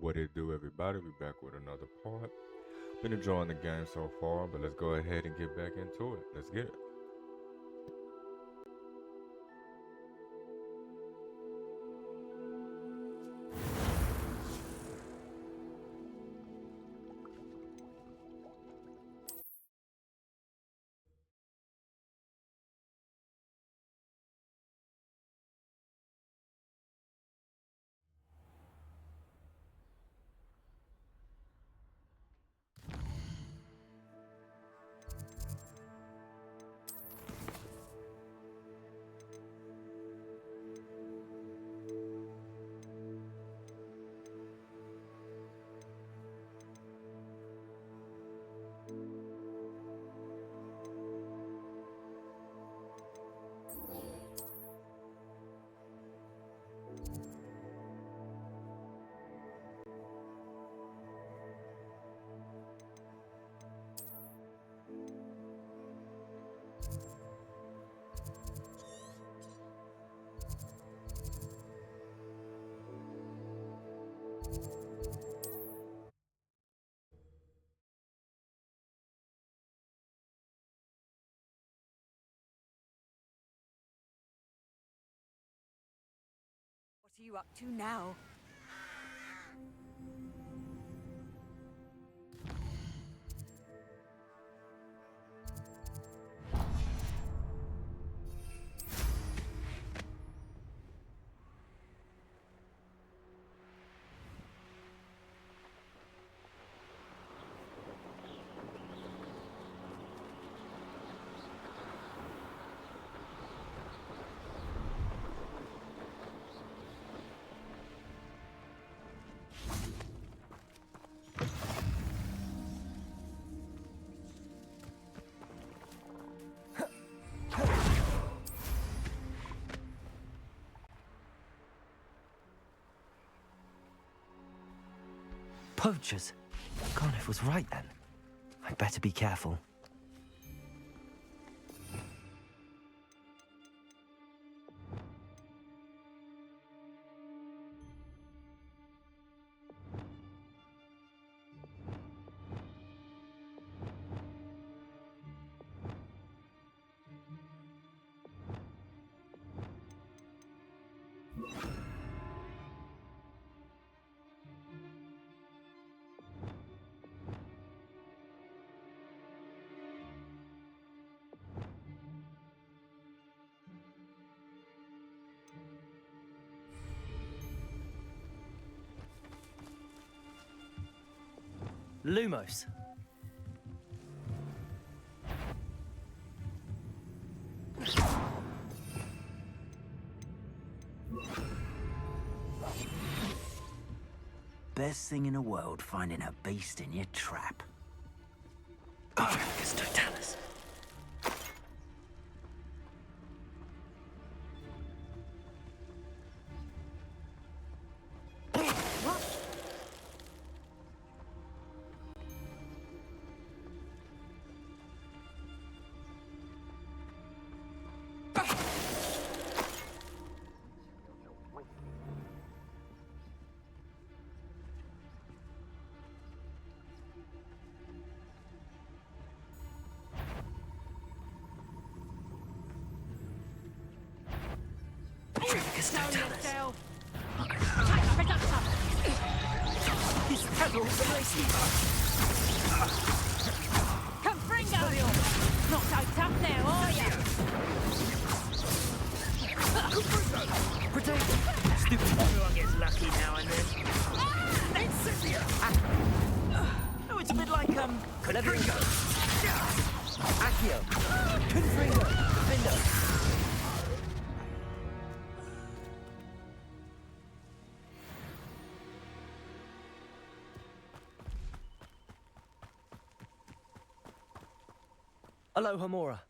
What it do, everybody? We back with another part. Been enjoying the game so far, but let's go ahead and get back into it. Let's get it. What are you up to now? Poachers? Carniff was right then. I'd better be careful. Lumos. Best thing in the world, finding a beast in your trap. Argus Totalis. Argus Totalis. His herald's racing. Confringo! Not so tough there, are you? Protect him. Stupid. Everyone gets lucky now and then. Incendia! Oh, it's a bit like, Confringo! Accio. Confringo. Defender. Aloha Mora.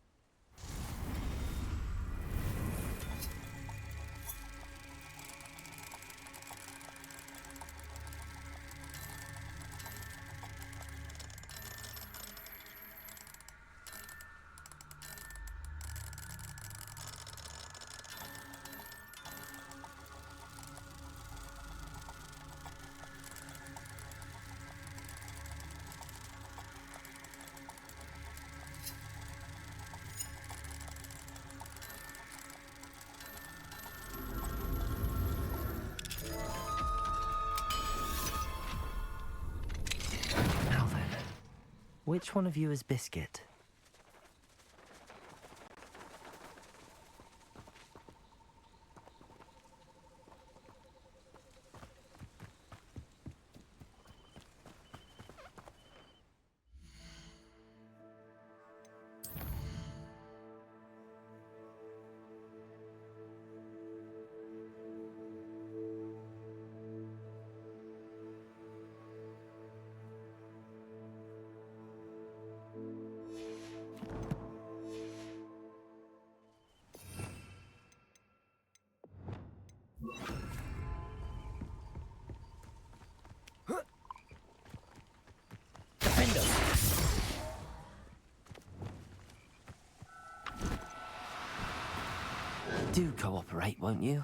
Which one of you is Biscuit? Do cooperate, won't you?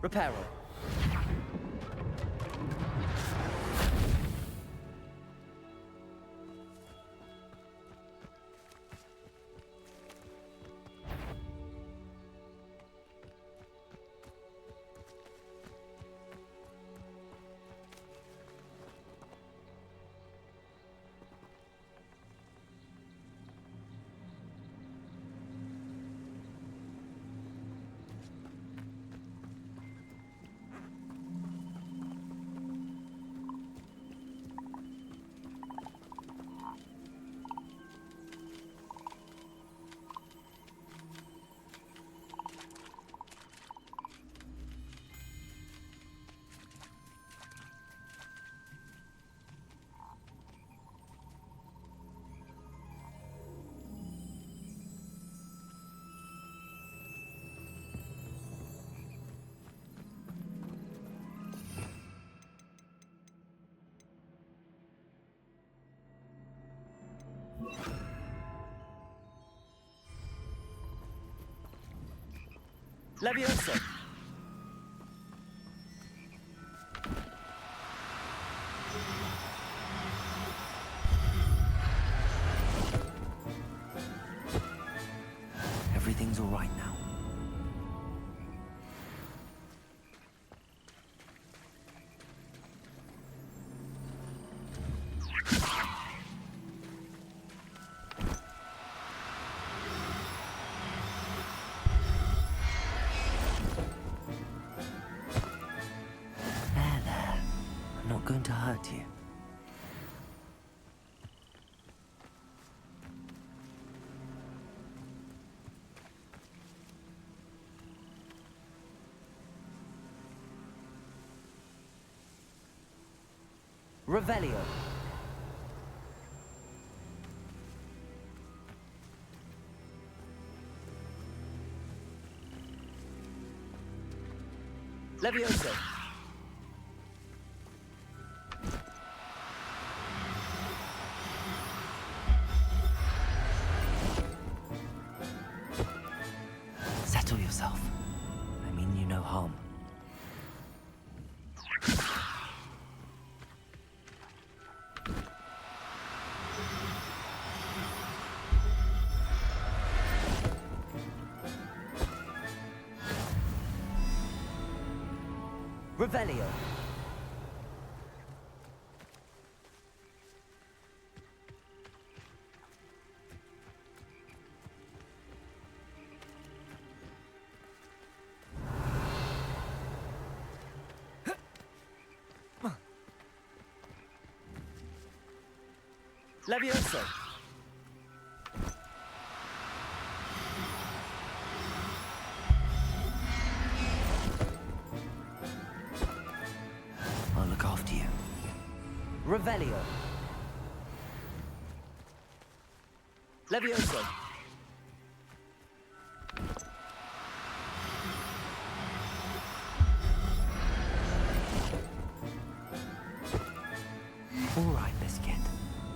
Reparo. Levioso. Everything's all right now. Going to hurt you. Revelio. Levioso. Settle yourself. I mean you no harm. Revelio. Levioso. I'll look after you. Revelio. Levioso. All right, Biscuit.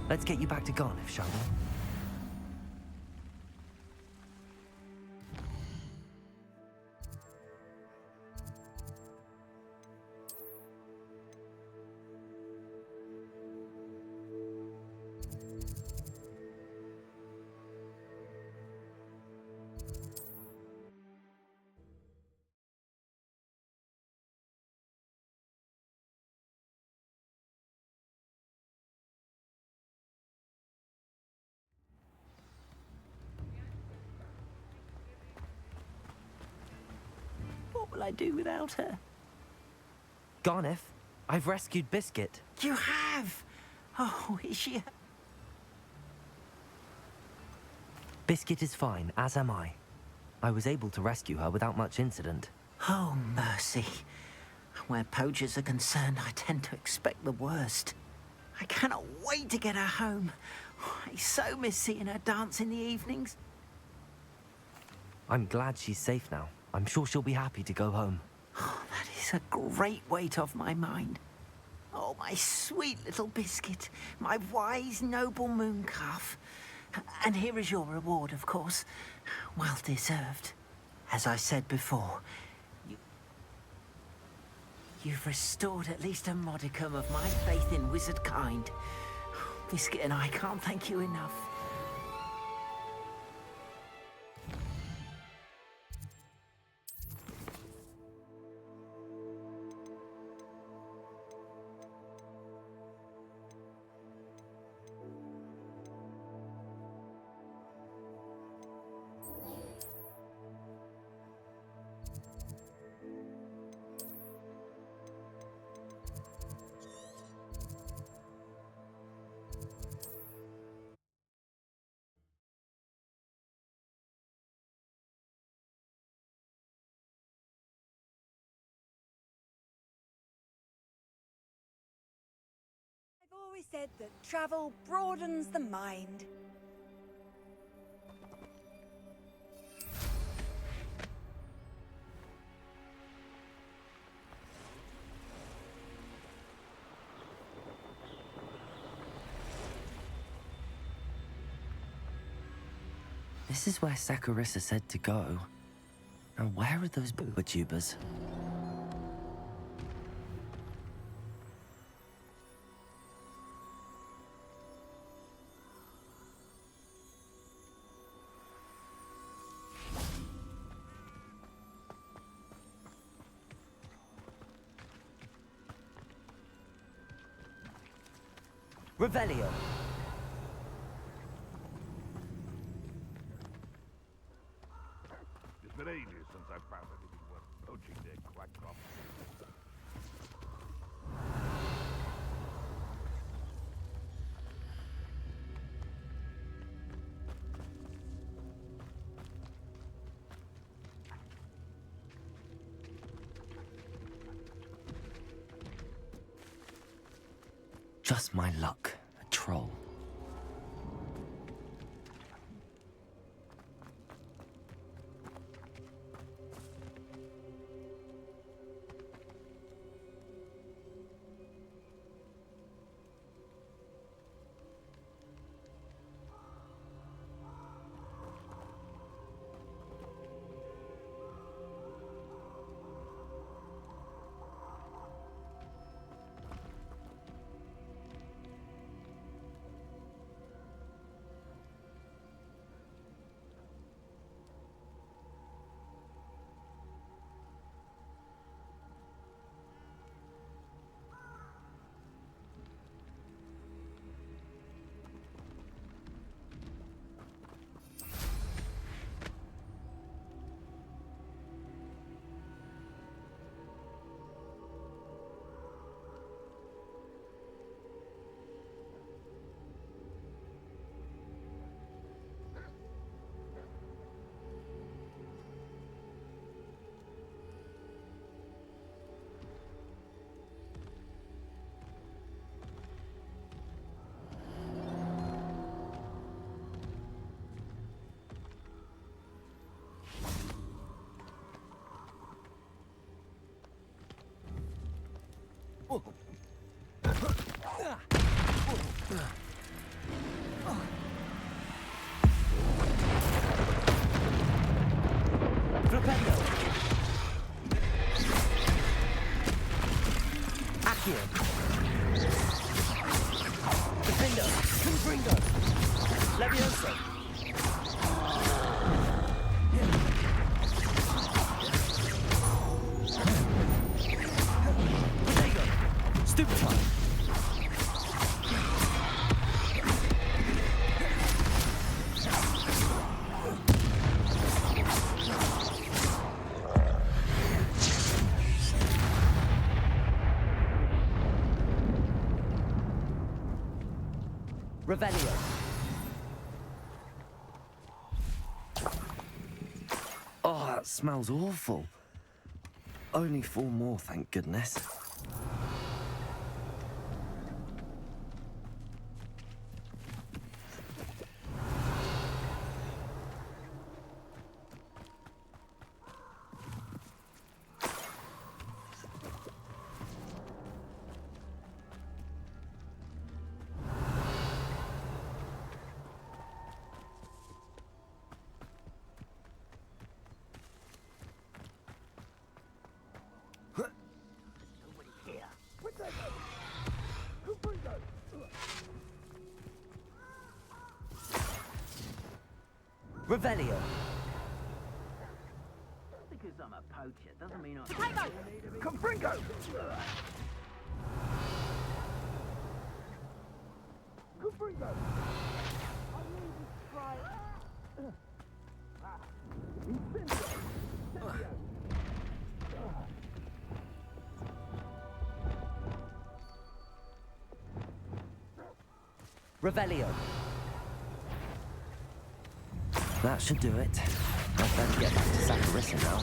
Let's get you back to Garniff, shall we? What will I do without her? Garniff, I've rescued Biscuit. You have? Oh, is she... Biscuit is fine, as am I. I was able to rescue her without much incident. Oh, mercy. Where poachers are concerned, I tend to expect the worst. I cannot wait to get her home. I so miss seeing her dance in the evenings. I'm glad she's safe now. I'm sure she'll be happy to go home. Oh, that is a great weight off my mind. Oh, my sweet little Biscuit, my wise, noble mooncalf. And here is your reward, of course. Well deserved. As I said before, you've restored at least a modicum of my faith in wizard kind. Biscuit and I can't thank you enough. I've always said that travel broadens the mind. This is where Saccharissa said to go. Now where are those booba tubers? Revelio. It's been ages since I found anything worth poaching their quack crop. Just my luck. A troll. Stupendo! Accio! Defendo! Confringo! Levioso! Protego! Stupefy! Revelio. Oh, that smells awful. Only 4 more, thank goodness. Revelio. Because I'm a poacher doesn't mean I... Potato! Confringo! Confringo! Revelio. That should do it. I'd better get back to Saccharissa now.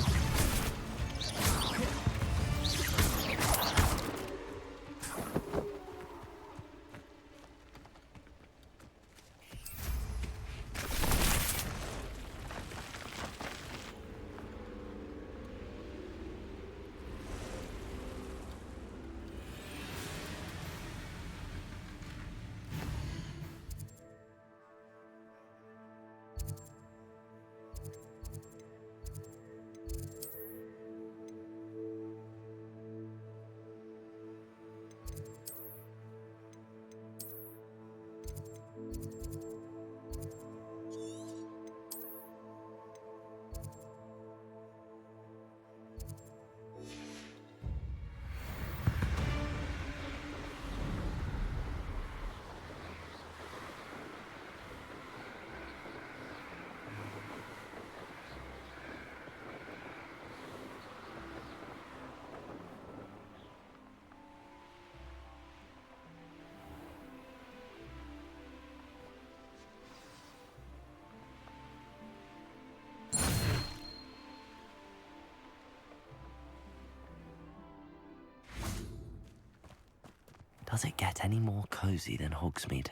Does it get any more cozy than Hogsmeade?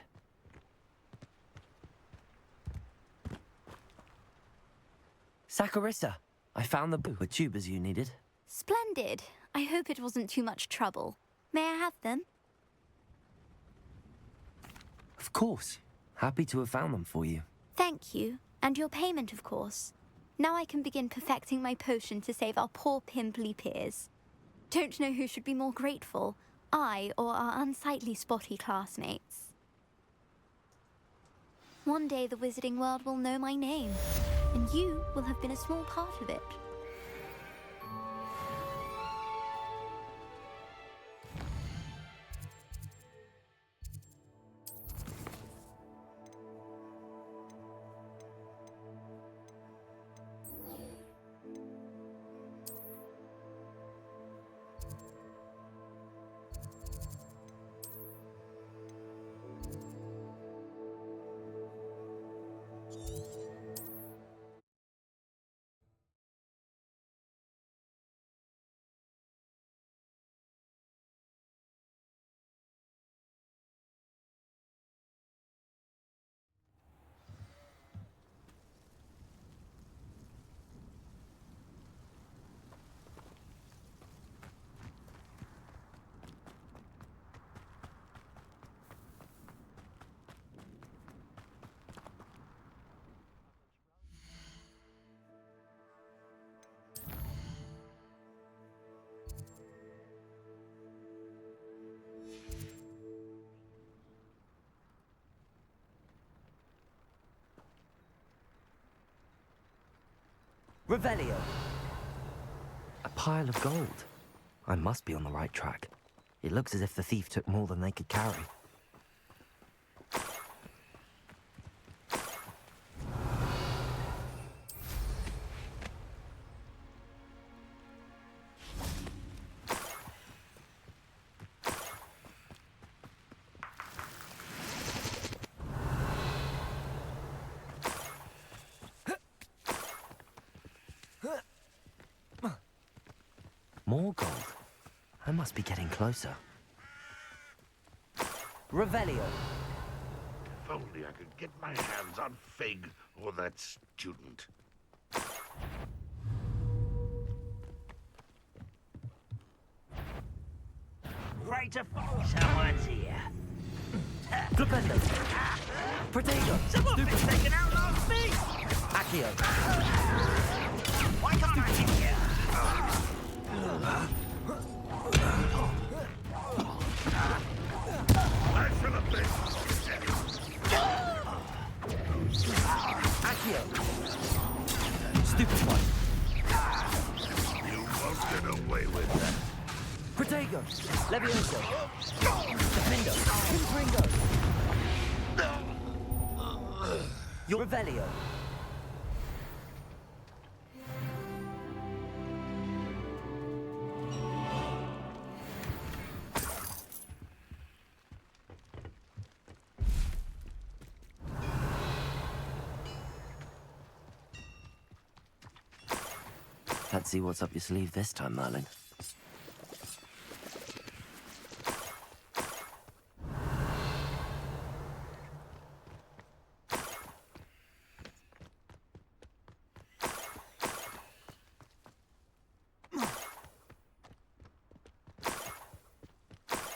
Saccharissa, I found the tubers you needed. Splendid. I hope it wasn't too much trouble. May I have them? Of course. Happy to have found them for you. Thank you. And your payment, of course. Now I can begin perfecting my potion to save our poor pimply peers. Don't know who should be more grateful, I or our unsightly spotty classmates. One day the wizarding world will know my name, and you will have been a small part of it. Revelio. A pile of gold. I must be on the right track. It looks as if the thief took more than they could carry. More gold. I must be getting closer. Revelio. If only I could get my hands on Fig or that student. Crater Fox, Hogwarts here. Flipendo. Protego. Someone's been taken out last week! Accio. Why can't I hit you? I feel a bit. Accio. Stupid one. You won't get away with that. Protego. Levioso. Defendo. Impringo. Your Revelio. Let's see what's up your sleeve this time, Merlin.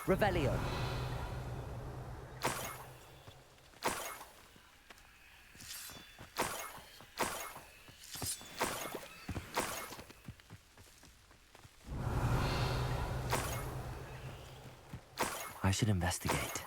Revelio. I should investigate.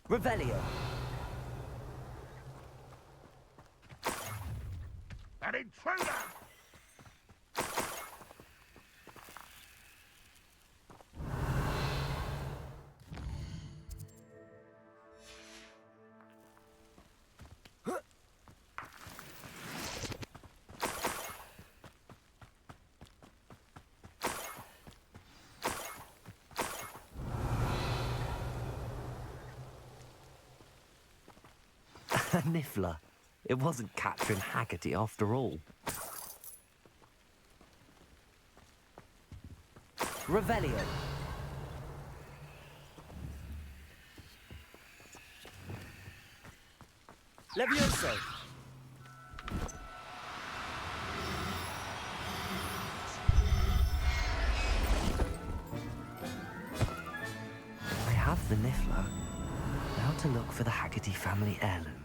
Revelio. An intruder! A niffler. It wasn't Catherine Haggerty after all. Revelio. Levioso. I have the niffler. Now to look for the Haggerty family heirloom.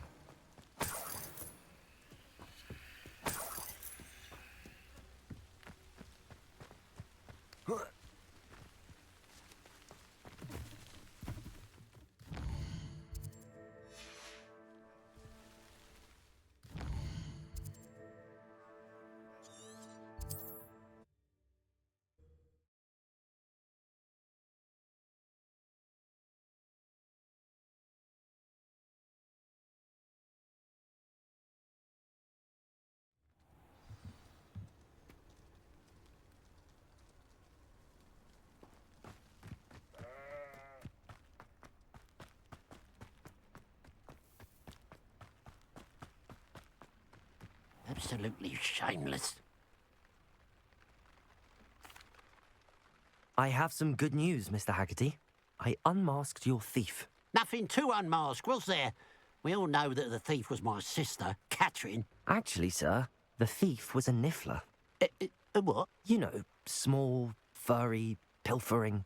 Absolutely shameless. I have some good news, Mr. Haggerty. I unmasked your thief. Nothing to unmask, was there? We all know that the thief was my sister, Catherine. Actually, sir, the thief was a niffler. What? You know, small, furry, pilfering.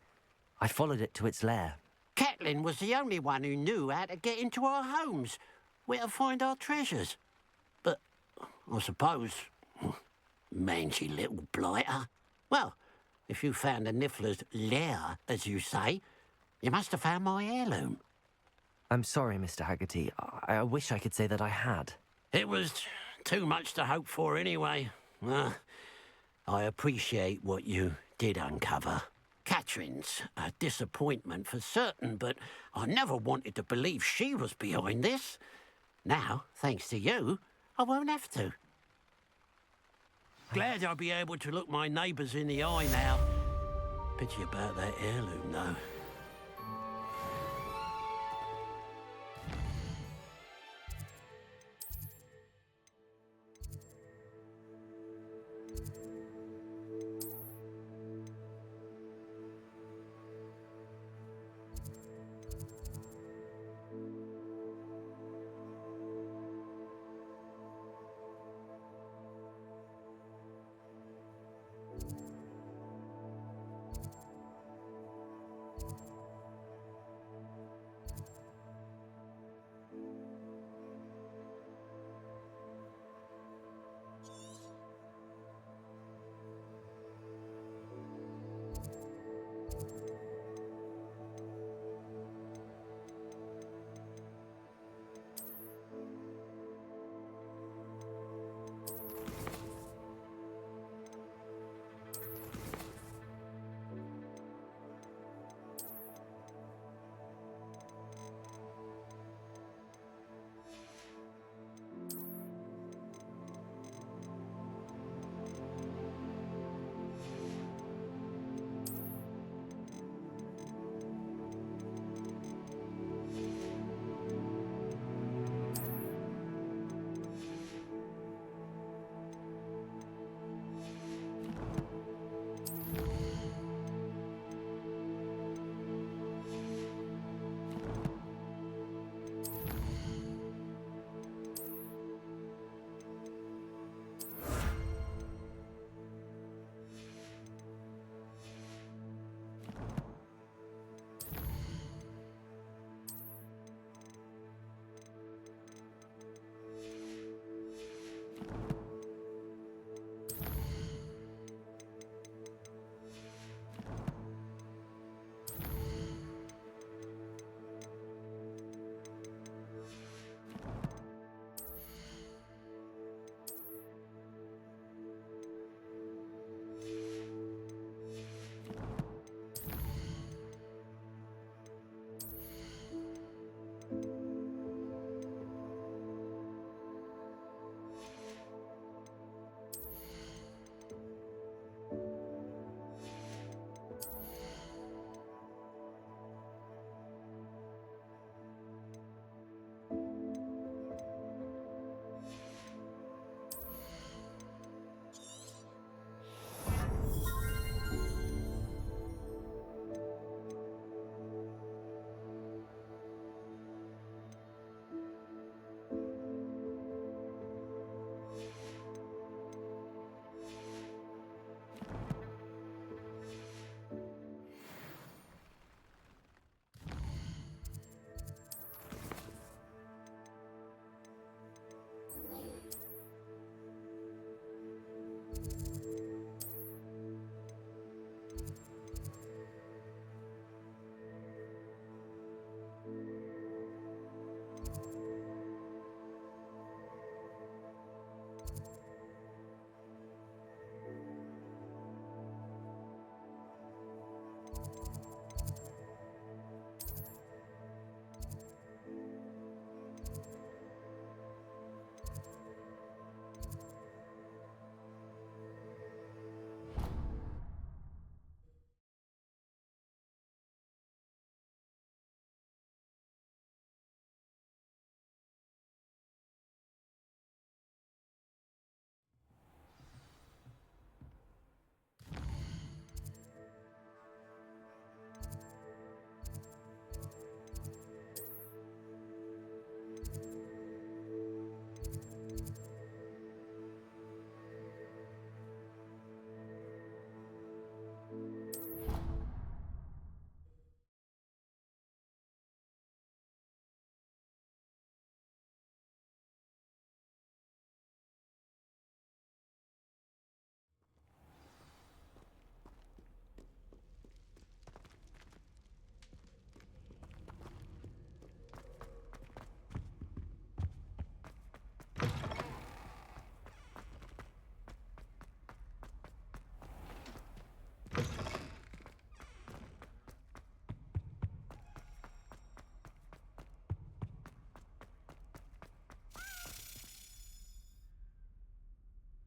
I followed it to its lair. Catelyn was the only one who knew how to get into our homes, where to find our treasures. But I suppose. Mangy little blighter. Well, if you found the Niffler's lair, as you say, you must have found my heirloom. I'm sorry, Mr. Haggerty. I wish I could say that I had. It was too much to hope for anyway. I appreciate what you did uncover. Catherine's a disappointment for certain, but I never wanted to believe she was behind this. Now, thanks to you, I won't have to. Glad I'll be able to look my neighbours in the eye now. Pity about that heirloom, though.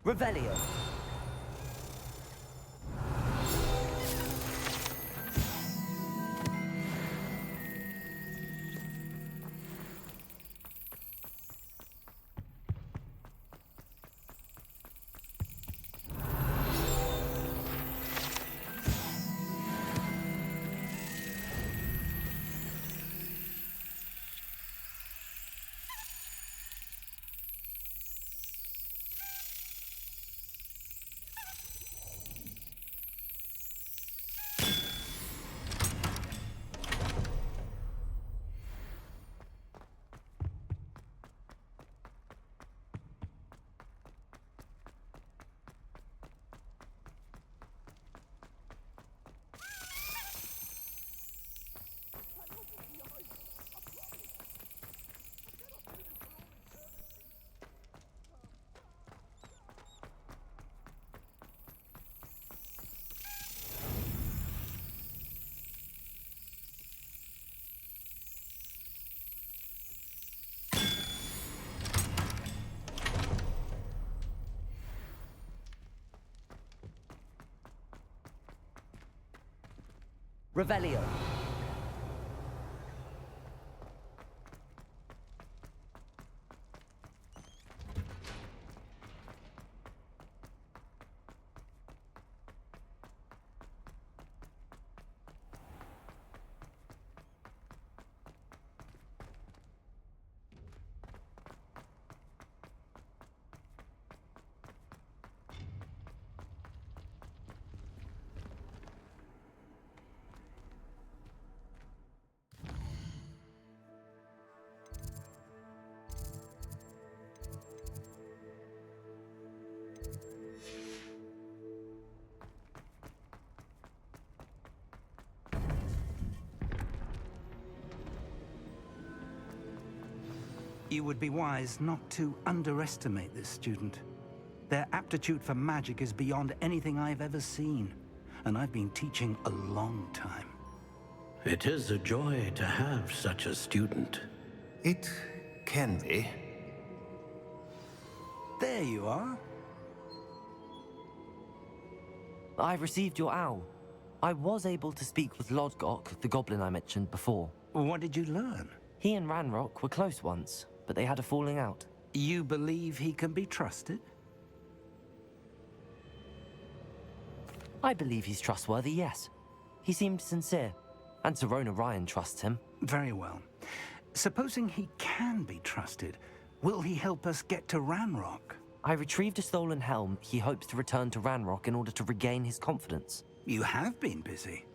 Revelio. Revelio. You would be wise not to underestimate this student. Their aptitude for magic is beyond anything I've ever seen, and I've been teaching a long time. It is a joy to have such a student. It can be. There you are. I received your owl. I was able to speak with Lodgok, the goblin I mentioned before. What did you learn? He and Ranrock were close once, but they had a falling out. You believe he can be trusted? I believe he's trustworthy, yes. He seemed sincere, and Serona Ryan trusts him. Very well. Supposing he can be trusted, will he help us get to Ranrock? I retrieved a stolen helm he hopes to return to Ranrock in order to regain his confidence. You have been busy.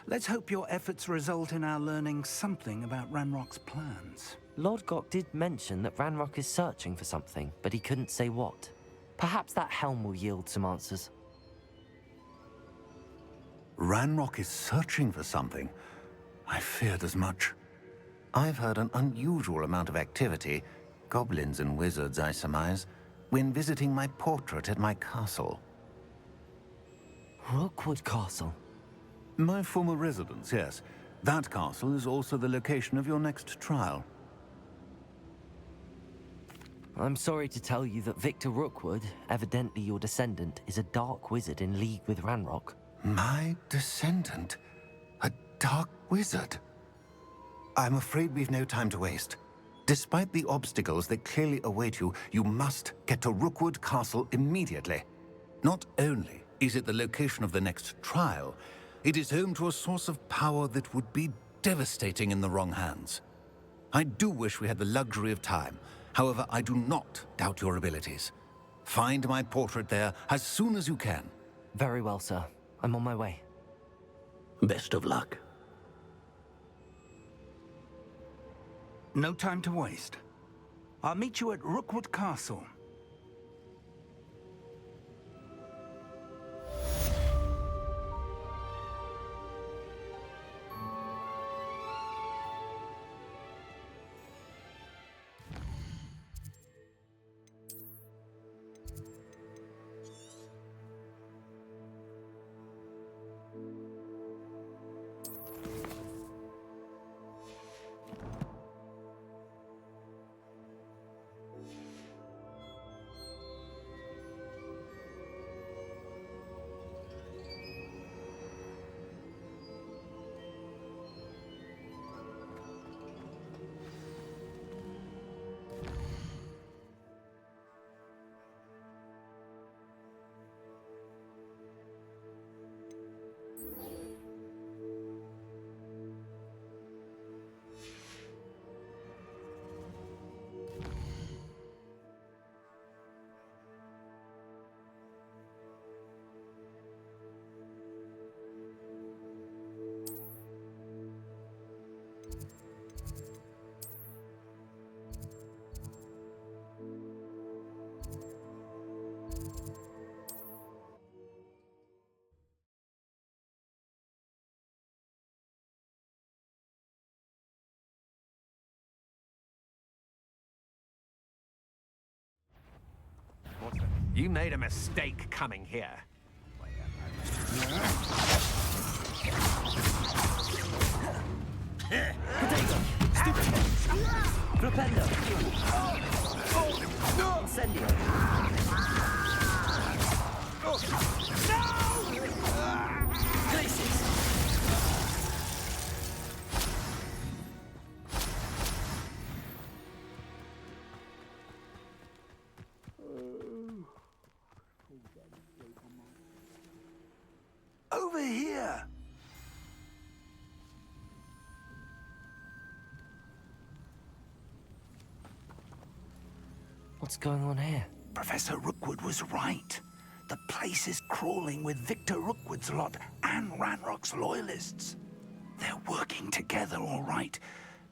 Let's hope your efforts result in our learning something about Ranrock's plans. Lodgok did mention that Ranrock is searching for something, but he couldn't say what. Perhaps that helm will yield some answers. Ranrock is searching for something. I feared as much. I've heard an unusual amount of activity, goblins and wizards, I surmise, when visiting my portrait at my castle. Rookwood Castle. My former residence, yes. That castle is also the location of your next trial. I'm sorry to tell you that Victor Rookwood, evidently your descendant, is a dark wizard in league with Ranrock. My descendant? A dark wizard? I'm afraid we've no time to waste. Despite the obstacles that clearly await you, you must get to Rookwood Castle immediately. Not only is it the location of the next trial, it is home to a source of power that would be devastating in the wrong hands. I do wish we had the luxury of time. However, I do not doubt your abilities. Find my portrait there as soon as you can. Very well, sir. I'm on my way. Best of luck. No time to waste. I'll meet you at Rookwood Castle. You made a mistake coming here. Potato! Stupid! Flipendo! Incendio! Glacius! Over here! What's going on here? Professor Rookwood was right. The place is crawling with Victor Rookwood's lot and Ranrock's loyalists. They're working together, all right,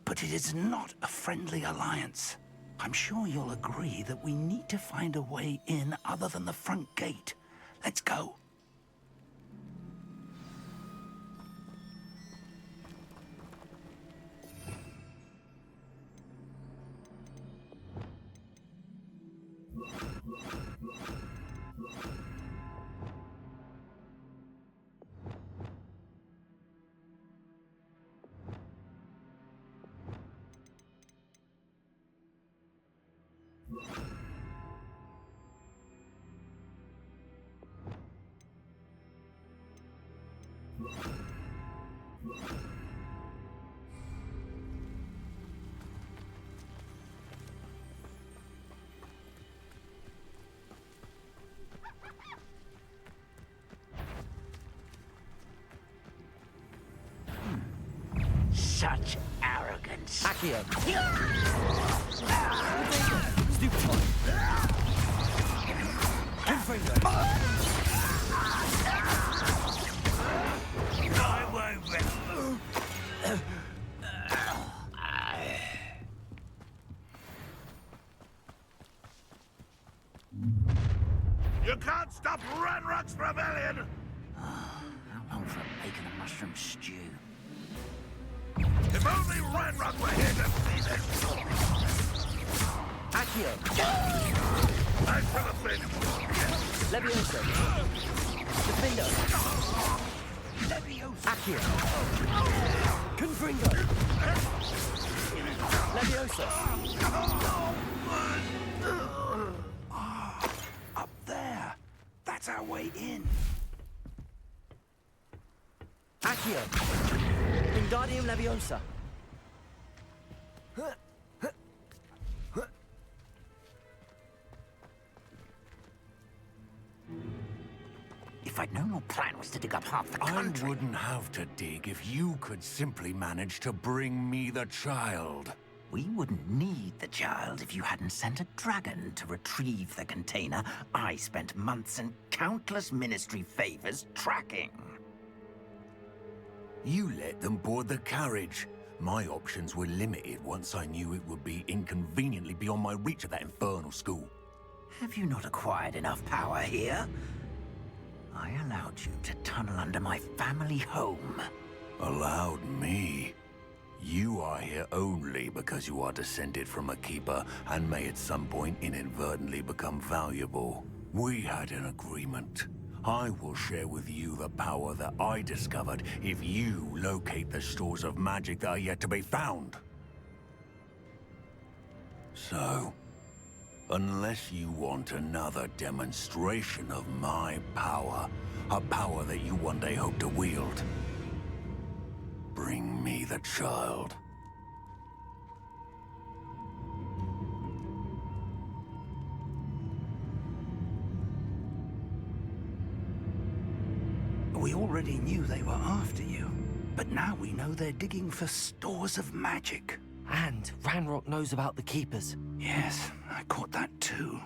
but it is not a friendly alliance. I'm sure you'll agree that we need to find a way in other than the front gate. Let's go. Such arrogance. Accio! Stupid boy! Confringo! I won't rest. You can't stop Ranrock's rebellion! How long for making a mushroom stew? If only Ranrock were here to see this! Accio! I should have been... Leviosa! Defendo! Accio! Confringo! Leviosa! Up there. That's our way in. Accio! Wingardium Leviosa! If I'd known your plan was to dig up half the country... I wouldn't have to dig if you could simply manage to bring me the child. We wouldn't need the child if you hadn't sent a dragon to retrieve the container I spent months and countless ministry favors tracking. You let them board the carriage. My options were limited once I knew it would be inconveniently beyond my reach at that infernal school. Have you not acquired enough power here? I allowed you to tunnel under my family home. Allowed me? You are here only because you are descended from a keeper and may at some point inadvertently become valuable. We had an agreement. I will share with you the power that I discovered if you locate the stores of magic that are yet to be found. So, unless you want another demonstration of my power, a power that you one day hope to wield, bring me the child. We already knew they were after you, but now we know they're digging for stores of magic. And Ranrock knows about the Keepers. Yes, I caught that too.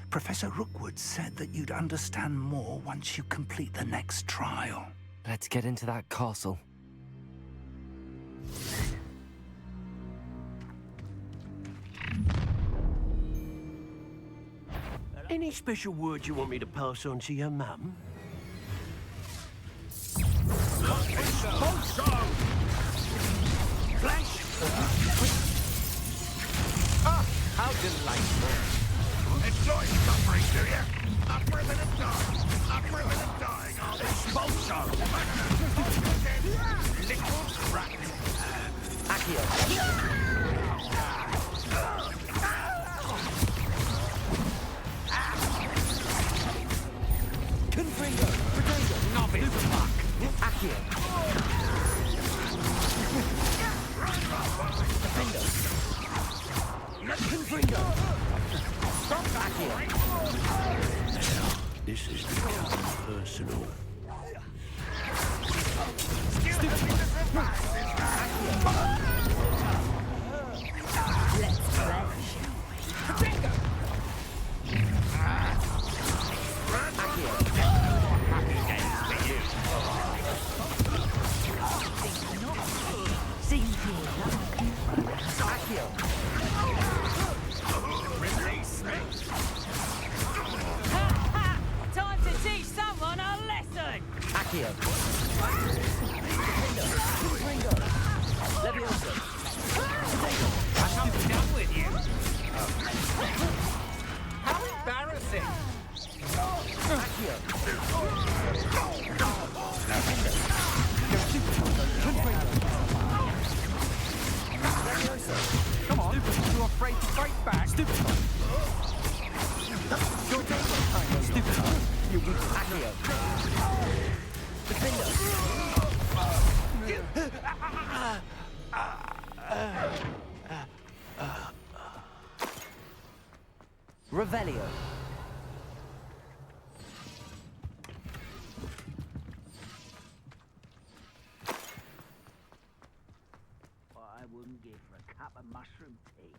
Professor Rookwood said that you'd understand more once you complete the next trial. Let's get into that castle. Any special words you want me to pass on to your mum? Flash! Ah, how delightful! Enjoy suffering, do you? Not for a minute dying. Not for a minute dying. I'll expose you. Little brat. Accio. Confringo. Protego. Novice luck. Accio. Defendo. Confringo. Stop Accio. This is becoming personal. Let's play. Protego! Happy days for you. Accio. Release me. Time to teach someone a lesson! Accio. Confringo. Levioso. I'm done with you. How embarrassing. Accio. Come on, too afraid to fight back. Stupid. Stupid. You will Accio. Defendo. Revelio. What I wouldn't give for a cup of mushroom tea.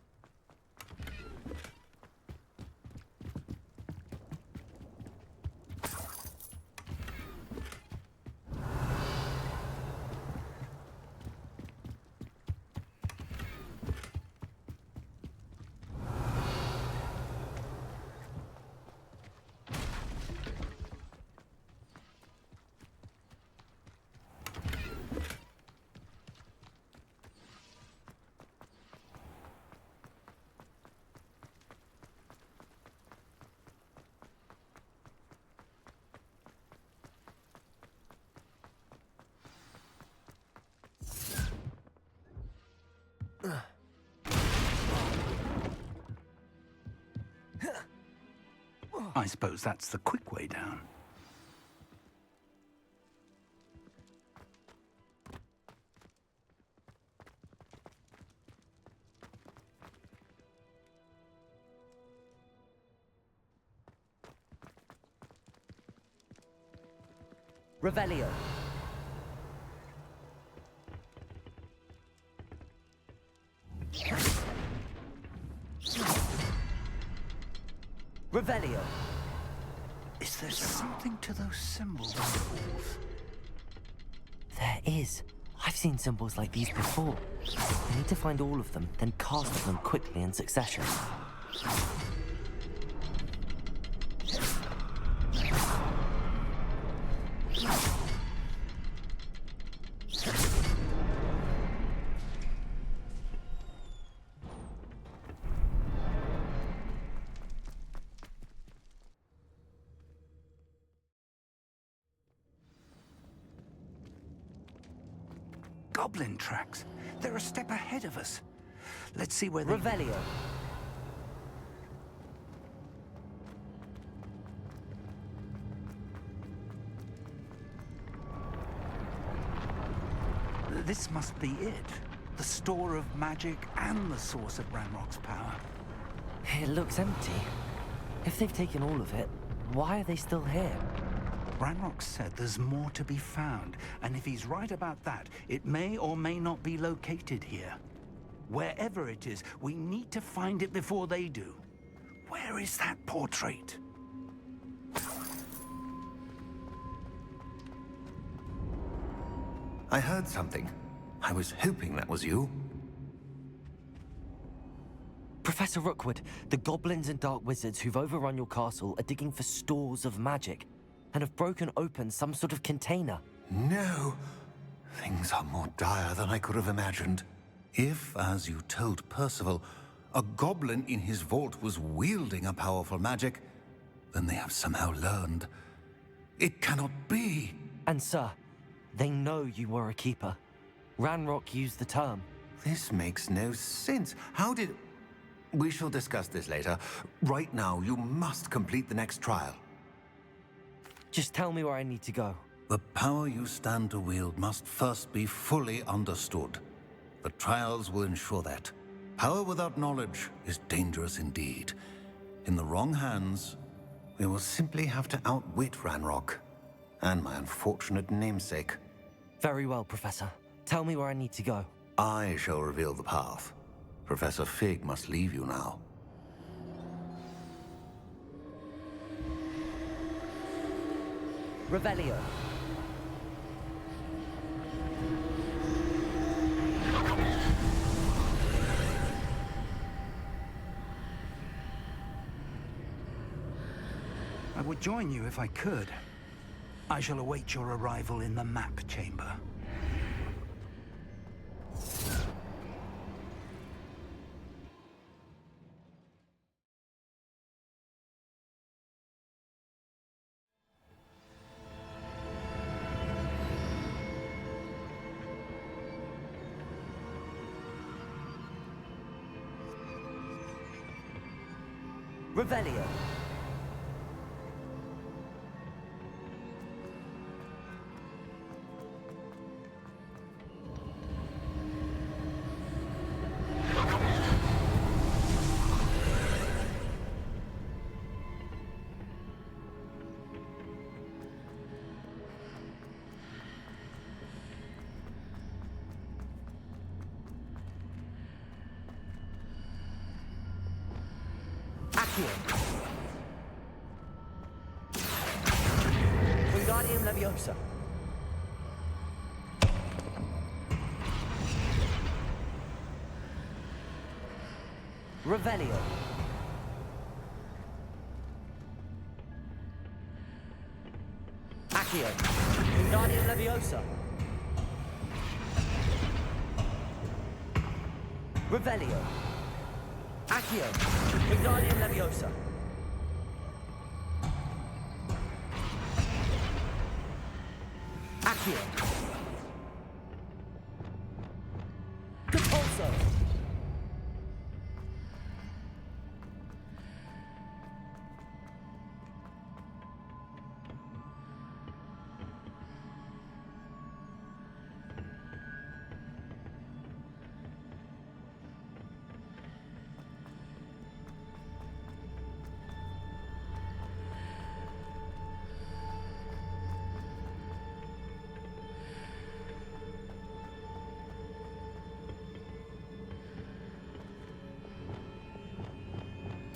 I suppose that's the quick way down. Revelio. Revelio. Is there something to those symbols on the walls? There is. I've seen symbols like these before. I need to find all of them, then cast them quickly in succession. Goblin tracks. They're a step ahead of us. Let's see where they... Revelio. This must be it. The store of magic and the source of Ranrock's power. It looks empty. If they've taken all of it, why are they still here? Ranrock said there's more to be found, and if he's right about that, it may or may not be located here. Wherever it is, we need to find it before they do. Where is that portrait? I heard something. I was hoping that was you. Professor Rookwood, the goblins and dark wizards who've overrun your castle are digging for stores of magic and have broken open some sort of container. No. Things are more dire than I could have imagined. If, as you told Percival, a goblin in his vault was wielding a powerful magic, then they have somehow learned. It cannot be. And sir, they know you were a keeper. Ranrock used the term. This makes no sense. How did... We shall discuss this later. Right now, you must complete the next trial. Just tell me where I need to go. The power you stand to wield must first be fully understood. The trials will ensure that. Power without knowledge is dangerous indeed. In the wrong hands, we will simply have to outwit Ranrock and my unfortunate namesake. Very well, Professor. Tell me where I need to go. I shall reveal the path. Professor Fig must leave you now. Revelio. I would join you if I could. I shall await your arrival in the map chamber. Revelio. Wingardium Leviosa. Revelio. Accio. Wingardium Leviosa. Revelio. Accio. Wingardium Leviosa. Accio. Compulso.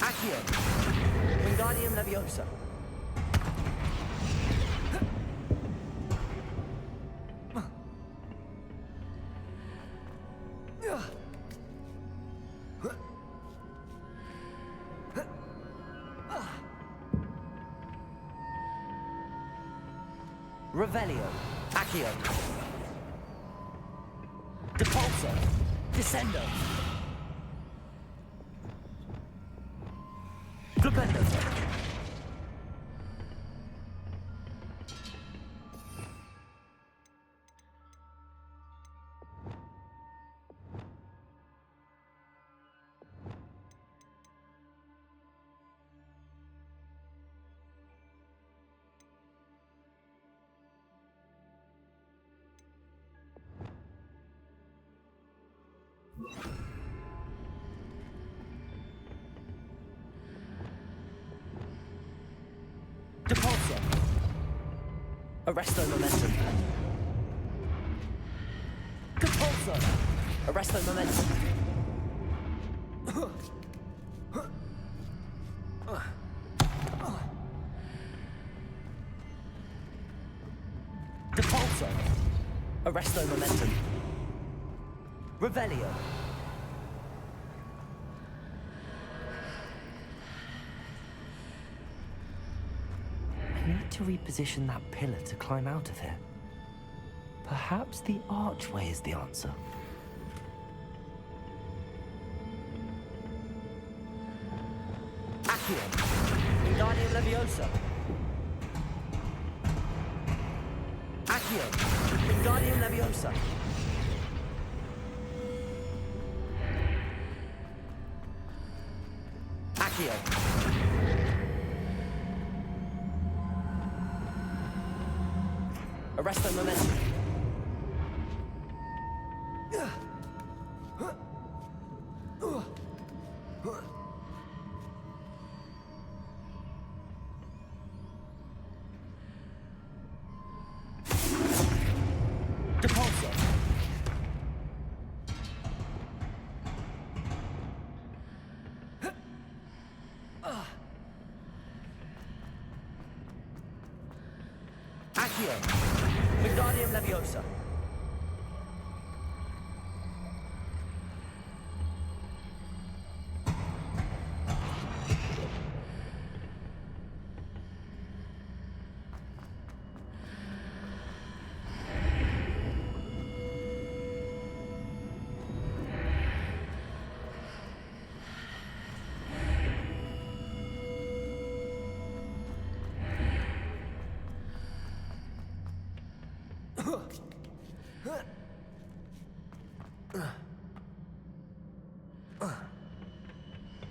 Accio. Wingardium Leviosa. Revelio. Accio. Depulso. Descendo. Flipendo. Depulso. Arresto momentum. Depulso. Arresto momentum. Depulso. Arresto momentum. Revelio. I need to reposition that pillar to climb out of here. Perhaps the archway is the answer. Accio. Wingardium Leviosa. Accio. Wingardium Leviosa. Accio. Arresto Momentum. Depulso. Accio. Wingardium Leviosa.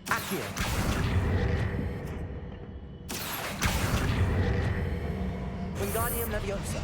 Accio. Wingardium Leviosa.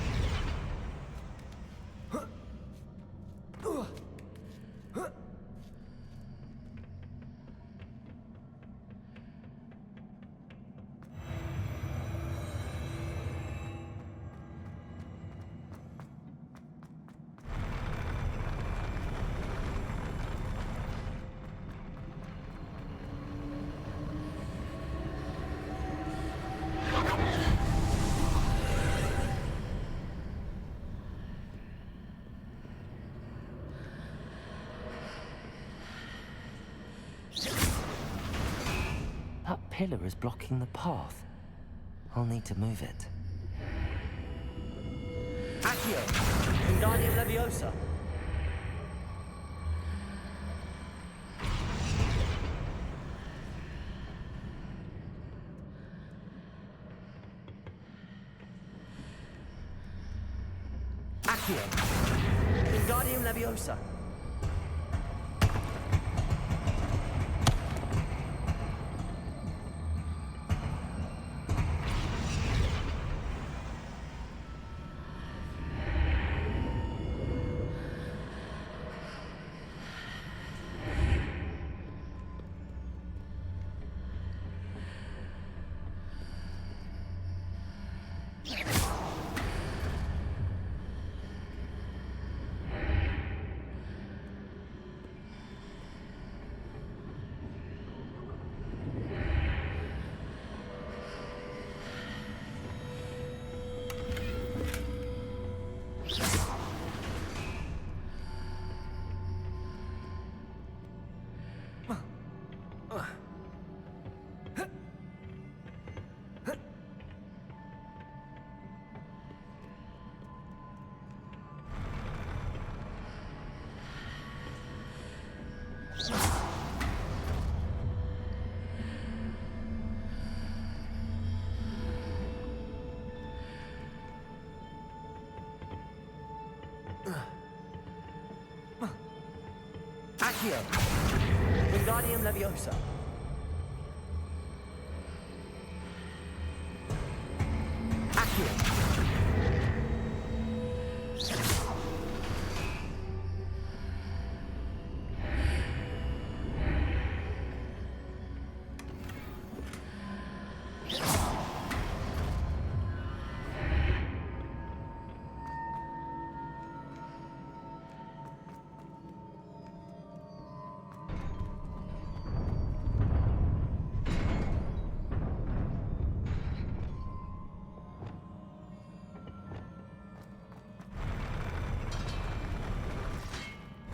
That pillar is blocking the path. I'll need to move it. Accio. Wingardium Leviosa. Accio. Wingardium Leviosa. Accio. Wingardium Leviosa. Accio.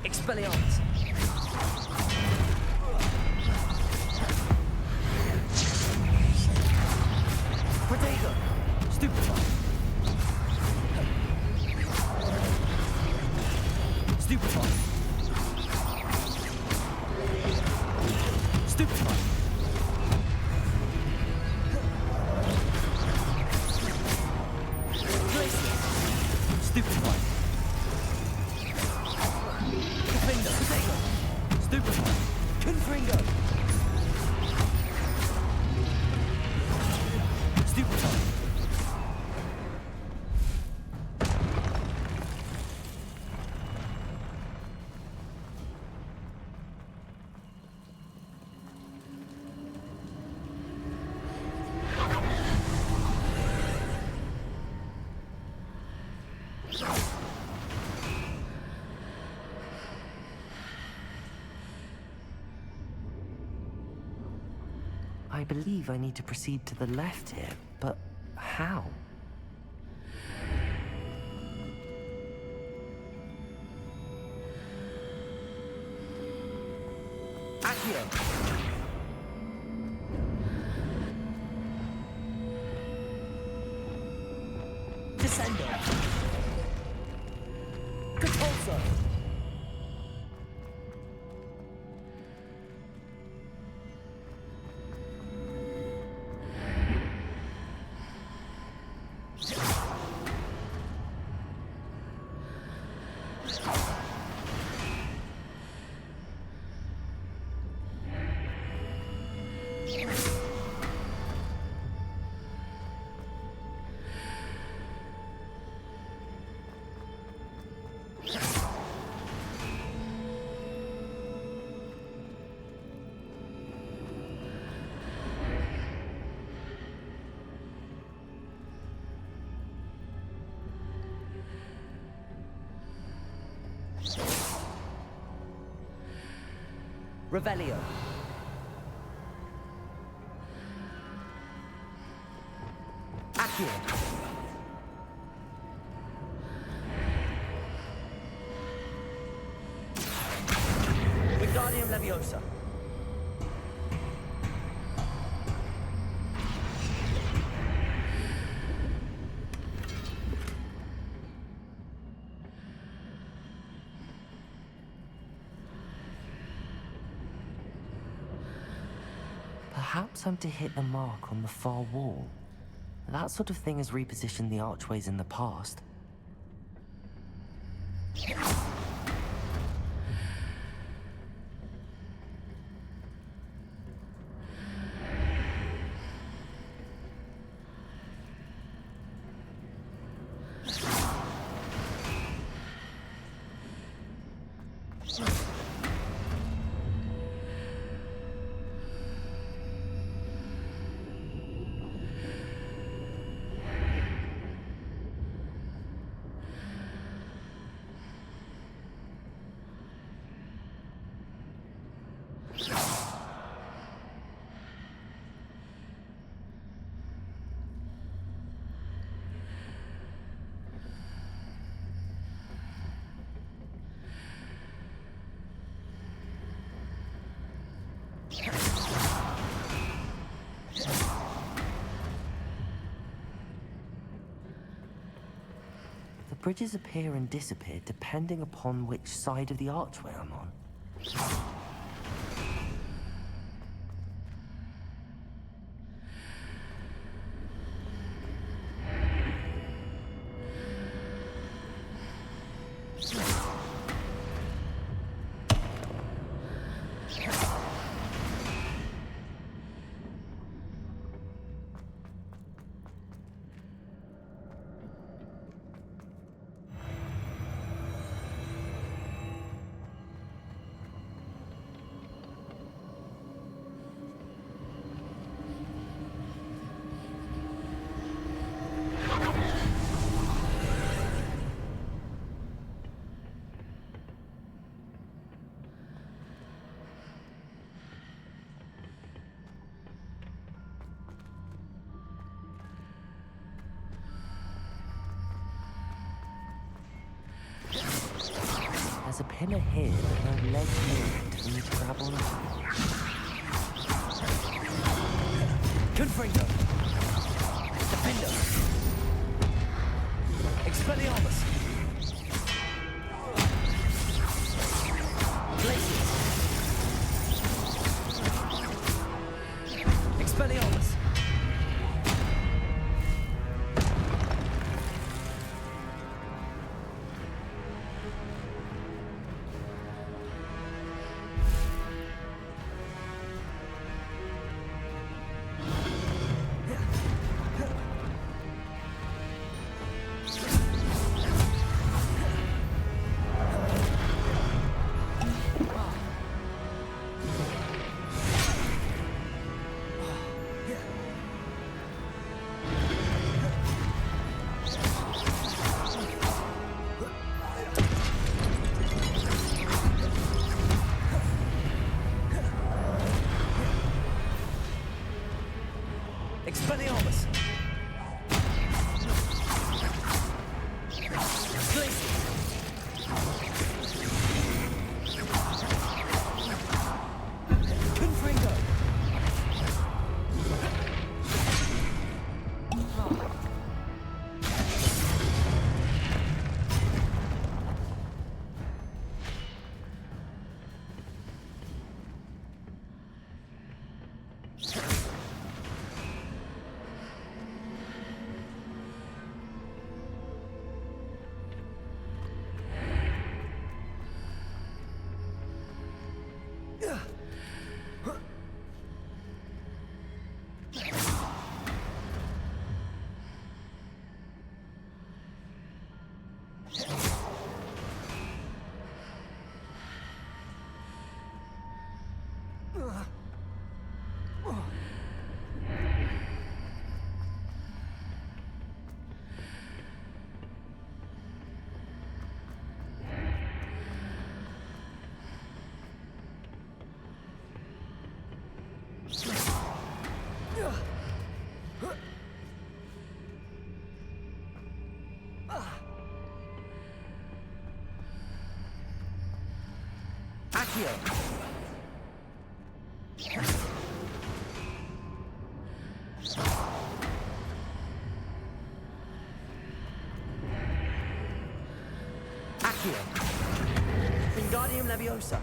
Expelliarmus. Protego. Stupefy. Stupefy. Stupefy. I believe I need to proceed to the left here, but how? Accio. Descendo. Repulsor. Revelio. Accio. Wingardium Leviosa. Perhaps I'm to hit the mark on the far wall. That sort of thing has repositioned the archways in the past. The bridges appear and disappear depending upon which side of the archway I'm on. There's a pillar here, but no leg here to me to grab on. Confringo. Defender. Expelliarmus. Glacius. Expelliarmus. Expelliarmus! Glacius! Confringo! Accio! Accio! Wingardium Leviosa!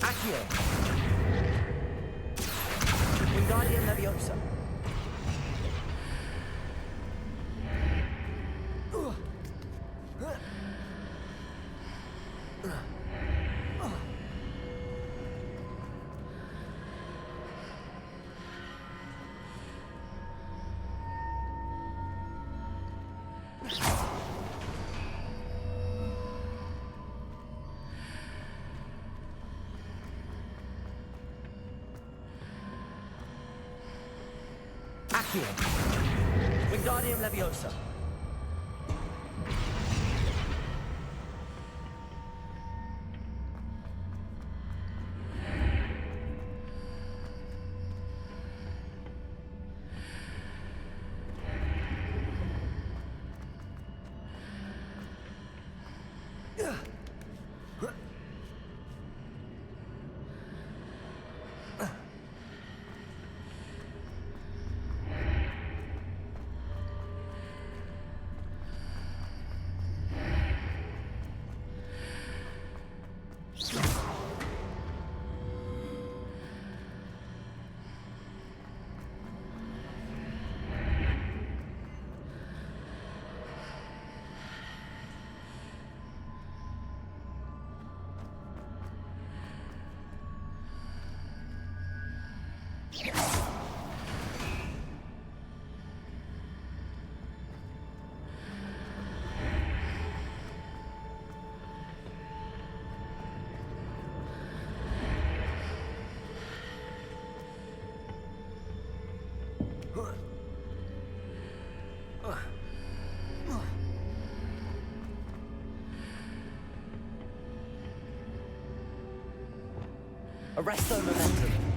Accio! Wingardium Leviosa! Accio! Wingardium Leviosa! Arresto Momentum!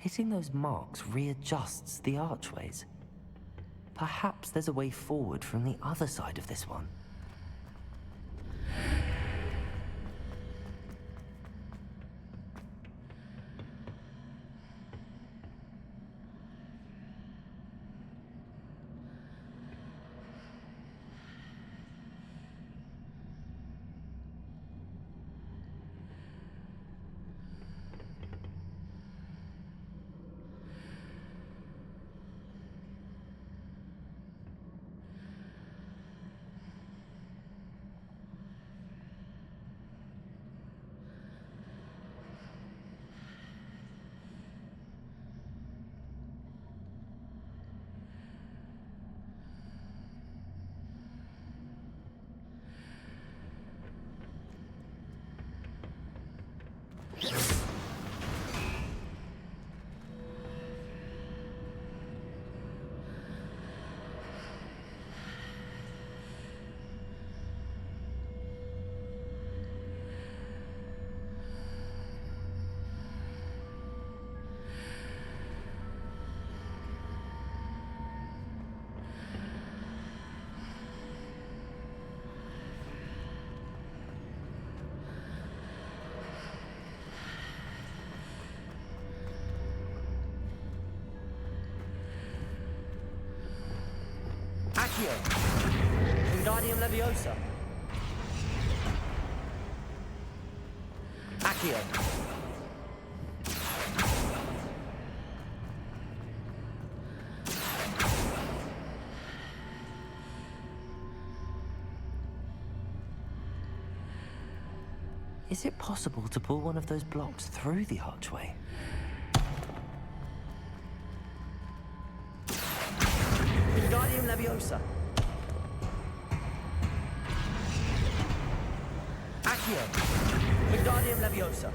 Hitting those marks readjusts the archways. Perhaps there's a way forward from the other side of this one. Accio. Wingardium Leviosa. Accio. Is it possible to pull one of those blocks through the archway? Wingardium Leviosa. Accio. Wingardium Leviosa.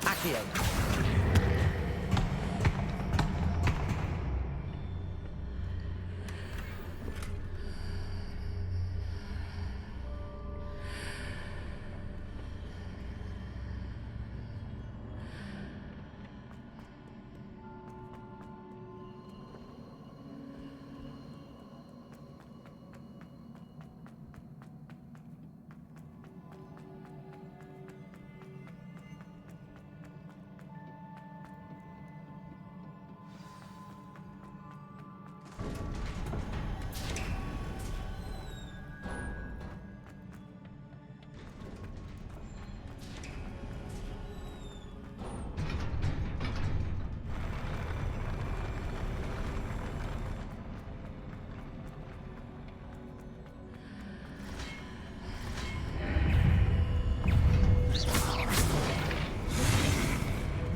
Accio.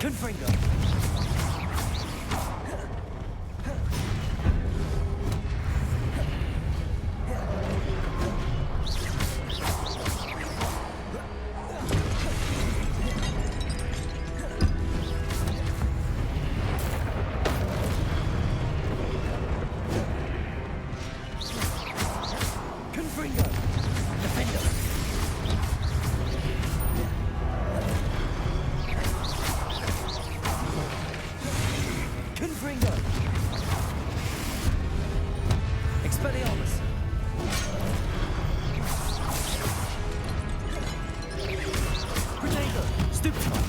Confringo. Confringo. Defender. Confringo. Expelliarmus. Grenade. Stupefy.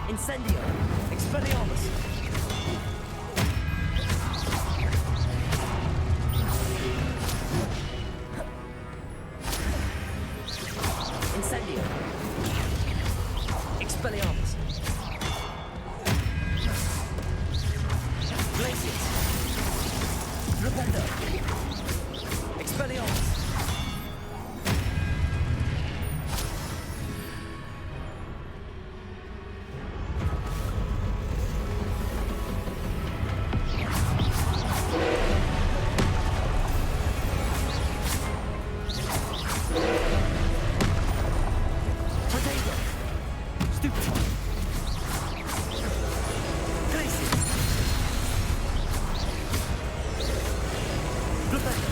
Incendio. Expelliarmus. Incendio. Expelliarmus. Glacius. Rependo. Expelliarmus. Potato. Stupefy. Glacius. Rependo.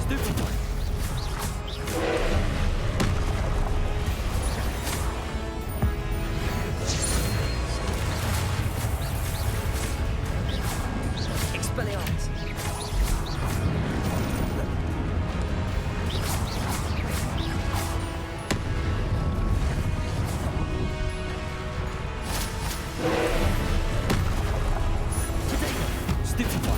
Stupefy. Expelliarmus. Potato. Stupefy.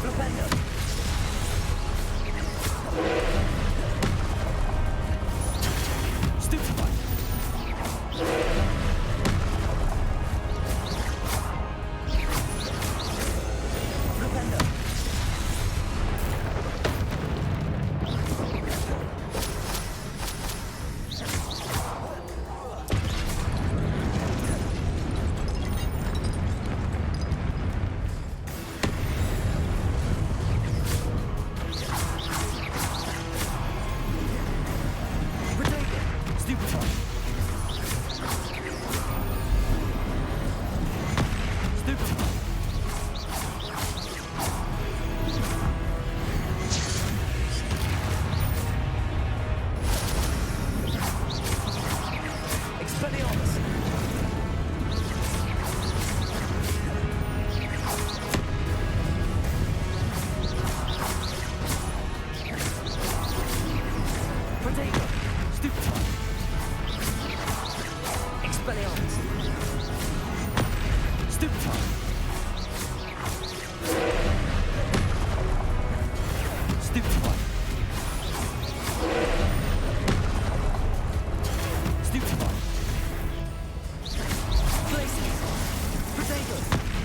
Rependo. Stupefy. Rependo. Potato. Stupefy. Stupefy. Expelliarmus. Potato. Stupefy. Expelliarmus. Stupefy. Stupefy. Stupefy. Glacius. Potato.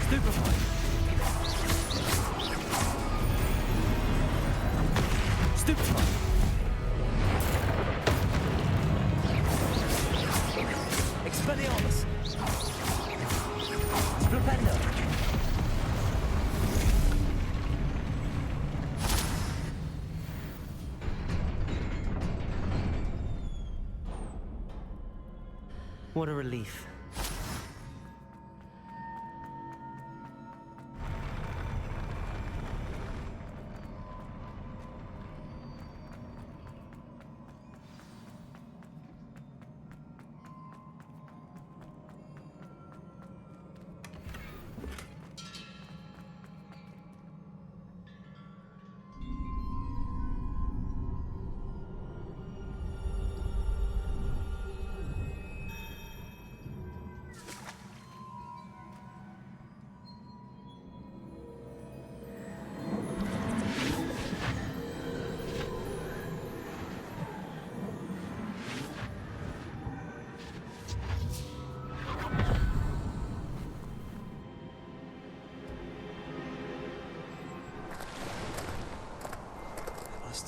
Stupefy. Stupefy. Expelliarmus. Rependo. What a relief.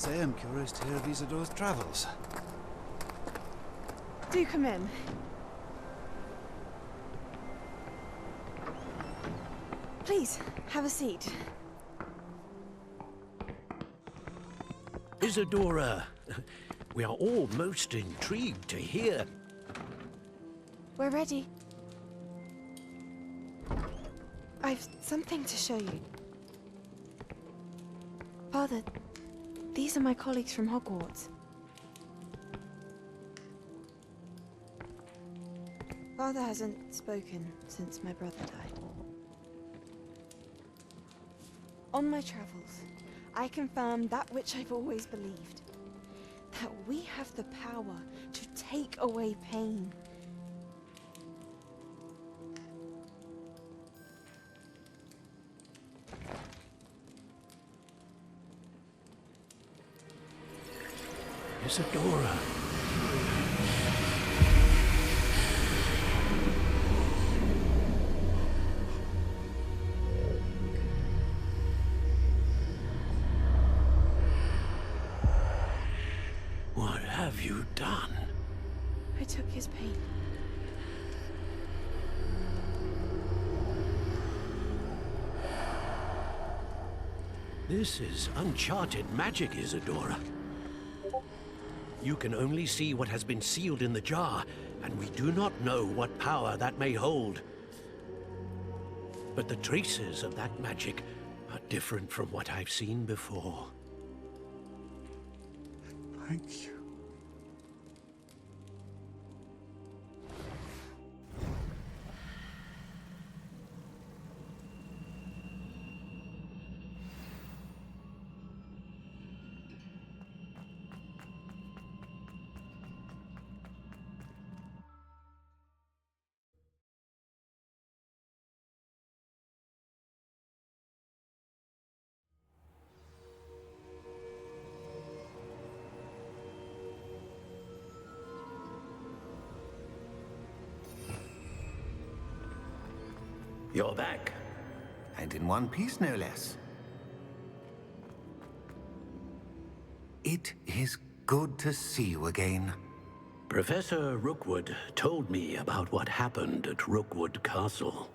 say I'm curious to hear of Isadora's travels. Do come in. Please, have a seat. Isadora, we are all most intrigued to hear. We're ready. I've something to show you. Father, these are my colleagues from Hogwarts. Father hasn't spoken since my brother died. On my travels, I confirmed that which I've always believed. That we have the power to take away pain. Isadora. What have you done? I took his pain. This is uncharted magic, Isadora. You can only see what has been sealed in the jar, and we do not know what power that may hold. But the traces of that magic are different from what I've seen before. Thank you. You're back. And in one piece, no less. It is good to see you again. Professor Rookwood told me about what happened at Rookwood Castle.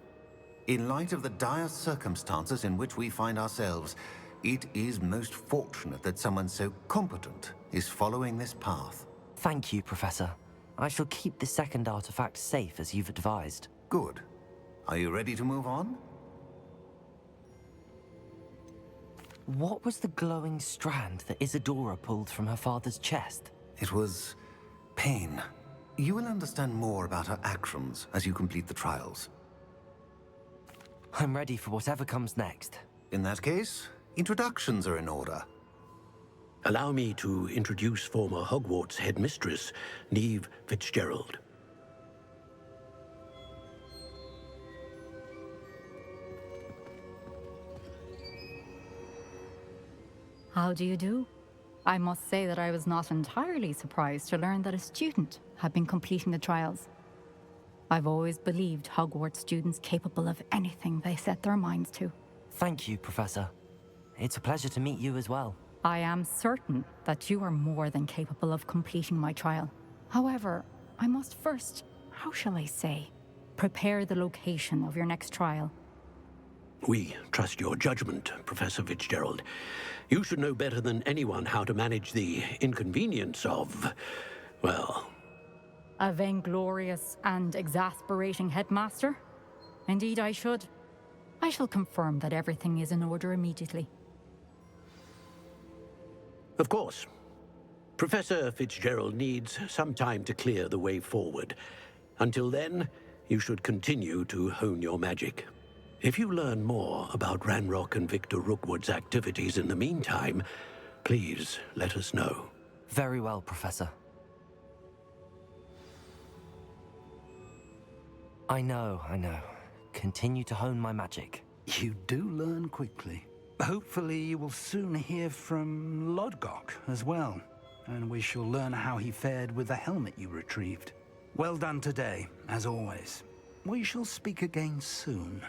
In light of the dire circumstances in which we find ourselves, it is most fortunate that someone so competent is following this path. Thank you, Professor. I shall keep the second artifact safe as you've advised. Good. Are you ready to move on? What was the glowing strand that Isadora pulled from her father's chest? It was pain. You will understand more about her actions as you complete the trials. I'm ready for whatever comes next. In that case, introductions are in order. Allow me to introduce former Hogwarts headmistress, Neve Fitzgerald. How do you do? I must say that I was not entirely surprised to learn that a student had been completing the trials. I've always believed Hogwarts students capable of anything they set their minds to. Thank you, Professor. It's a pleasure to meet you as well. I am certain that you are more than capable of completing my trial. However, I must first, how shall I say, prepare the location of your next trial. We trust your judgment, Professor Fitzgerald. You should know better than anyone how to manage the inconvenience of, well... A vainglorious and exasperating headmaster? Indeed I should. I shall confirm that everything is in order immediately. Of course. Professor Fitzgerald needs some time to clear the way forward. Until then, you should continue to hone your magic. If you learn more about Ranrock and Victor Rookwood's activities in the meantime, please let us know. Very well, Professor. I know. Continue to hone my magic. You do learn quickly. Hopefully you will soon hear from Lodgok as well, and we shall learn how he fared with the helmet you retrieved. Well done today, as always. We shall speak again soon.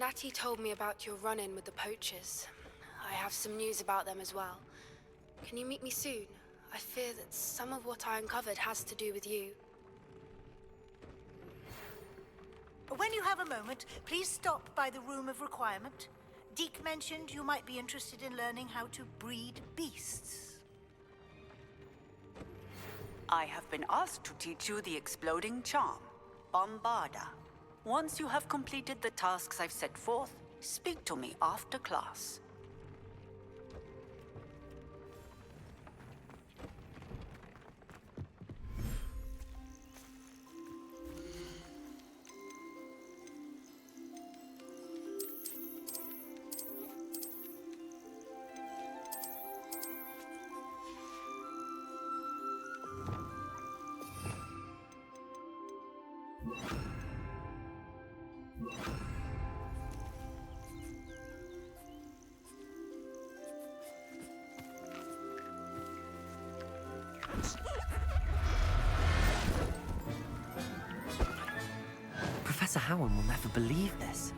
Natty told me about your run-in with the poachers. I have some news about them as well. Can you meet me soon? I fear that some of what I uncovered has to do with you. When you have a moment, please stop by the Room of Requirement. Deke mentioned you might be interested in learning how to breed beasts. I have been asked to teach you the exploding charm, Bombarda. Once you have completed the tasks I've set forth, speak to me after class. Professor Howard will never believe this.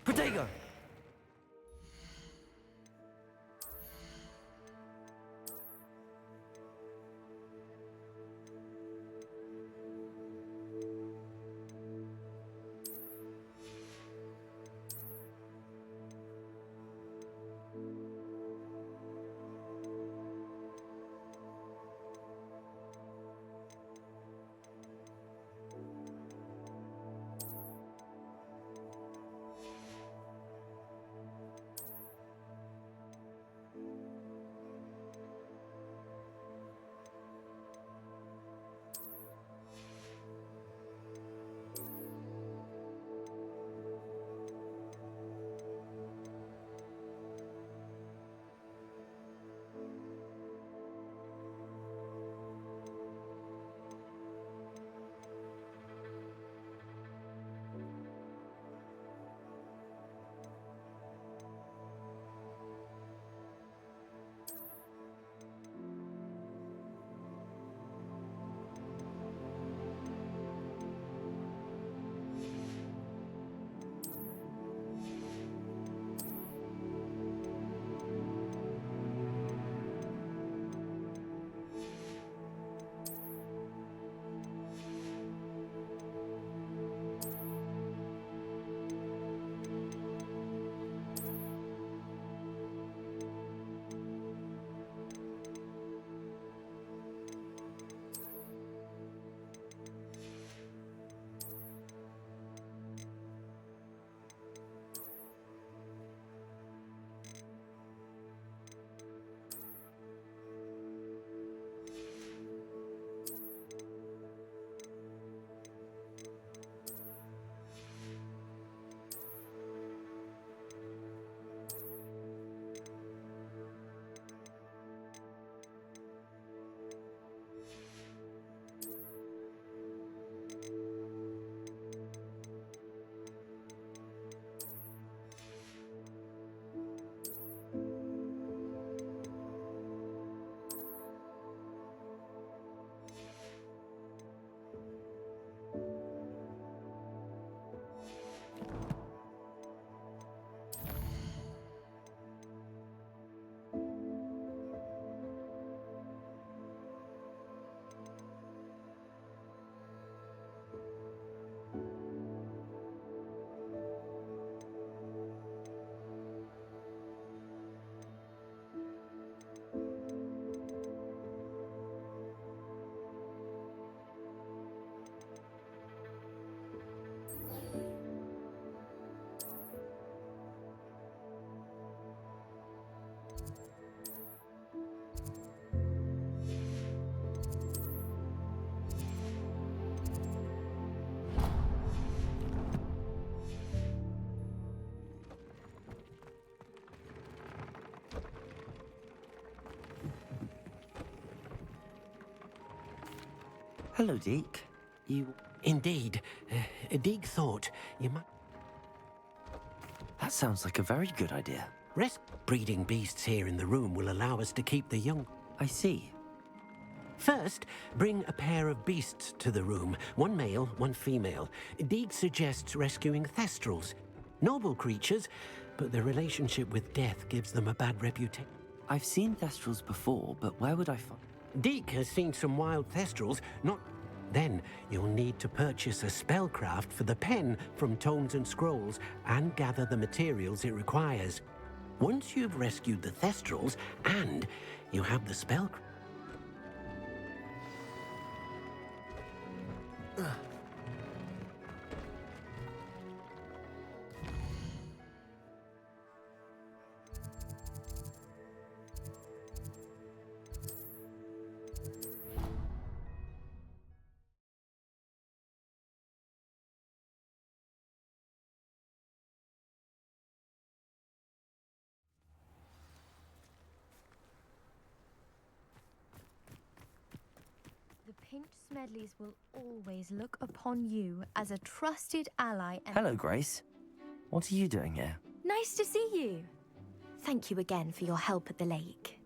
Protego! Hello, Deke. You... Indeed. Deek thought you might... That sounds like a very good idea. Breeding beasts here in the room will allow us to keep the young. I see. First, bring a pair of beasts to the room. One male, one female. Deek suggests rescuing thestrals. Noble creatures, but their relationship with death gives them a bad reputation. I've seen thestrals before, but where would I find... Deek has seen some wild thestrals, not... Then you'll need to purchase a spellcraft for the pen from Tomes and Scrolls and gather the materials it requires. Once you've rescued the thestrals and you have the spellcraft... The Pinch Smedleys will always look upon you as a trusted ally and... Hello, Grace. What are you doing here? Nice to see you. Thank you again for your help at the lake.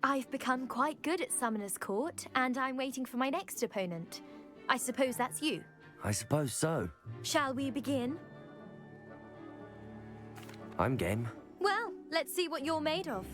I've become quite good at Summoner's Court, and I'm waiting for my next opponent. I suppose that's you. I suppose so. Shall we begin? I'm game. Well, let's see what you're made of.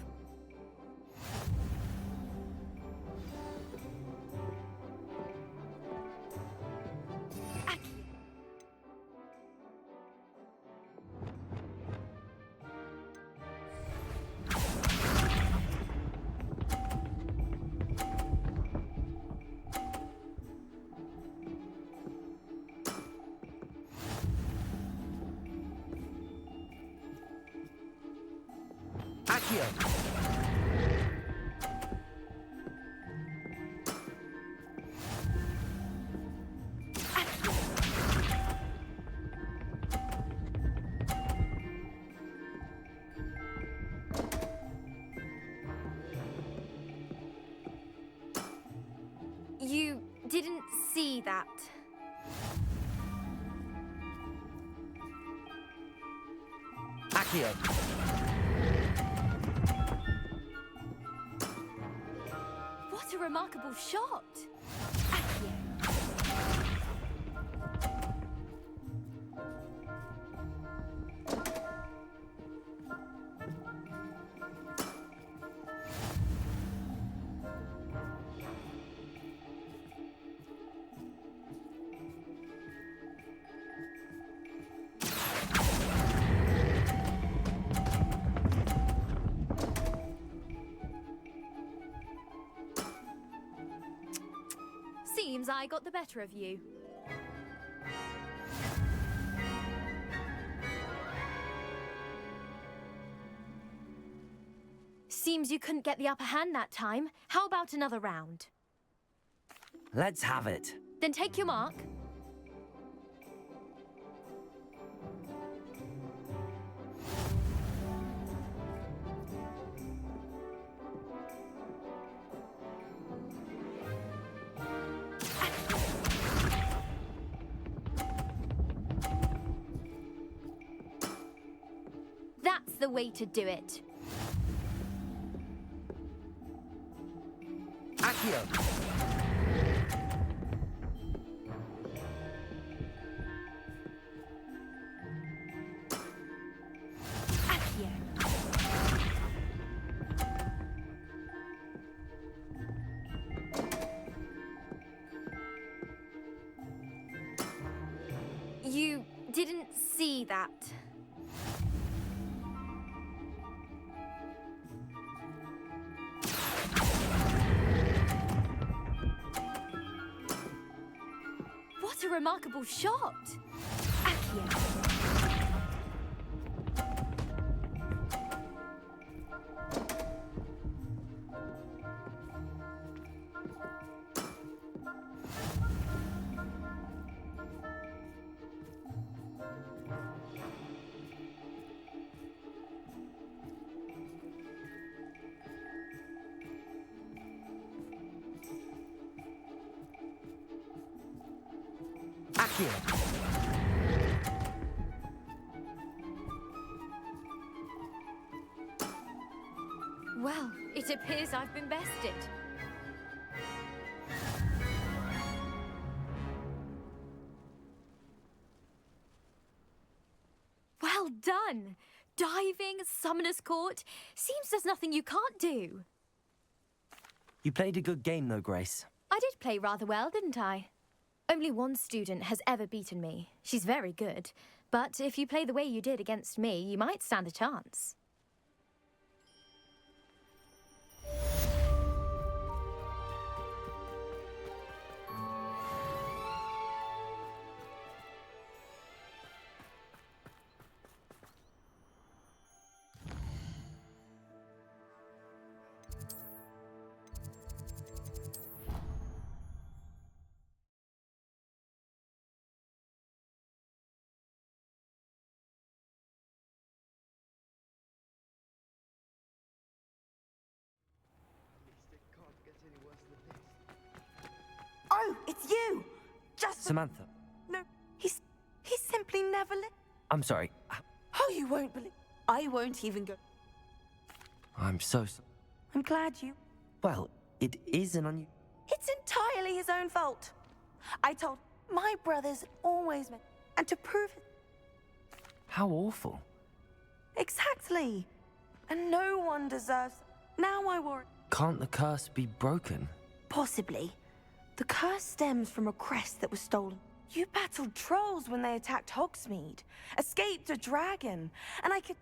You didn't see that. Accio. What a remarkable shot! Seems I got the better of you. Seems you couldn't get the upper hand that time. How about another round? Let's have it. Then take your mark. That's the way to do it. Accio. You didn't see that. What a remarkable shot! Accio. Here. Well, it appears I've been bested. Well done! Diving, Summoner's Court. Seems there's nothing you can't do. You played a good game, though, Grace. I did play rather well, didn't I? Only one student has ever beaten me. She's very good. But if you play the way you did against me, you might stand a chance. Oh, it's you! Just Samantha. No, he's simply never I'm sorry. Oh, you won't believe. I won't even go. I'm so... I'm glad you... Well, it is an It's entirely his own fault. I told my brothers always meant... And to prove it... How awful. Exactly. And no one deserves... Now I worry... Can't the curse be broken? Possibly. The curse stems from a crest that was stolen. You battled trolls when they attacked Hogsmeade, escaped a dragon, and I could...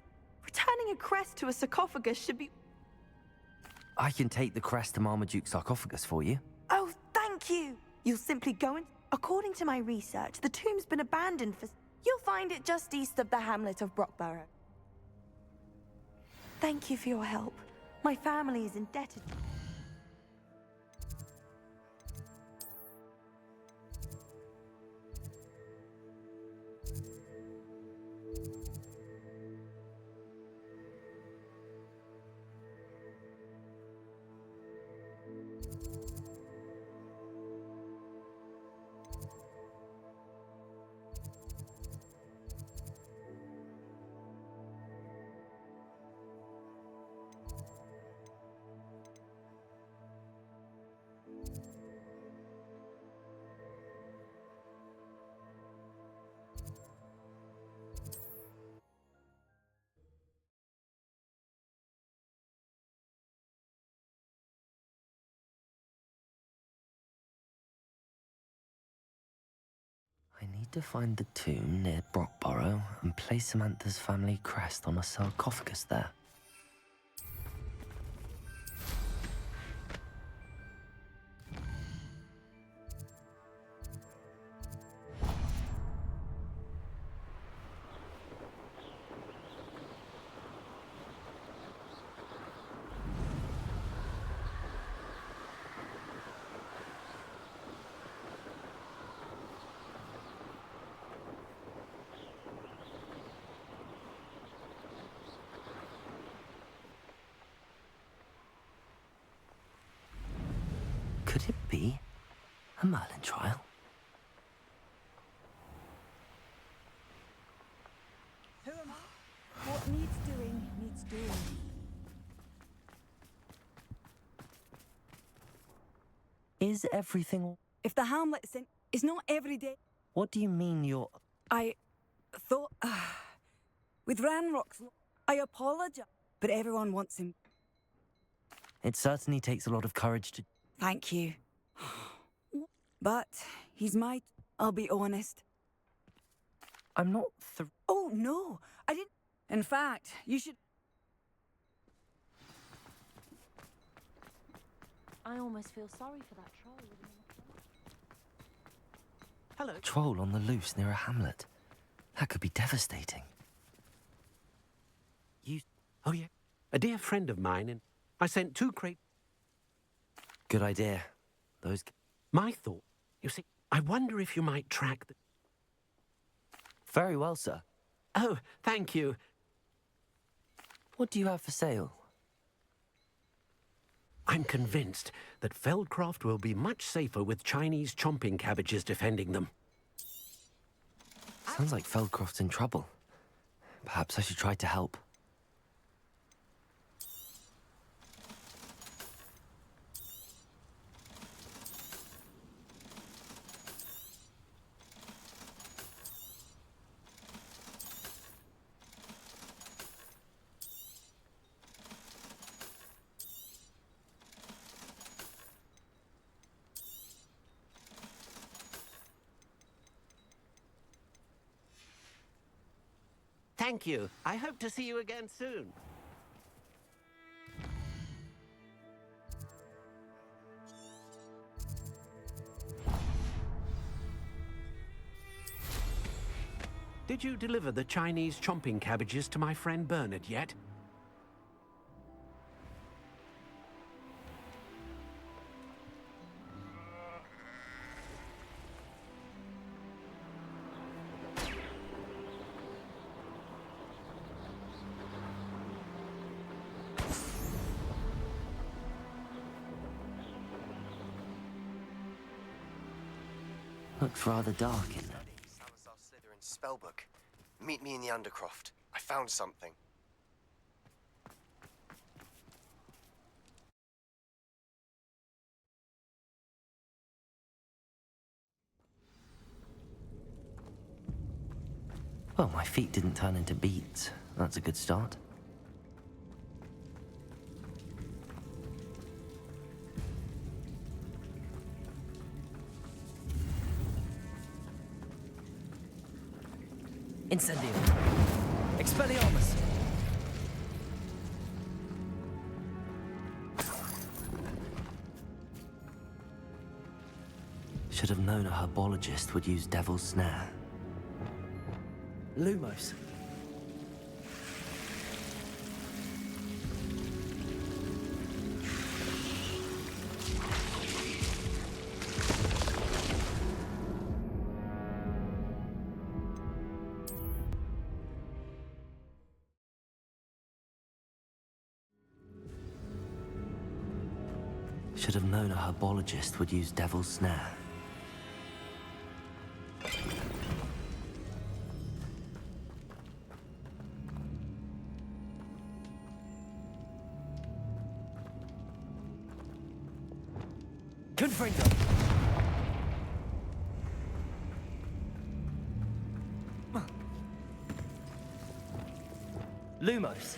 Returning a crest to a sarcophagus should be... I can take the crest to Marmaduke's sarcophagus for you. Oh, thank you! You'll simply go and... According to my research, the tomb's been abandoned for... You'll find it just east of the hamlet of Brockborough. Thank you for your help. My family is indebted... I need to find the tomb near Brockborough and place Samantha's family crest on a sarcophagus there. Could it be a Merlin trial? Who am I? What needs doing, needs doing. Is everything... If the hamlet's in... It's not every day. What do you mean you're... I thought... with Ranrock's... I apologize. But everyone wants him. It certainly takes a lot of courage to... Thank you. But he's my... I'll be honest. I'm not... Oh, no. I didn't... In fact, you should... I almost feel sorry for that troll. Hello. Troll on the loose near a hamlet. That could be devastating. Oh, yeah. A dear friend of mine, and I sent 2 crates. Good idea. Those... My thought, you see, I wonder if you might track the... Very well, sir. Oh, thank you. What do you have for sale? I'm convinced that Feldcroft will be much safer with Chinese chomping cabbages defending them. Sounds like Feldcroft's in trouble. Perhaps I should try to help. Thank you. I hope to see you again soon. Did you deliver the Chinese chomping cabbages to my friend Bernard yet? Looks rather dark in there. Spellbook. Meet me in the Undercroft. I found something. Well, my feet didn't turn into beets. That's a good start. Incendium. Expelliarmus. Should have known a herbologist would use Devil's Snare. Lumos. Should have known a herbologist would use Devil's Snare. Confringo. Lumos.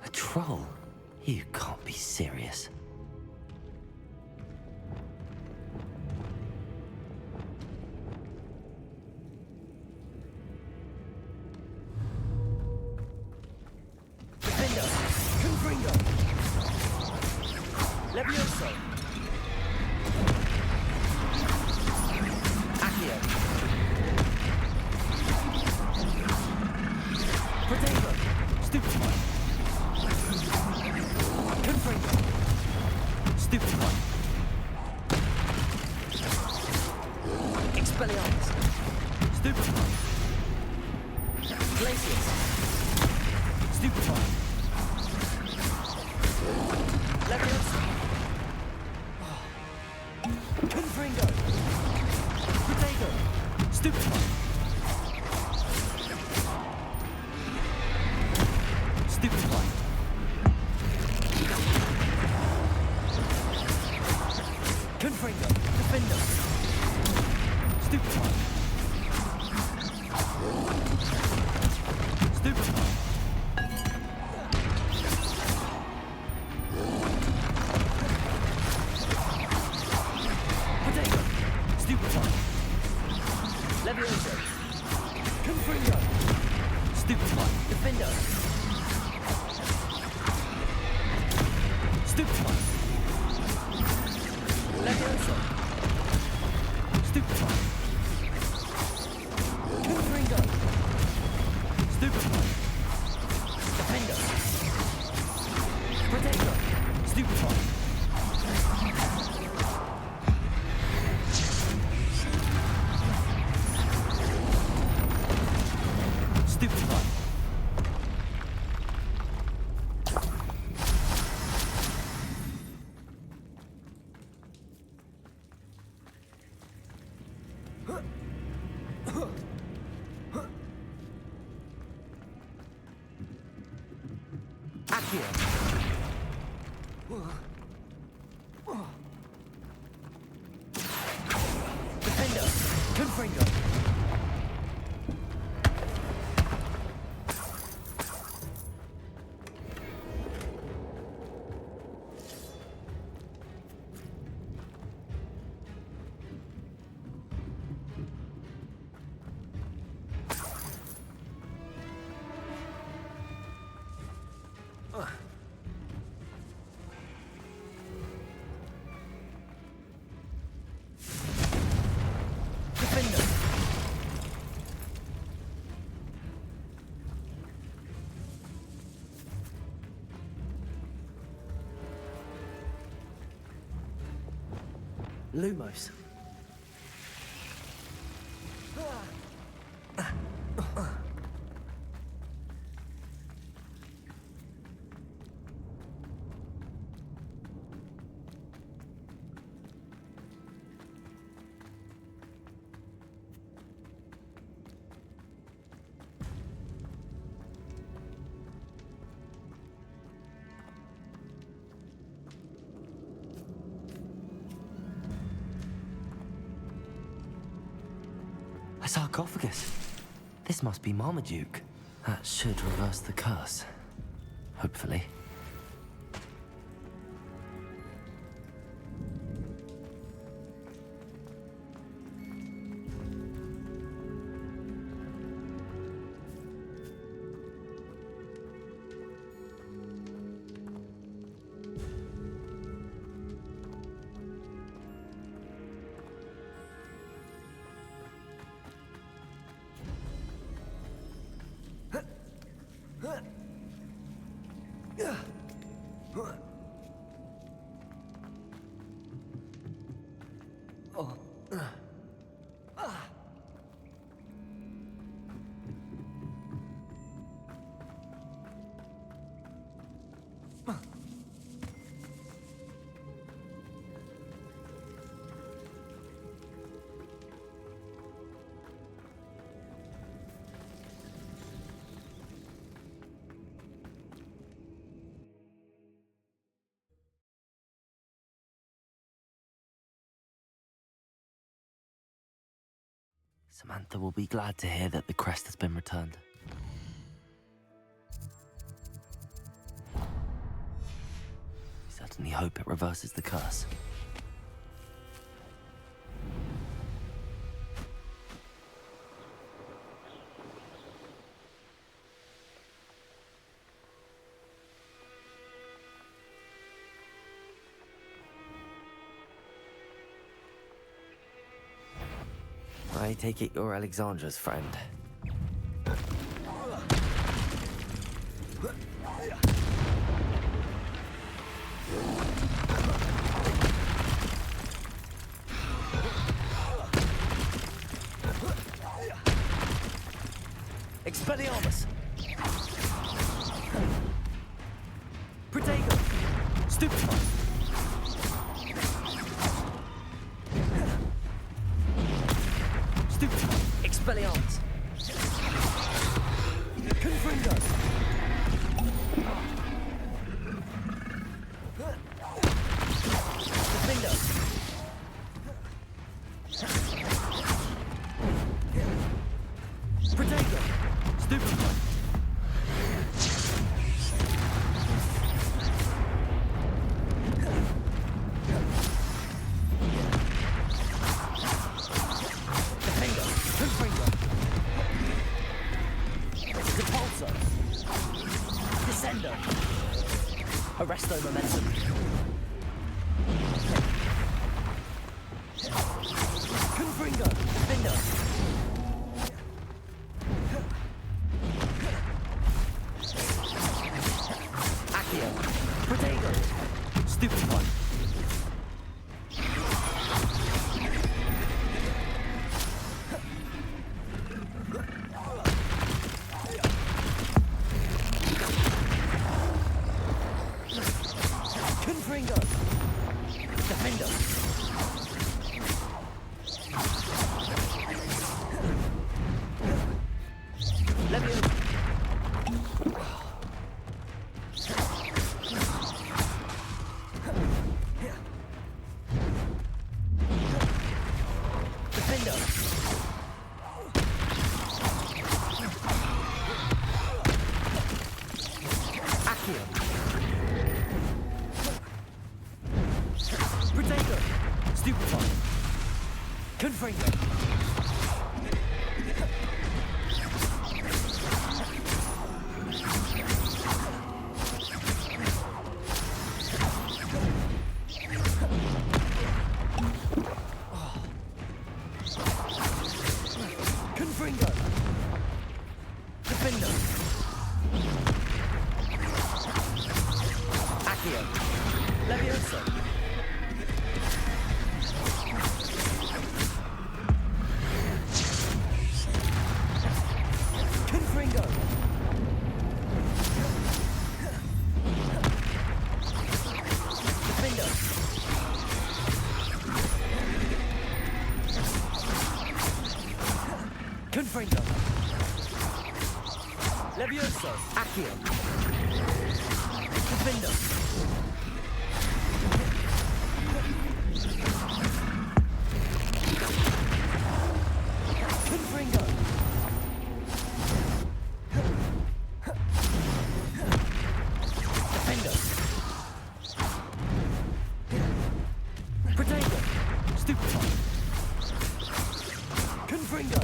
A troll? You can't be serious. Defendo. Confringo. Levioso. Accio. Protego. Stupefy. Confringo. Stupefy. Expelliarmus. Stupefy. Glacius. Stupefy. Levioso. Confringo. Protego. Stupefy. Stupefy. Confringo. Defendo. Stupefy. Stupefy. Protego. Stupefy. Levioso. Confringo. Stupefy. Defendo. Stupefy. Levioso. Stupefy. Confringo. Stupefy. Defendo. Protego. Stupefy. Stupefy. Accio. Defender. Confringo. Lumos. A sarcophagus. This must be Marmaduke. That should reverse the curse. Hopefully. Samantha will be glad to hear that the crest has been returned. We certainly hope it reverses the curse. I take it you're Alexandra's friend. Expelliarmus! Protego! Stupefy! Expelliarmus! Confringo! Defender! Protego! Stupefy! Arresto momentum. Confringo, defender. Accio, Protego, Stupefy. Confringo! Defender! Levio! Confringo. Confringo. Defendo. Accio. Levioso. Confringo. Defendo. Confringo. Levioso. Accio. Defendo. Confringo. Defendo. Protego. Stupefy. Confringo.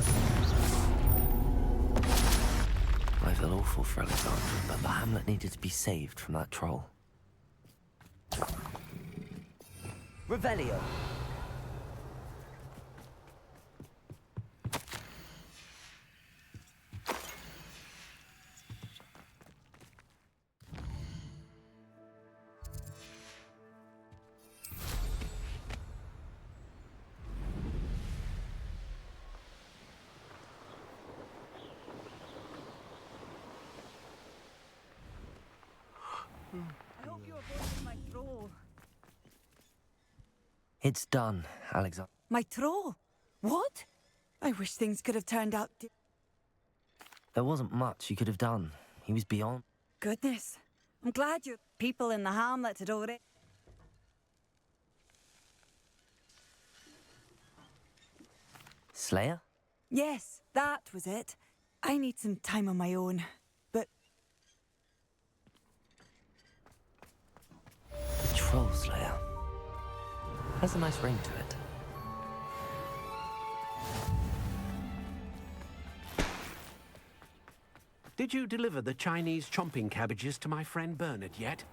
I feel awful for Alexandra, but the hamlet needed to be saved from that troll. Revelio. I hope you're avoiding my troll. It's done, Alexandra. My troll? What? I wish things could have turned out There wasn't much you could have done. He was beyond. Goodness. I'm glad your people in the hamlet had already... Slayer? Yes, that was it. I need some time on my own, but... The Troll Slayer. Has a nice ring to it. Did you deliver the Chinese chomping cabbages to my friend Bernard yet?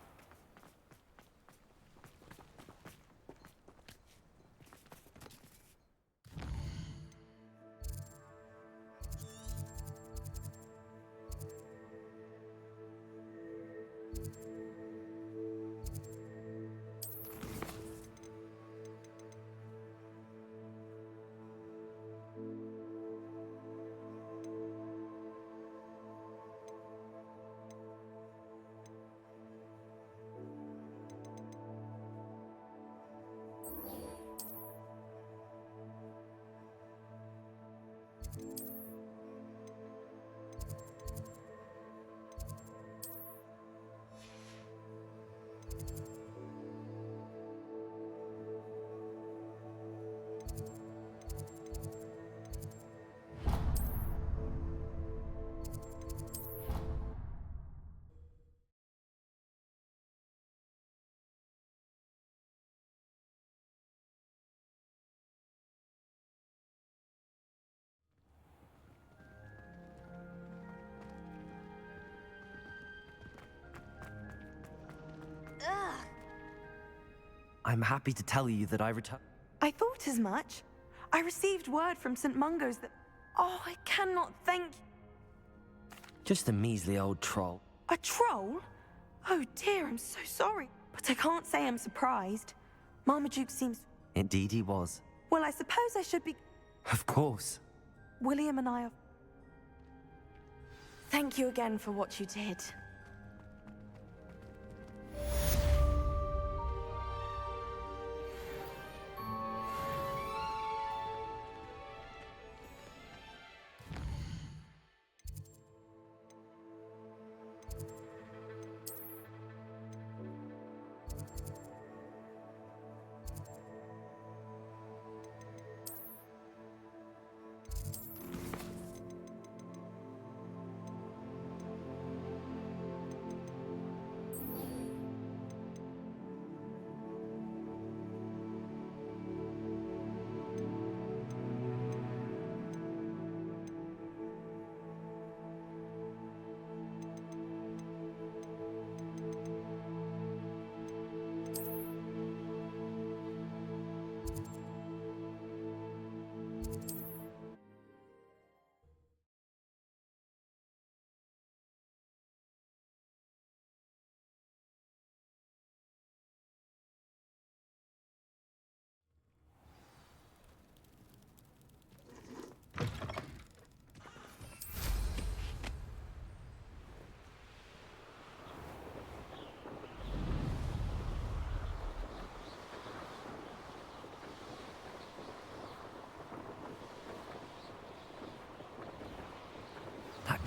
I'm happy to tell you that I returned. I thought as much. I received word from St. Mungo's that... Oh, I cannot thank... Just a measly old troll. A troll? Oh dear, I'm so sorry. But I can't say I'm surprised. Marmaduke seems... Indeed he was. Well, I suppose I should be... Of course. William and I are... Thank you again for what you did.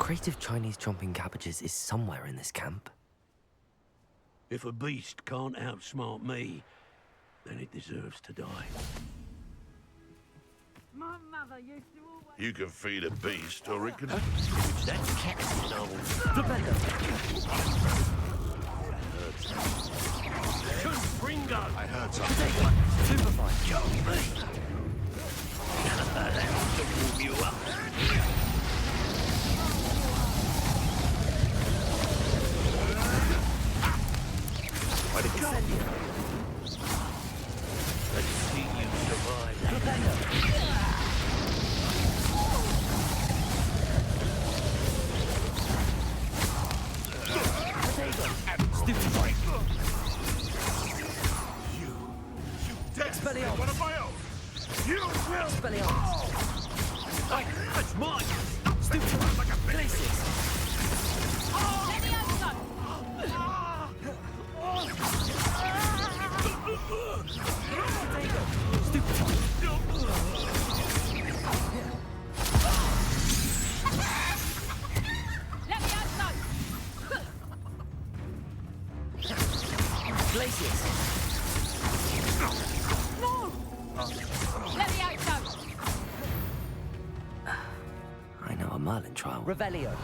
crate of Chinese chomping cabbages is somewhere in this camp. If a beast can't outsmart me, then it deserves to die. My mother used to always... You can feed a beast, or it can... That's cat, you know. Ringo! I heard something. Superfine. Joe, me! That'll warm you up. Where'd it go? Let's see you survive. Stupid. You dare Expelliarmus. say one of my own. You will. Expelliarmus. Hey, that's mine! Stupid. Like a Glacius. Glacius. I know a Merlin trial. Revelio.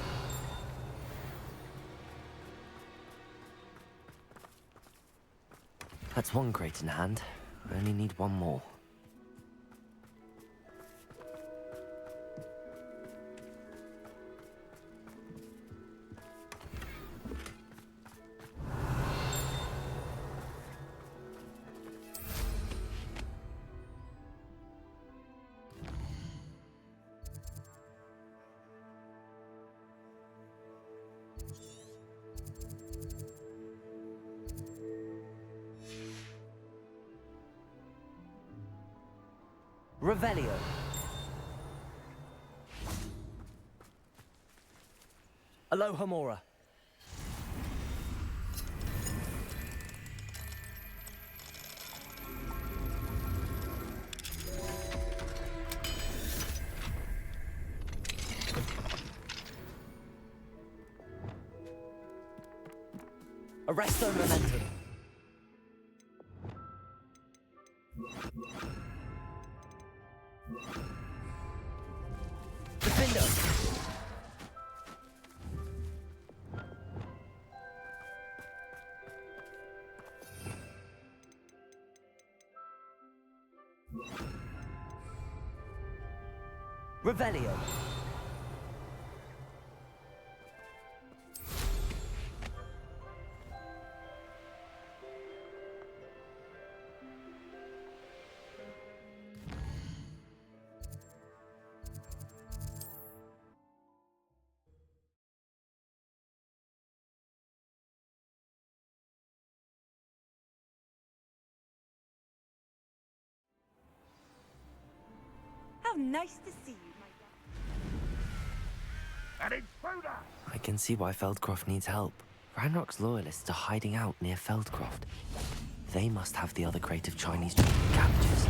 That's one crate in hand. I only need one more. Revelio. Alohomora. Arresto Momentum. Defender. Revelio. How nice to see you, my An intruder! I can see why Feldcroft needs help. Ranrock's loyalists are hiding out near Feldcroft. They must have the other crate of Chinese cabbages.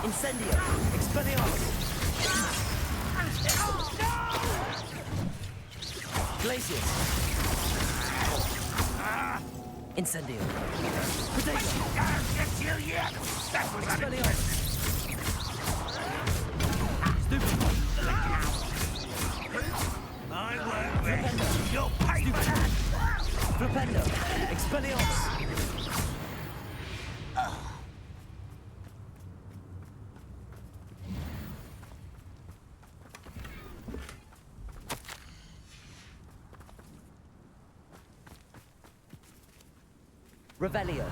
Incendio! Expelliarmus! Glacius! Incendio! Potato! I'll get you yet! That was Expelliarmus! Stupid! I won't let you pay for that! Flipendo! Expelliarmus! Revelio.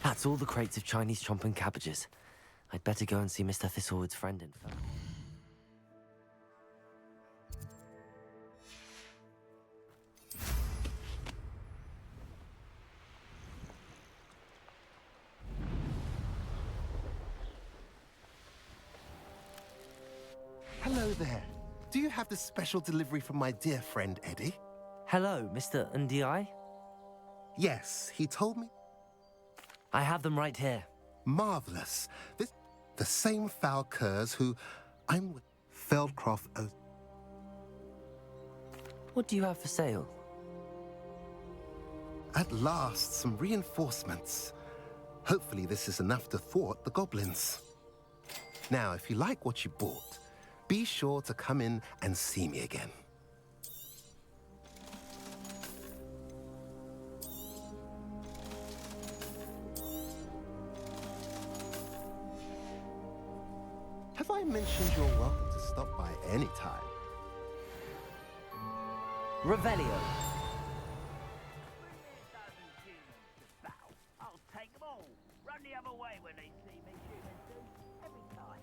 That's all the crates of Chinese chomping cabbages. I'd better go and see Mr. Thistlewood's friend in first. Hello there. Do you have the special delivery from my dear friend Eddie? Hello, Mr. Ndi? Yes, he told me. I have them right here. Marvelous. The same foul curs who I'm with. Feldcroft. What do you have for sale? At last, some reinforcements. Hopefully this is enough to thwart the goblins. Now, if you like what you bought, be sure to come in and see me again. Have I mentioned you're welcome to stop by any time? Revelio. I'll take them all. Run the other way when they see me shooting every time.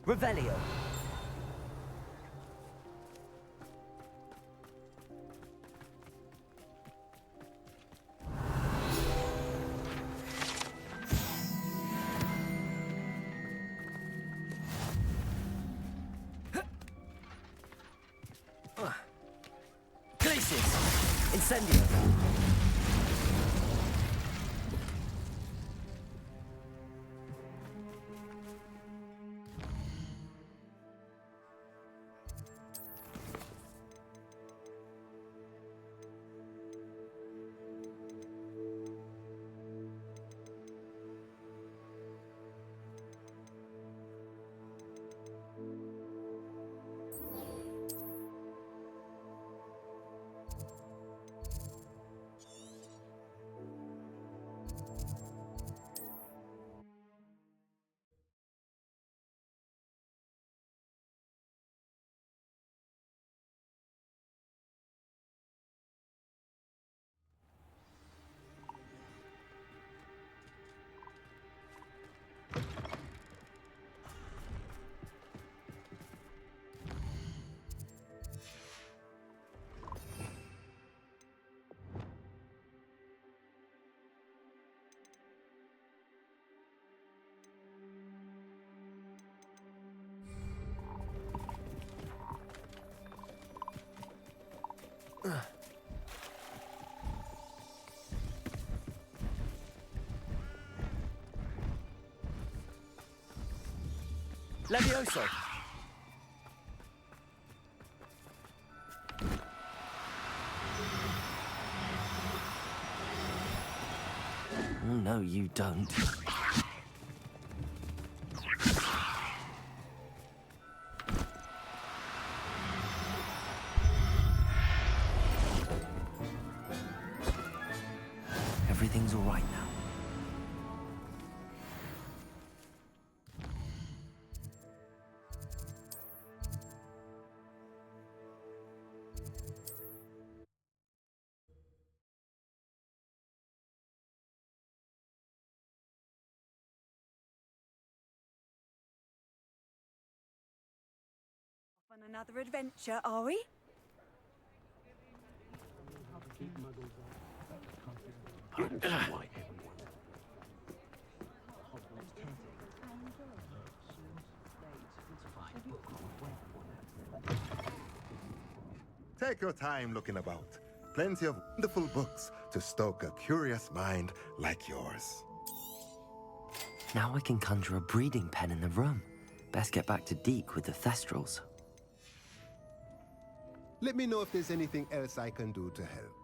Revelio. Glacius. Incendio. Levioso. Oh, no, you don't. Everything's all right now. On another adventure, are we? Take your time looking about. Plenty of wonderful books to stoke a curious mind like yours. Now I can conjure a breeding pen in the room. Best get back to Deke with the Thestrals. Let me know if there's anything else I can do to help.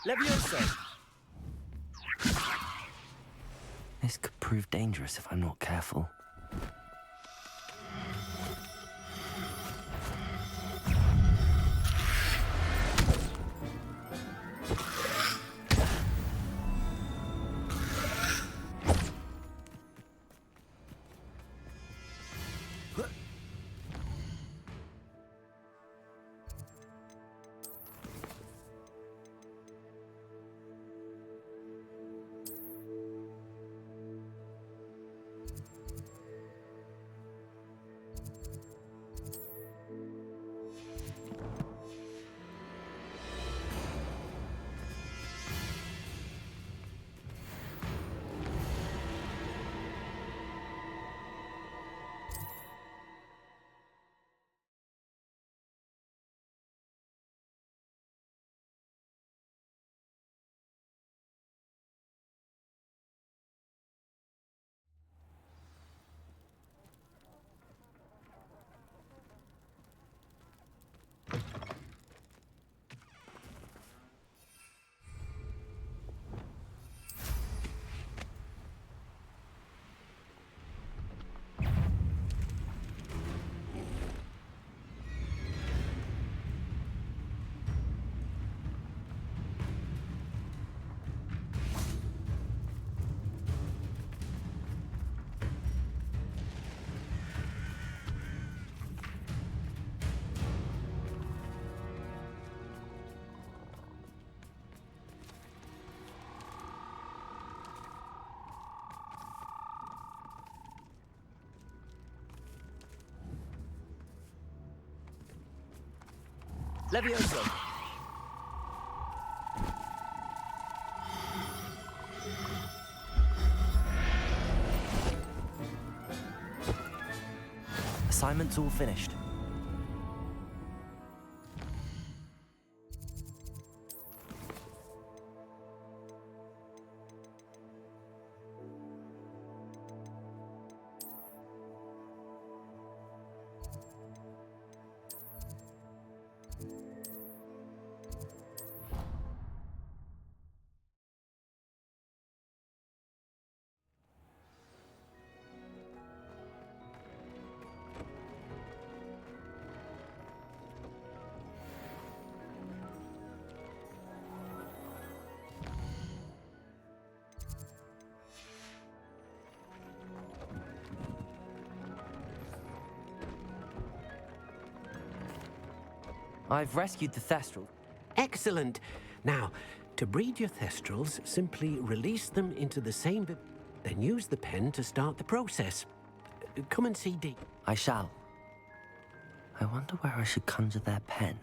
Levioso! This could prove dangerous if I'm not careful. Levioso! Assignment's all finished. I've rescued the Thestral. Excellent. Now, to breed your Thestrals, simply release them into the same then use the pen to start the process. Come and see Dee. I shall. I wonder where I should conjure their pen.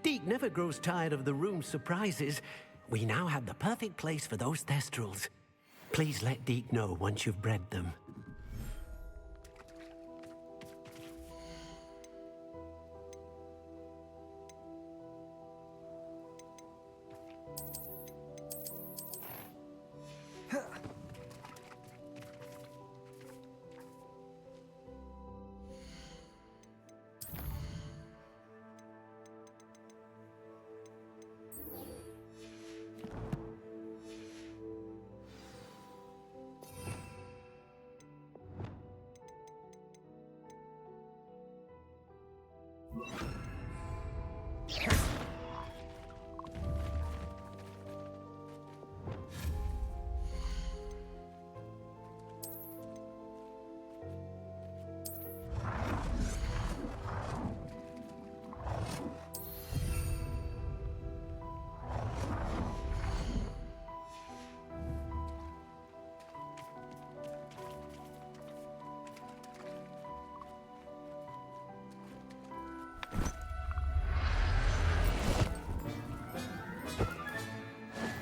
Deke never grows tired of the room's surprises. We now have the perfect place for those Thestrals. Please let Deke know once you've bred them.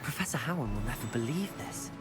Professor Howard will never believe this.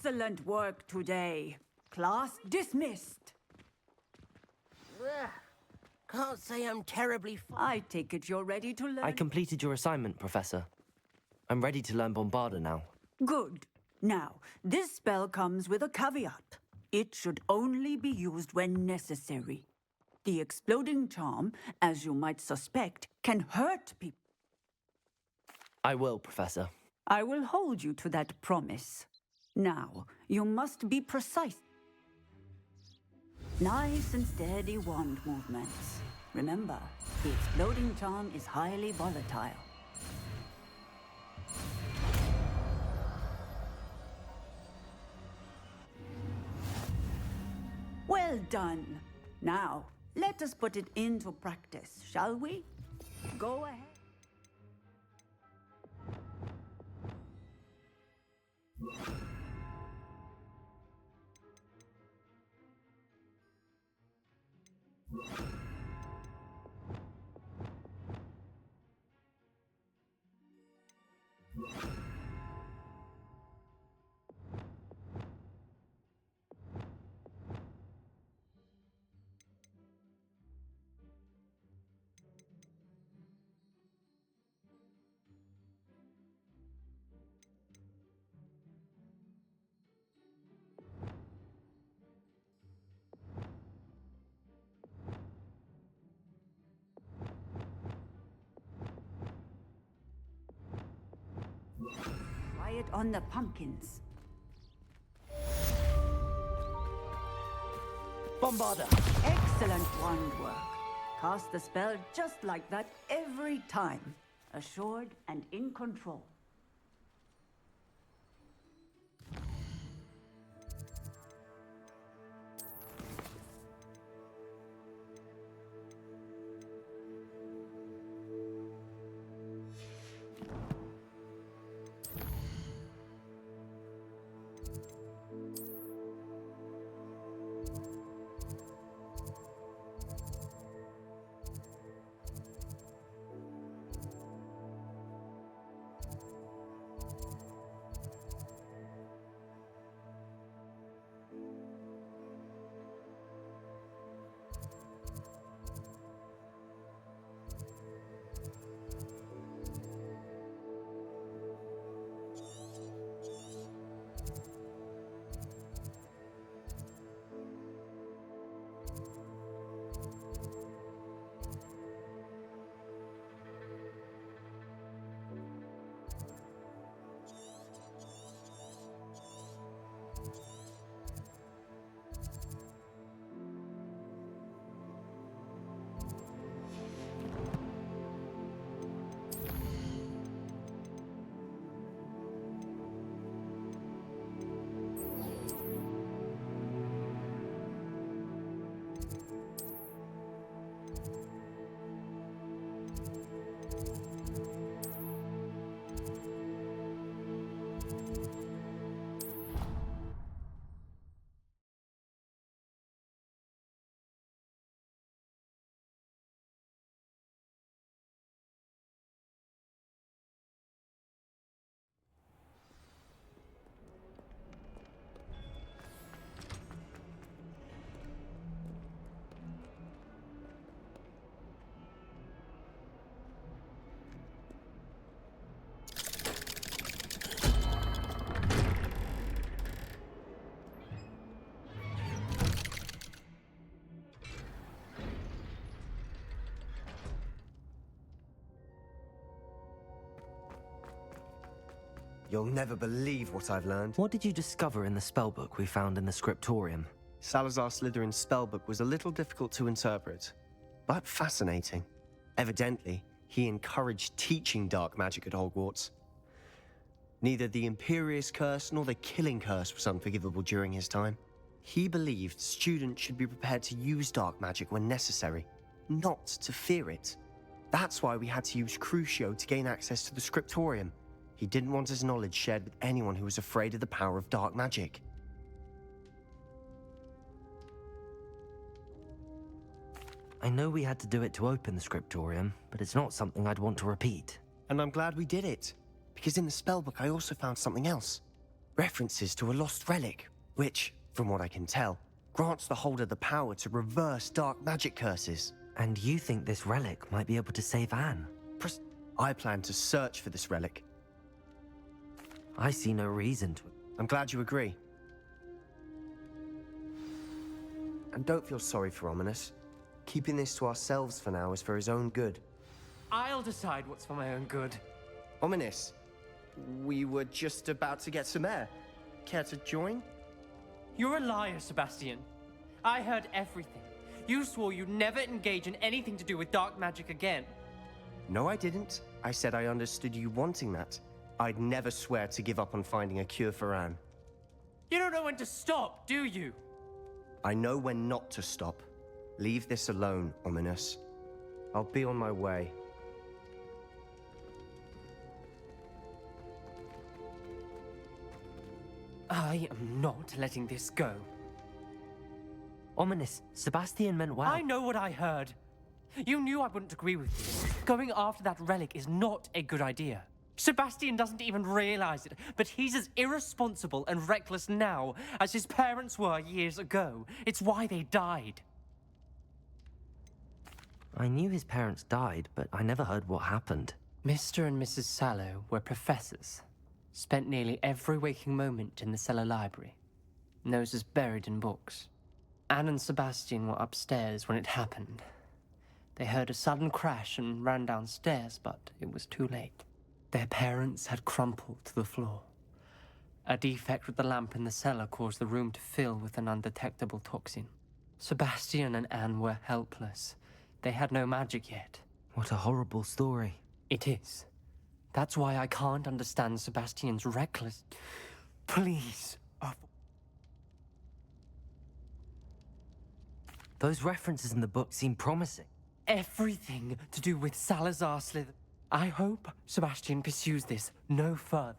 Excellent work today. Class dismissed. Can't say I'm terribly I take it you're ready to learn. I completed your assignment, Professor. I'm ready to learn Bombarda now. Good. Now, this spell comes with a caveat. It should only be used when necessary. The exploding charm, as you might suspect, can hurt people. I will, Professor. I will hold you to that promise. Now, you must be precise. Nice and steady wand movements. Remember, the exploding charm is highly volatile. Well done. Now, let us put it into practice, shall we? Go ahead. Try it on the pumpkins. Bombarda! Excellent wand work. Cast the spell just like that every time. Assured and in control. You'll never believe what I've learned. What did you discover in the spellbook we found in the scriptorium? Salazar Slytherin's spellbook was a little difficult to interpret, but fascinating. Evidently, he encouraged teaching dark magic at Hogwarts. Neither the Imperious Curse nor the Killing Curse was unforgivable during his time. He believed students should be prepared to use dark magic when necessary, not to fear it. That's why we had to use Crucio to gain access to the scriptorium. He didn't want his knowledge shared with anyone who was afraid of the power of dark magic. I know we had to do it to open the scriptorium, but it's not something I'd want to repeat. And I'm glad we did it, because in the spellbook I also found something else. References to a lost relic, which, from what I can tell, grants the holder the power to reverse dark magic curses. And you think this relic might be able to save Anne? I plan to search for this relic. I see no reason to. I'm glad you agree. And don't feel sorry for Ominous. Keeping this to ourselves for now is for his own good. I'll decide what's for my own good. Ominous, we were just about to get some air. Care to join? You're a liar, Sebastian. I heard everything. You swore you'd never engage in anything to do with dark magic again. No, I didn't. I said I understood you wanting that. I'd never swear to give up on finding a cure for Anne. You don't know when to stop, do you? I know when not to stop. Leave this alone, Ominous. I'll be on my way. I am not letting this go. Ominous, Sebastian meant well. I know what I heard. You knew I wouldn't agree with you. Going after that relic is not a good idea. Sebastian doesn't even realize it, but he's as irresponsible and reckless now as his parents were years ago. It's why they died. I knew his parents died, but I never heard what happened. Mr. and Mrs. Sallow were professors. Spent nearly every waking moment in the cellar library. Noses buried in books. Anne and Sebastian were upstairs when it happened. They heard a sudden crash and ran downstairs, but it was too late. Their parents had crumpled to the floor. A defect with the lamp in the cellar caused the room to fill with an undetectable toxin. Sebastian and Anne were helpless. They had no magic yet. What a horrible story. It is. That's why I can't understand Sebastian's reckless... Please. Those references in the book seem promising. Everything to do with Salazar Slither. I hope Sebastian pursues this no further.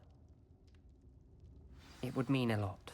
It would mean a lot.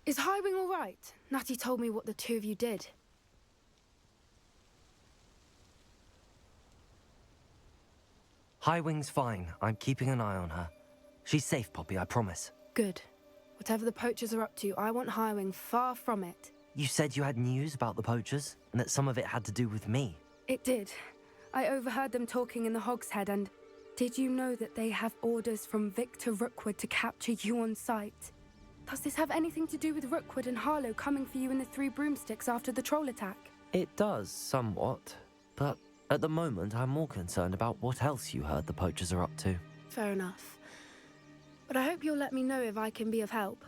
Is Highwing all right? Natty told me what the two of you did. Highwing's fine. I'm keeping an eye on her. She's safe, Poppy, I promise. Good. Whatever the poachers are up to, I want Highwing far from it. You said you had news about the poachers, and that some of it had to do with me. It did. I overheard them talking in the Hogshead, and did you know that they have orders from Victor Rookwood to capture you on sight? Does this have anything to do with Rookwood and Harlow coming for you in the Three Broomsticks after the troll attack? It does, somewhat. But at the moment, I'm more concerned about what else you heard the poachers are up to. Fair enough. But I hope you'll let me know if I can be of help,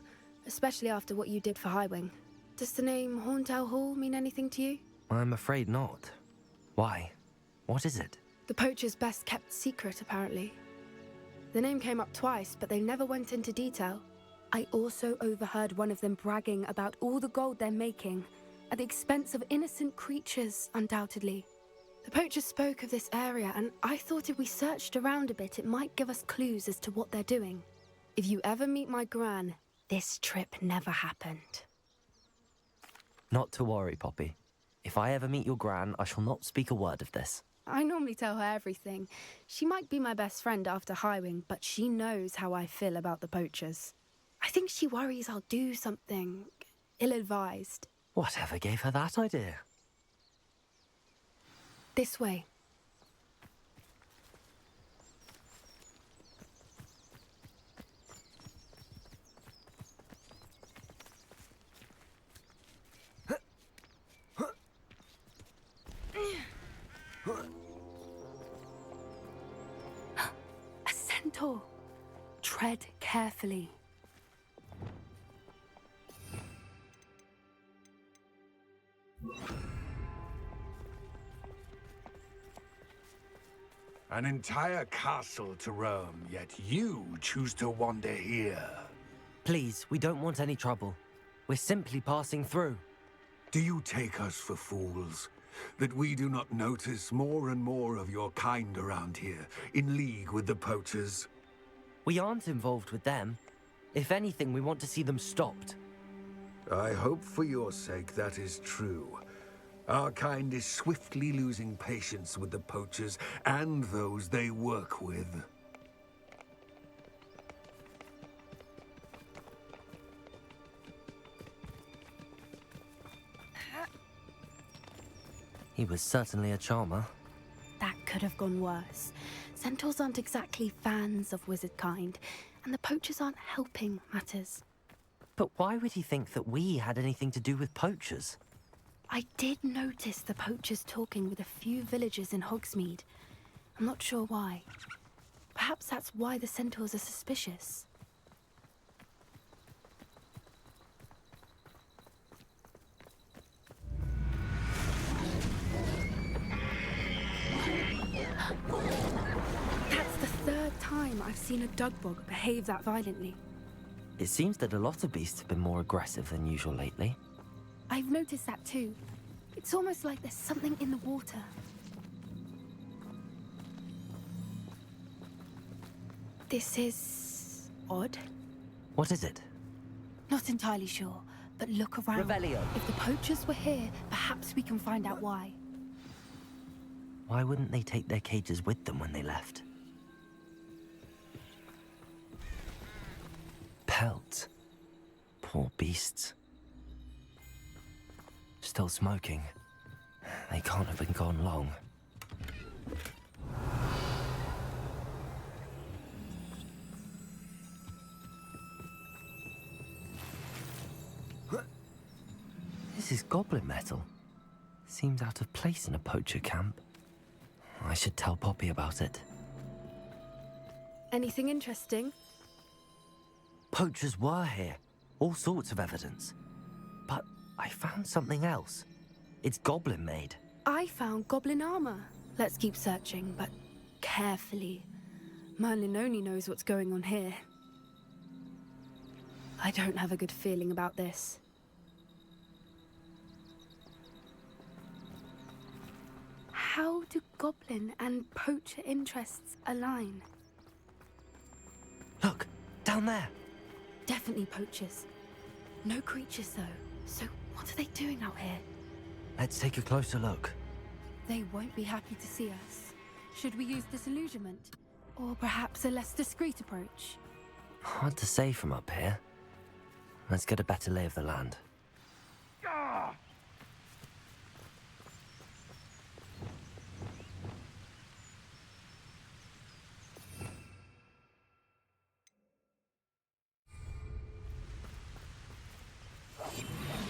especially after what you did for Highwing. Does the name Hauntel Hall mean anything to you? I'm afraid not. Why? What is it? The poachers' best kept secret, apparently. The name came up twice, but they never went into detail. I also overheard one of them bragging about all the gold they're making, at the expense of innocent creatures, undoubtedly. The poachers spoke of this area, and I thought if we searched around a bit, it might give us clues as to what they're doing. If you ever meet my gran, this trip never happened. Not to worry, Poppy. If I ever meet your gran, I shall not speak a word of this. I normally tell her everything. She might be my best friend after Highwing, but she knows how I feel about the poachers. I think she worries I'll do something ill-advised. Whatever gave her that idea? This way. A centaur. Tread carefully. An entire castle to roam, yet you choose to wander here. Please, we don't want any trouble. We're simply passing through. Do you take us for fools? That we do not notice more and more of your kind around here, in league with the poachers? We aren't involved with them. If anything, we want to see them stopped. I hope for your sake that is true. Our kind is swiftly losing patience with the poachers and those they work with. He was certainly a charmer. That could have gone worse. Centaurs aren't exactly fans of wizard kind, and the poachers aren't helping matters. But why would he think that we had anything to do with poachers? I did notice the poachers talking with a few villagers in Hogsmeade. I'm not sure why. Perhaps that's why the centaurs are suspicious. That's the third time I've seen a dugbog behave that violently. It seems that a lot of beasts have been more aggressive than usual lately. I've noticed that too. It's almost like there's something in the water. This is odd. What is it? Not entirely sure, but look around. Revelio. If the poachers were here, perhaps we can find out why. Why wouldn't they take their cages with them when they left? Pelts. Poor beasts. Still smoking. They can't have been gone long. This is goblin metal. Seems out of place in a poacher camp. I should tell Poppy about it. Anything interesting? Poachers were here. All sorts of evidence. But I found something else. It's goblin-made. I found goblin armor. Let's keep searching, but carefully. Merlin only knows what's going on here. I don't have a good feeling about this. How do goblin and poacher interests align? Look, down there. Definitely poachers. No creatures, though. So what are they doing out here? Let's take a closer look. They won't be happy to see us. Should we use disillusionment? Or perhaps a less discreet approach? Hard to say from up here. Let's get a better lay of the land.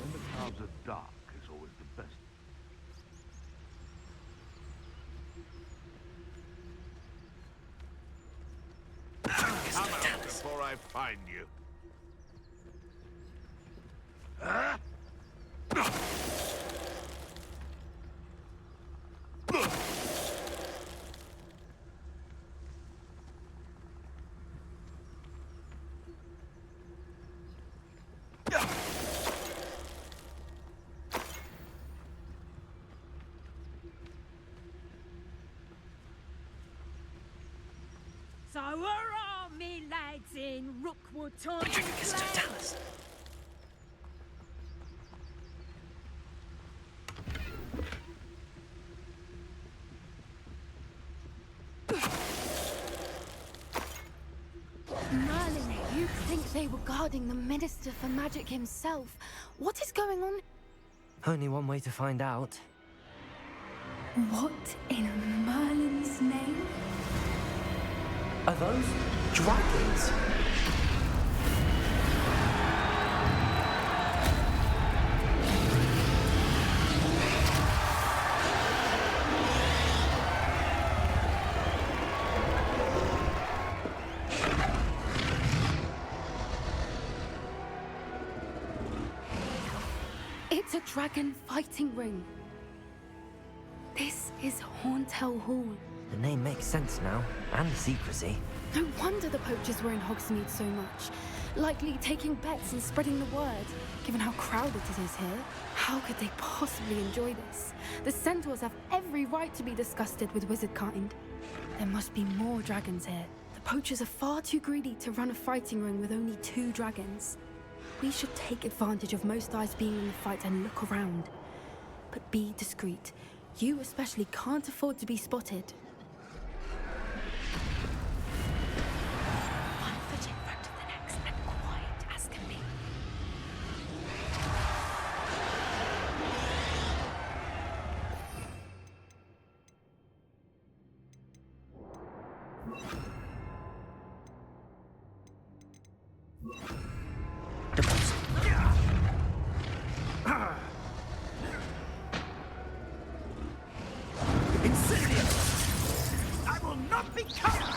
When the clouds are dark is always the best. Come out before I find you. So hurrah, me lads in Rookwood time. Patricius, don't tell us. Merlin, you'd think they were guarding the Minister for Magic himself. What is going on? Only one way to find out. What in Merlin's name? Are those dragons? It's a dragon fighting ring. This is Hauntel Hall. The name makes sense now, and the secrecy. No wonder the poachers were in Hogsmeade so much. Likely taking bets and spreading the word, given how crowded it is here. How could they possibly enjoy this? The centaurs have every right to be disgusted with wizard kind. There must be more dragons here. The poachers are far too greedy to run a fighting ring with only 2 dragons. We should take advantage of most eyes being in the fight and look around. But be discreet. You especially can't afford to be spotted. One foot in front of the next and quiet as can be. I will not be caught!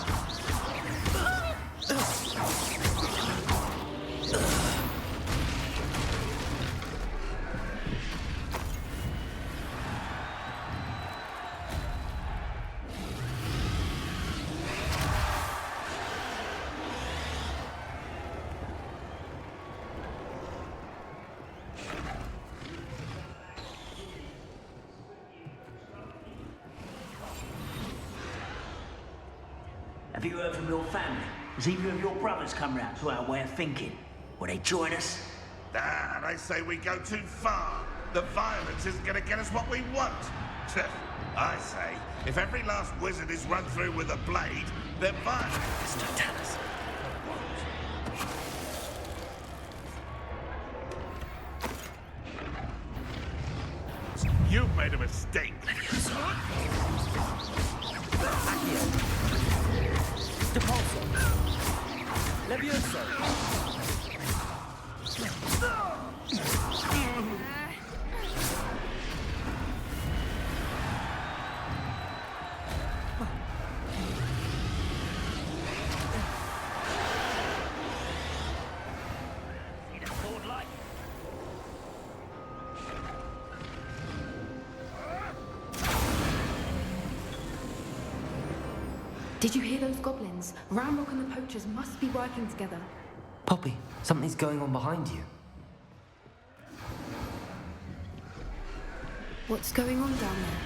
Have you heard from your family? Has either of your brothers come round to our way of thinking? Will they join us? Ah, they say we go too far. The violence isn't going to get us what we want. I say, if every last wizard is run through with a blade, then violence. Don't tell us. You've made a mistake. Depulso! Levioso! Did you hear those goblins? Ramrock and the poachers must be working together. Poppy, something's going on behind you. What's going on down there?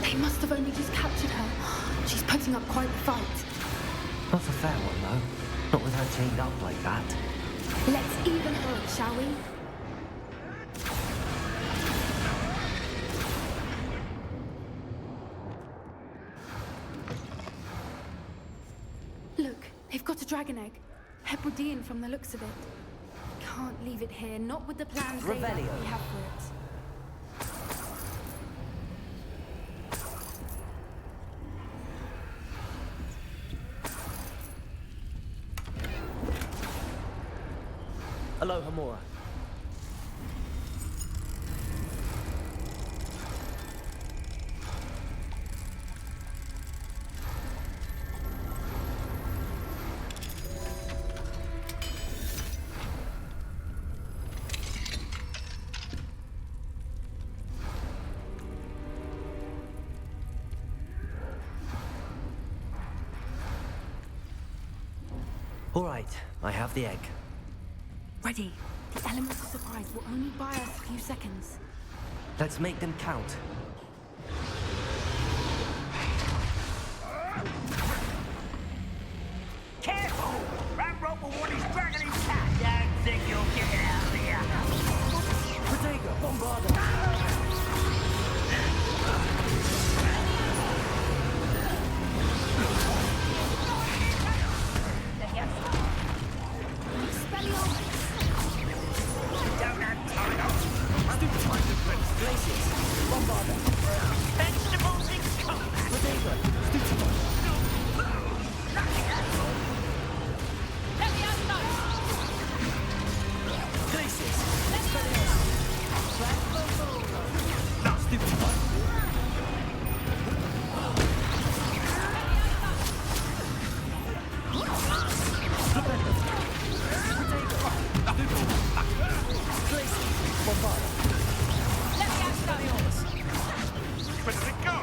They must have only just captured her. She's putting up quite the fight. Not a fair one, though. Not with her chained up like that. Let's even her, shall we? Look, they've got a dragon egg. Hebridean from the looks of it. Can't leave it here, not with the plans we have for it. Aloha, Mora. All right, I have the egg. Ready. The elements of surprise will only buy us a few seconds. Let's make them count. think you'll get out of here? Protego, Bombarda! Don't have time. Stupefy, Glaciers, Bombarda! Vegetables in combat. Protego, Stupefy! Glaciers, now Stupefy! Where does it go?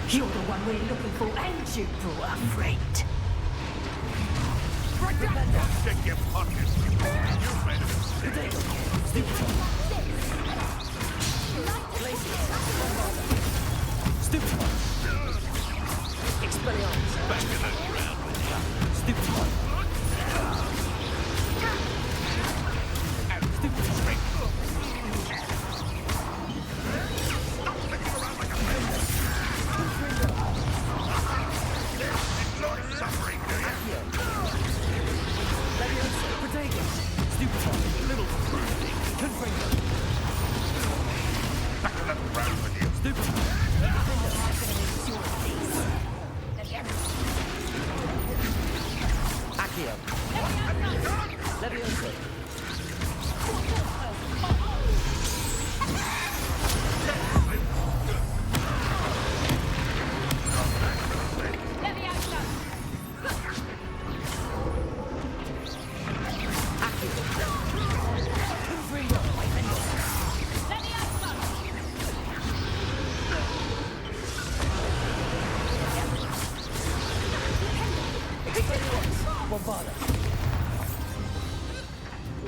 You're the one we're looking for, and you brought a friend. Check your pockets. You've made a mistake. Stupefy! Expelliarmus! Back to the ground with you. Stupefy! And stupid. Stop flicking around like a peasant. Enjoy suffering, do you? Protego! Stupefy! Little Fruity! Confringo! Back to the ground with you. Stupefy! Accio! Levioso!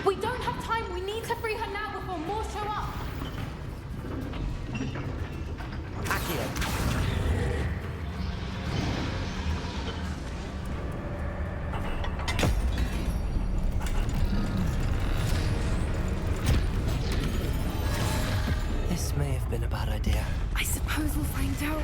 We don't have time. We need to free her now before more show up. This may have been a bad idea. I suppose we'll find out.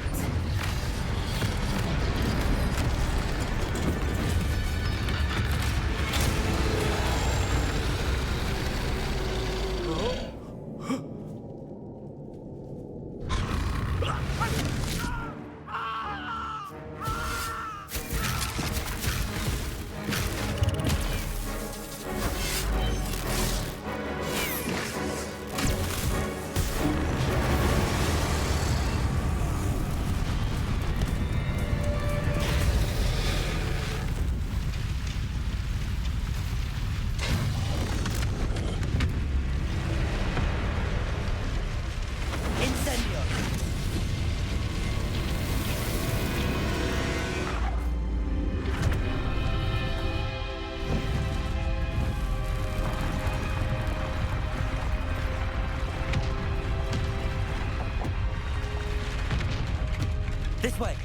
This way!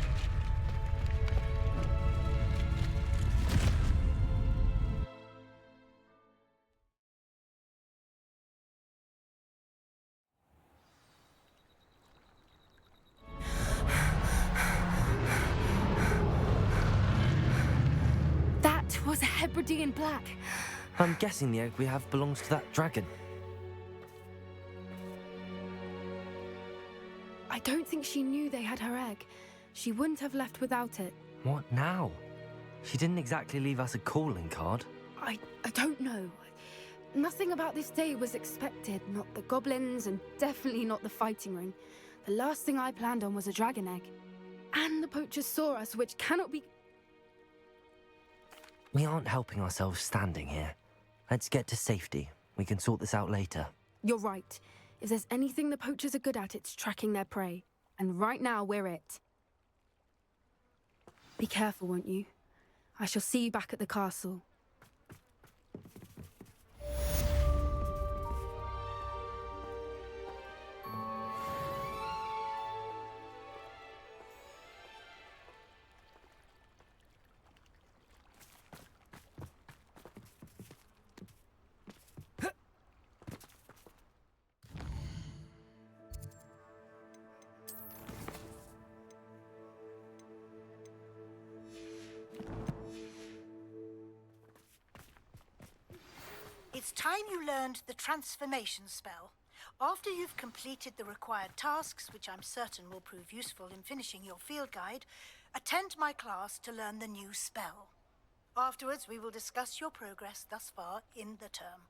That was a Hebridean black. I'm guessing the egg we have belongs to that dragon. I don't think she knew they had her egg. She wouldn't have left without it. What now? She didn't exactly leave us a calling card. I don't know. Nothing about this day was expected. Not the goblins, and definitely not the fighting ring. The last thing I planned on was a dragon egg. And the poachers saw us, which cannot be... We aren't helping ourselves standing here. Let's get to safety. We can sort this out later. You're right. If there's anything the poachers are good at, it's tracking their prey. And right now, we're it. Be careful, won't you? I shall see you back at the castle. time you learned the transformation spell. After you've completed the required tasks, which I'm certain will prove useful in finishing your field guide, attend my class to learn the new spell. Afterwards, we will discuss your progress thus far in the term.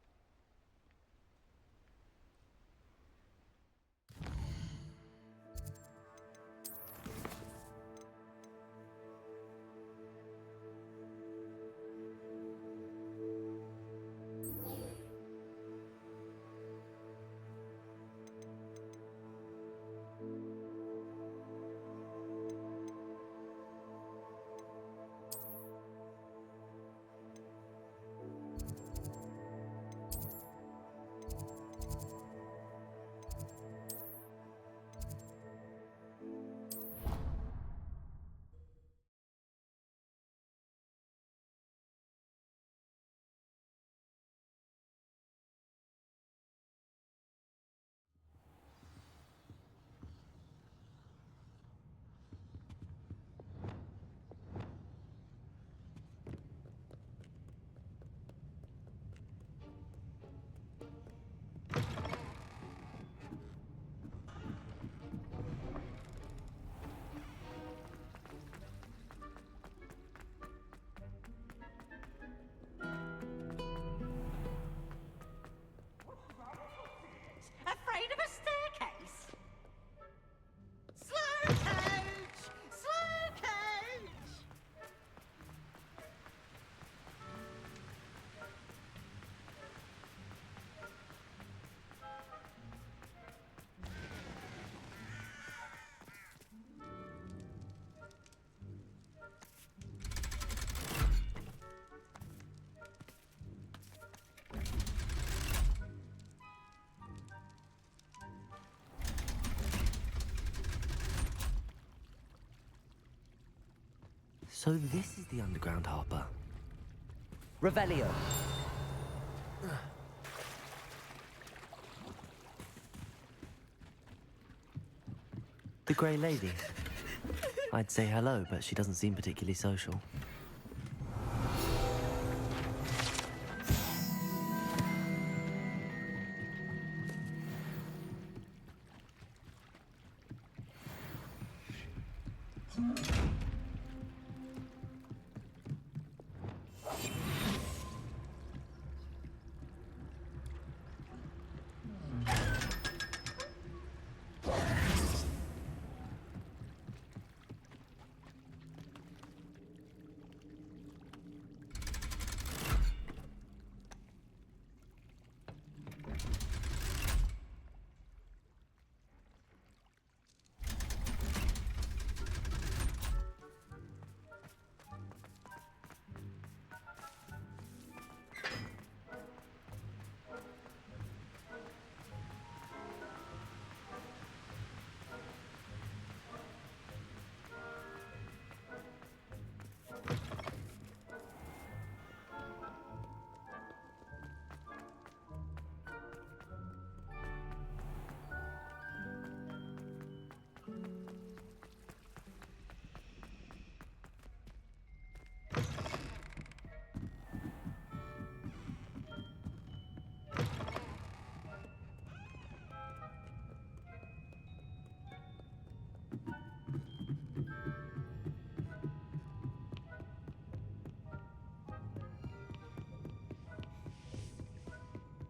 Afraid of a staircase? Slow coach! Slow coach! So this is the underground harbour. Revelio. The Grey Lady. I'd say hello, but she doesn't seem particularly social.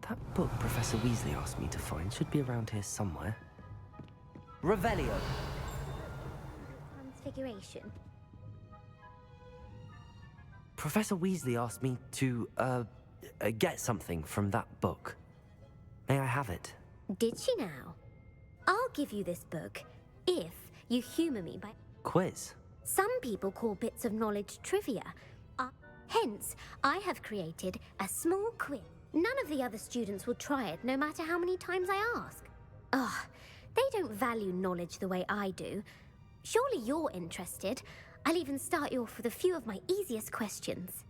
That book Professor Weasley asked me to find should be around here somewhere. Revelio. Transfiguration. Professor Weasley asked me to, get something from that book. May I have it? Did she now? I'll give you this book if you humor me by... Quiz? Some people call bits of knowledge trivia. Hence, I have created a small quiz. None of the other students will try it, no matter how many times I ask. Ugh, they don't value knowledge the way I do. Surely you're interested. I'll even start you off with a few of my easiest questions.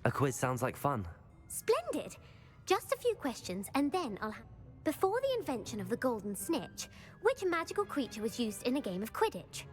A quiz sounds like fun. Splendid! Just a few questions, and then I'll have... Before the invention of the golden snitch, which magical creature was used in a game of Quidditch?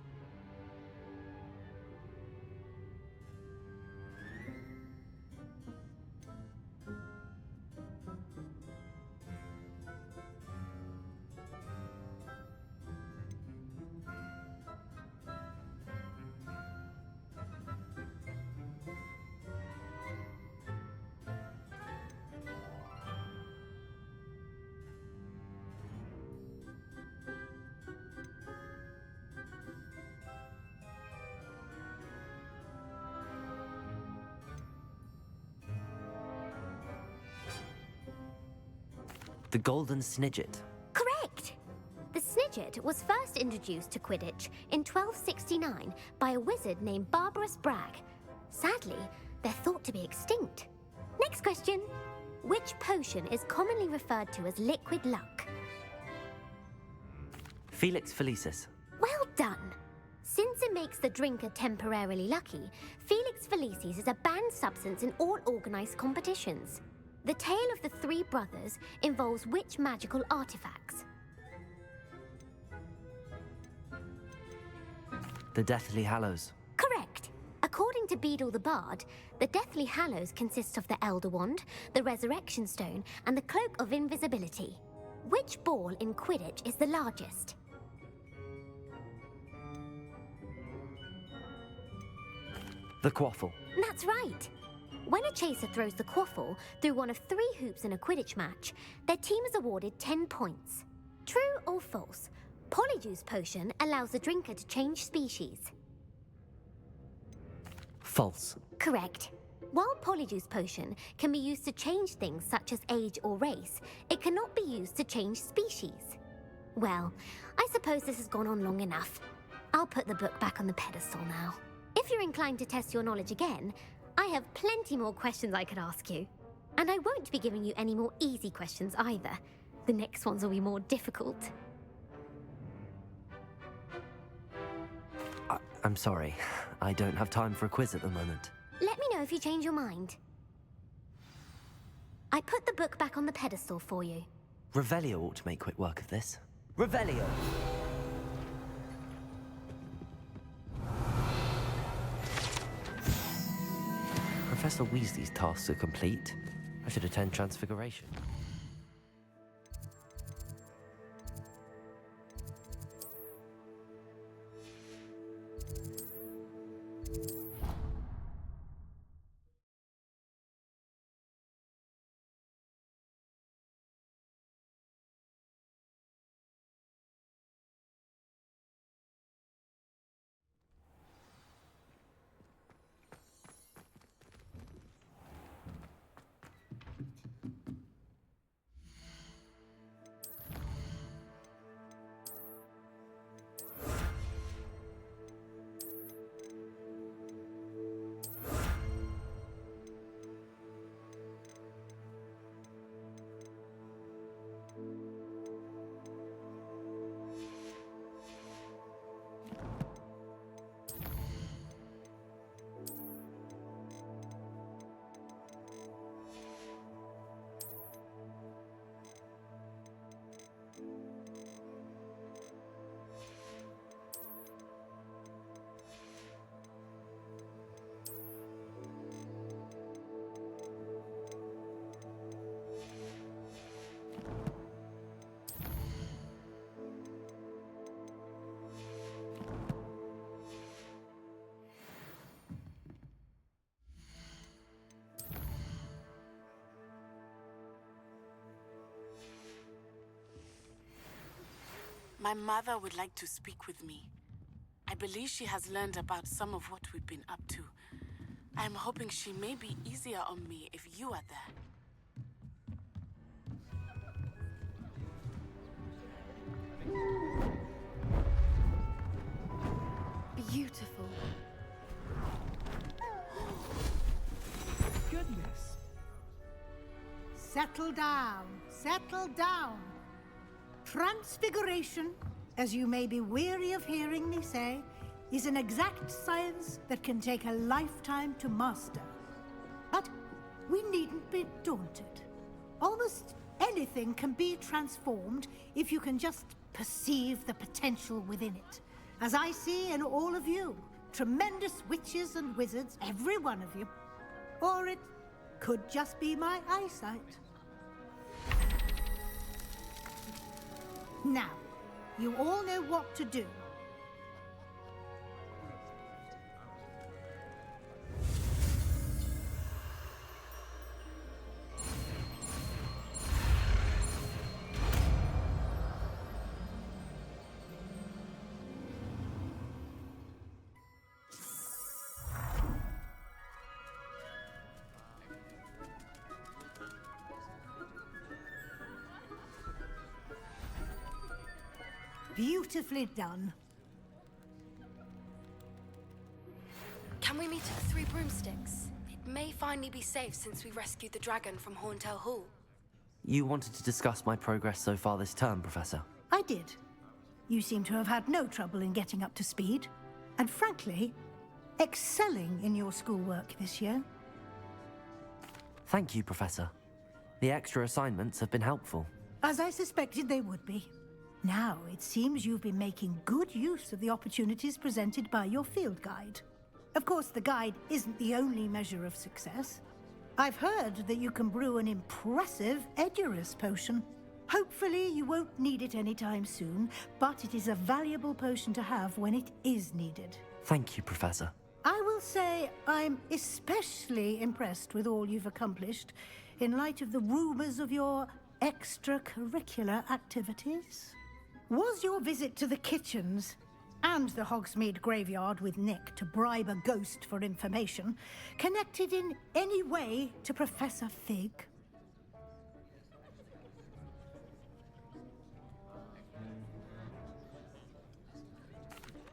The Golden Snidget. Correct! The Snidget was first introduced to Quidditch in 1269 by a wizard named Barbarous Bragg. Sadly, they're thought to be extinct. Next question. Which potion is commonly referred to as liquid luck? Felix Felicis. Well done! Since it makes the drinker temporarily lucky, Felix Felicis is a banned substance in all organised competitions. The tale of the three brothers involves which magical artifacts? The Deathly Hallows. Correct! According to Beadle the Bard, the Deathly Hallows consists of the Elder Wand, the Resurrection Stone, and the Cloak of Invisibility. Which ball in Quidditch is the largest? The Quaffle. That's right! When a chaser throws the quaffle through one of 3 hoops in a Quidditch match, their team is awarded 10 points. True or false? Polyjuice Potion allows the drinker to change species. False. Correct. While Polyjuice Potion can be used to change things such as age or race, it cannot be used to change species. Well, I suppose this has gone on long enough. I'll put the book back on the pedestal now. If you're inclined to test your knowledge again, I have plenty more questions I could ask you. And I won't be giving you any more easy questions either. The next ones will be more difficult. I'm sorry. I don't have time for a quiz at the moment. Let me know if you change your mind. I put the book back on the pedestal for you. Revelio ought to make quick work of this. Revelio! Professor Weasley's tasks are complete. I should attend Transfiguration. My mother would like to speak with me. I believe she has learned about some of what we've been up to. I'm hoping she may be easier on me if you are there. Beautiful. Goodness. Settle down. Settle down. Transfiguration, as you may be weary of hearing me say, is an exact science that can take a lifetime to master. But we needn't be daunted. Almost anything can be transformed if you can just perceive the potential within it. As I see in all of you, tremendous witches and wizards, every one of you. Or it could just be my eyesight. Now, you all know what to do. Beautifully done. Can we meet at the Three Broomsticks? It may finally be safe since we rescued the dragon from Horntail Hall. You wanted to discuss my progress so far this term, Professor? I did. You seem to have had no trouble in getting up to speed, and frankly, excelling in your schoolwork this year. Thank you, Professor. The extra assignments have been helpful. As I suspected they would be. Now, it seems you've been making good use of the opportunities presented by your field guide. Of course, the guide isn't the only measure of success. I've heard that you can brew an impressive Edurus potion. Hopefully, you won't need it anytime soon, but it is a valuable potion to have when it is needed. Thank you, Professor. I will say I'm especially impressed with all you've accomplished in light of the rumors of your extracurricular activities. Was your visit to the kitchens and the Hogsmeade graveyard with Nick to bribe a ghost for information connected in any way to Professor Fig?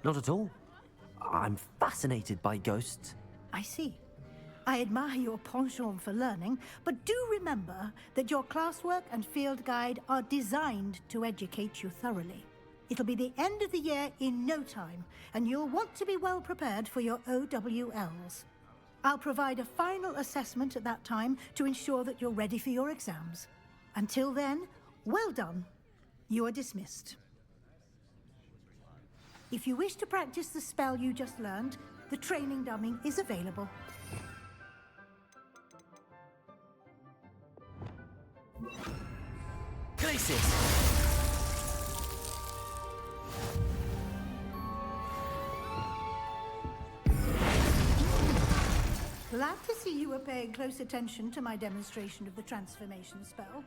Not at all. I'm fascinated by ghosts. I see. I admire your penchant for learning, but do remember that your classwork and field guide are designed to educate you thoroughly. It'll be the end of the year in no time, and you'll want to be well prepared for your OWLs. I'll provide a final assessment at that time to ensure that you're ready for your exams. Until then, well done. You are dismissed. If you wish to practice the spell you just learned, the training dummy is available. Glacis! Glad to see you were paying close attention to my demonstration of the transformation spell.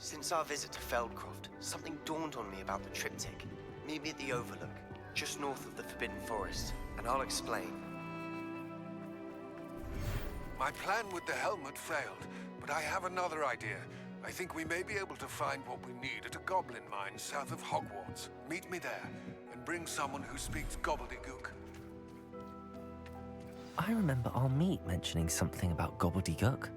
Since our visit to Feldcroft, something dawned on me about the triptych. Meet me at the Overlook, just north of the Forbidden Forest, and I'll explain. My plan with the helmet failed, but I have another idea. I think we may be able to find what we need at a goblin mine south of Hogwarts. Meet me there, and bring someone who speaks gobbledygook. I remember our meet mentioning something about gobbledygook.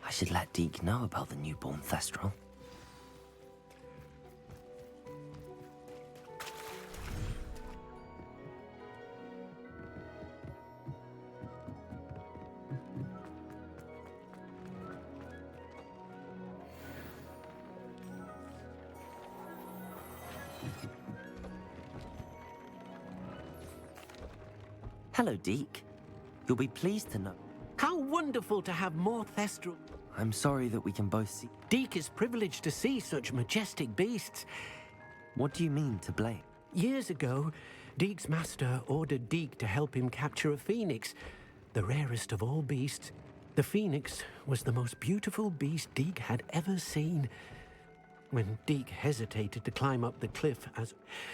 I should let Deke know about the newborn Thestral. Hello, Deke. You'll be pleased to know. How wonderful to have more Thestral. I'm sorry that we can both see. Deke is privileged to see such majestic beasts. What do you mean, to blame? Years ago, Deke's master ordered Deke to help him capture a phoenix, the rarest of all beasts. The phoenix was the most beautiful beast Deke had ever seen. When Deke hesitated to climb up the cliff,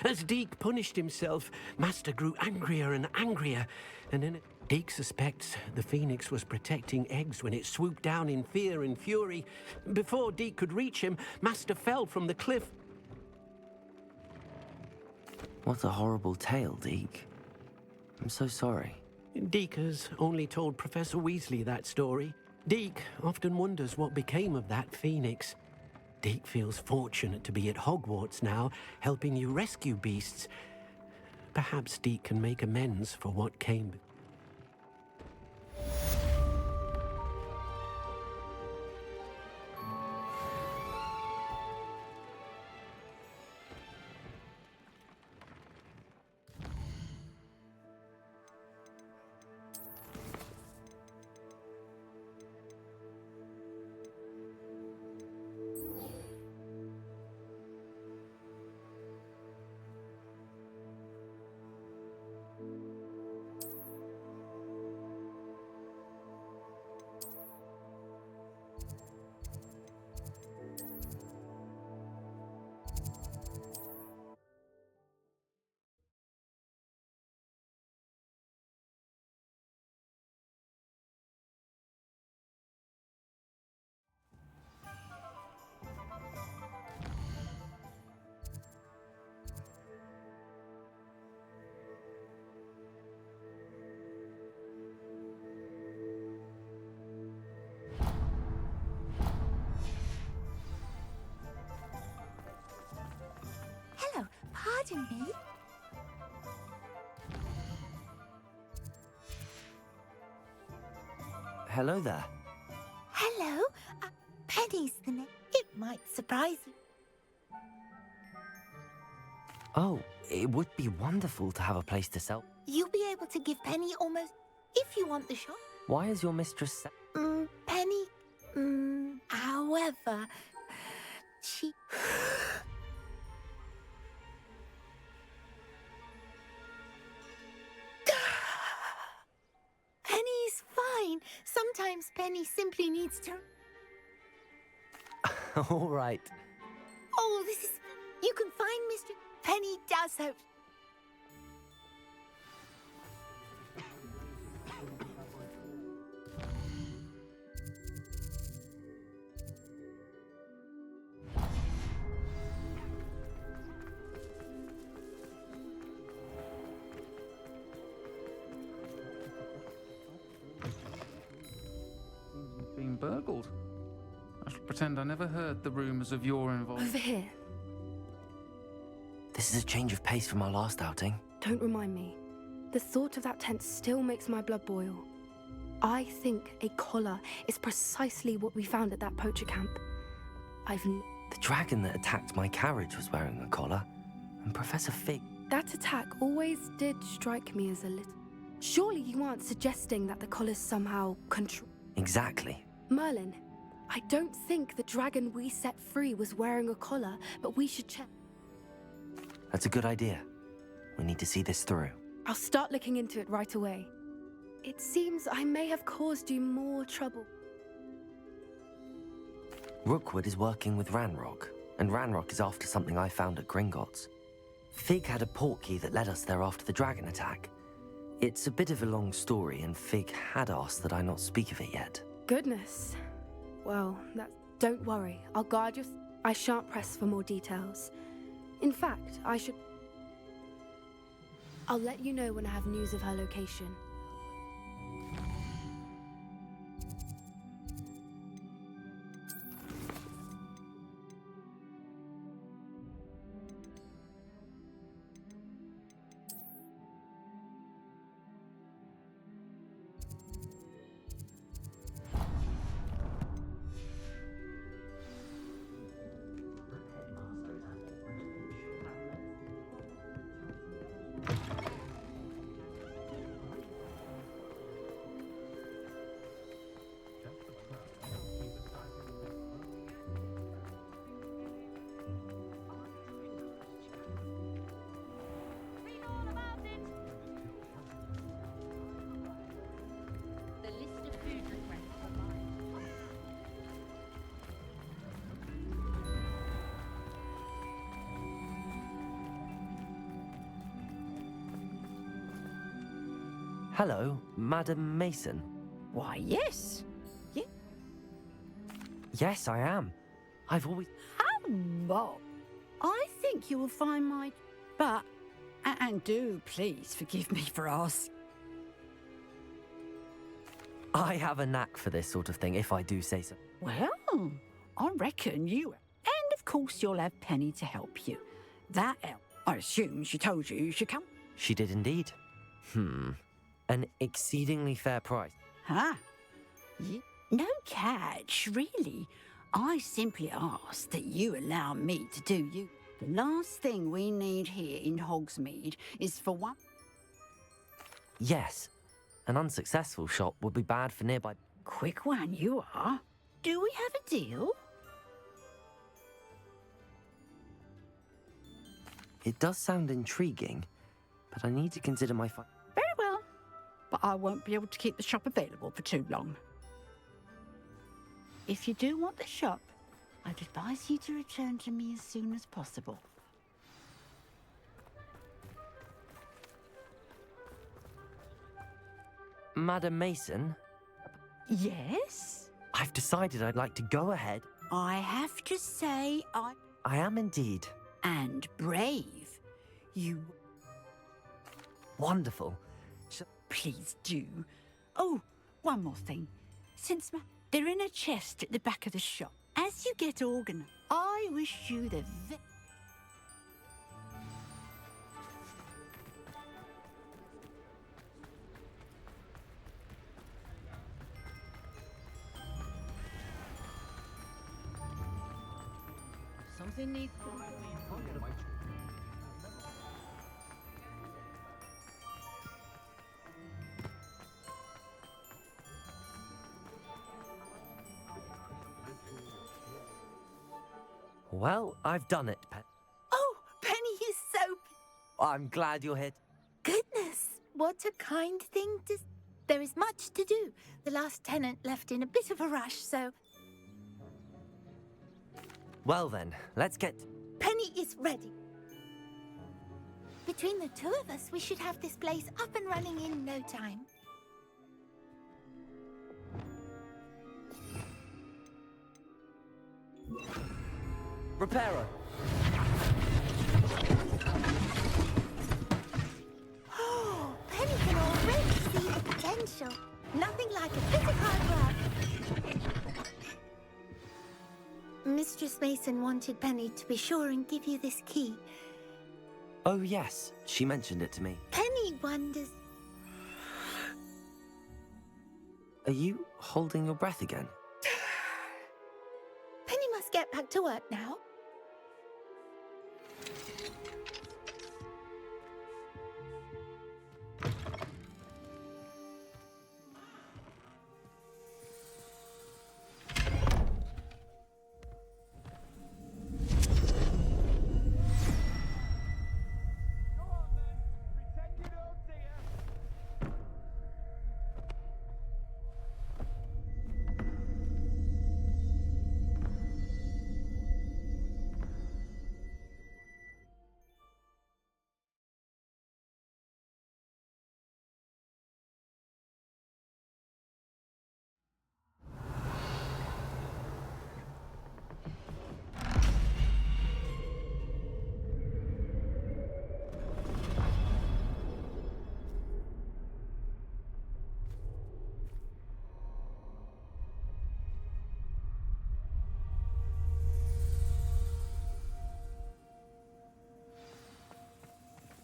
as Deke punished himself, Master grew angrier and angrier, and in Deke suspects the Phoenix was protecting eggs when it swooped down in fear and fury. Before Deke could reach him, Master fell from the cliff. What a horrible tale, Deke. I'm so sorry. Deke has only told Professor Weasley that story. Deke often wonders what became of that Phoenix. Deke feels fortunate to be at Hogwarts now, helping you rescue beasts. Perhaps Deke can make amends for what came. Hello, pardon me. Hello there. Hello, Penny's the name. It might surprise you. Oh, it would be wonderful to have a place to sell. You'll be able to give Penny almost if you want the shop. Why is your mistress... Penny, however, she... Penny's fine. Sometimes Penny simply needs to... All right. Oh, this is... You can find Mr. Penny does hope... Been burgled. I shall pretend I never heard the rumours of your involvement. Over here. This is a change of pace from our last outing. Don't remind me. The thought of that tent still makes my blood boil. I think a collar is precisely what we found at that poacher camp. The dragon that attacked my carriage was wearing a collar, and Professor Fig... That attack always did strike me as a little... Surely you aren't suggesting that the collar's somehow Exactly. Merlin, I don't think the dragon we set free was wearing a collar, but we should check. That's a good idea. We need to see this through. I'll start looking into it right away. It seems I may have caused you more trouble. Rookwood is working with Ranrock, and Ranrock is after something I found at Gringotts. Fig had a portkey that led us there after the dragon attack. It's a bit of a long story, and Fig had asked that I not speak of it yet. Goodness. Well, don't worry. I'll guard you. I shan't press for more details. In fact, I'll let you know when I have news of her location. Hello, Madam Mason. Why, yes. Yes, I am. I've always... Bob, I think you will find my... But, and do please forgive me for asking. I have a knack for this sort of thing, if I do say so. Well, I reckon you... And of course you'll have Penny to help you. That help. I assume she told you you should come. She did indeed. An exceedingly fair price. Huh? No catch, really. I simply ask that you allow me to do you. The last thing we need here in Hogsmeade is for one... Yes. An unsuccessful shot would be bad for nearby... Quick one you are. Do we have a deal? It does sound intriguing, but I need to consider my... Very well. But I won't be able to keep the shop available for too long. If you do want the shop, I'd advise you to return to me as soon as possible. Madam Mason? Yes? I've decided I'd like to go ahead. I have to say I am indeed. And brave. You... Wonderful. Please do. Oh, one more thing. Since they're in a chest at the back of the shop. As you get organised, I wish you the Something needs... Well, I've done it, Pen. Oh, Penny is so... I'm glad you're here. Goodness, what a kind thing to... There is much to do. The last tenant left in a bit of a rush, so... Well then, let's get... Penny is ready. Between the two of us, we should have this place up and running in no time. Reparo. Oh, Penny can already see the potential. Nothing like a bit of hard work. Mistress Mason wanted Penny to be sure and give you this key. Oh yes, she mentioned it to me. Penny wonders... Are you holding your breath again? Penny must get back to work now.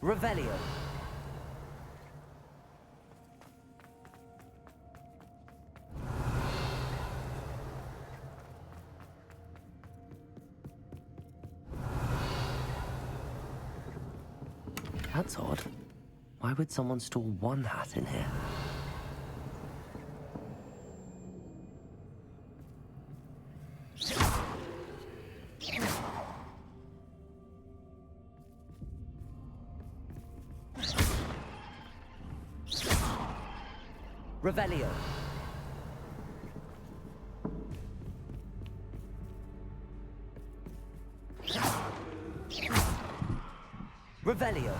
Revelio. That's odd. Why would someone store one hat in here? Revelio. Revelio.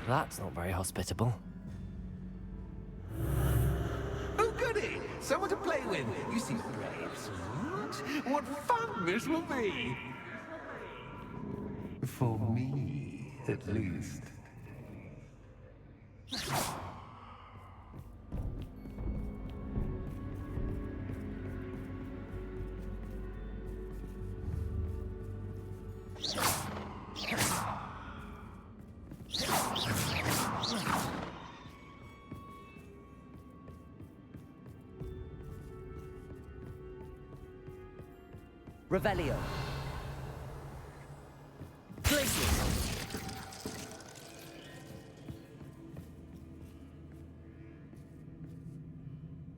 That's not very hospitable. Oh, goody! Someone to play with. You seem brave, sweet. What fun this will be! For me, at least. Revelio. Places.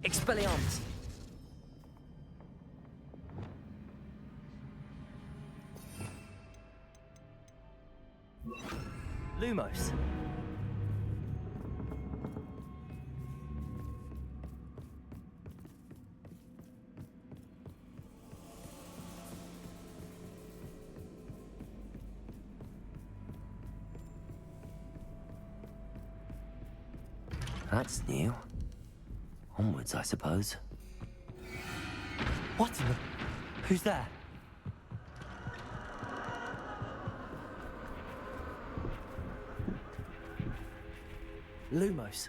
Expelliarmus. Lumos. That's new. Onwards, I suppose. What in the... Who's there? Lumos.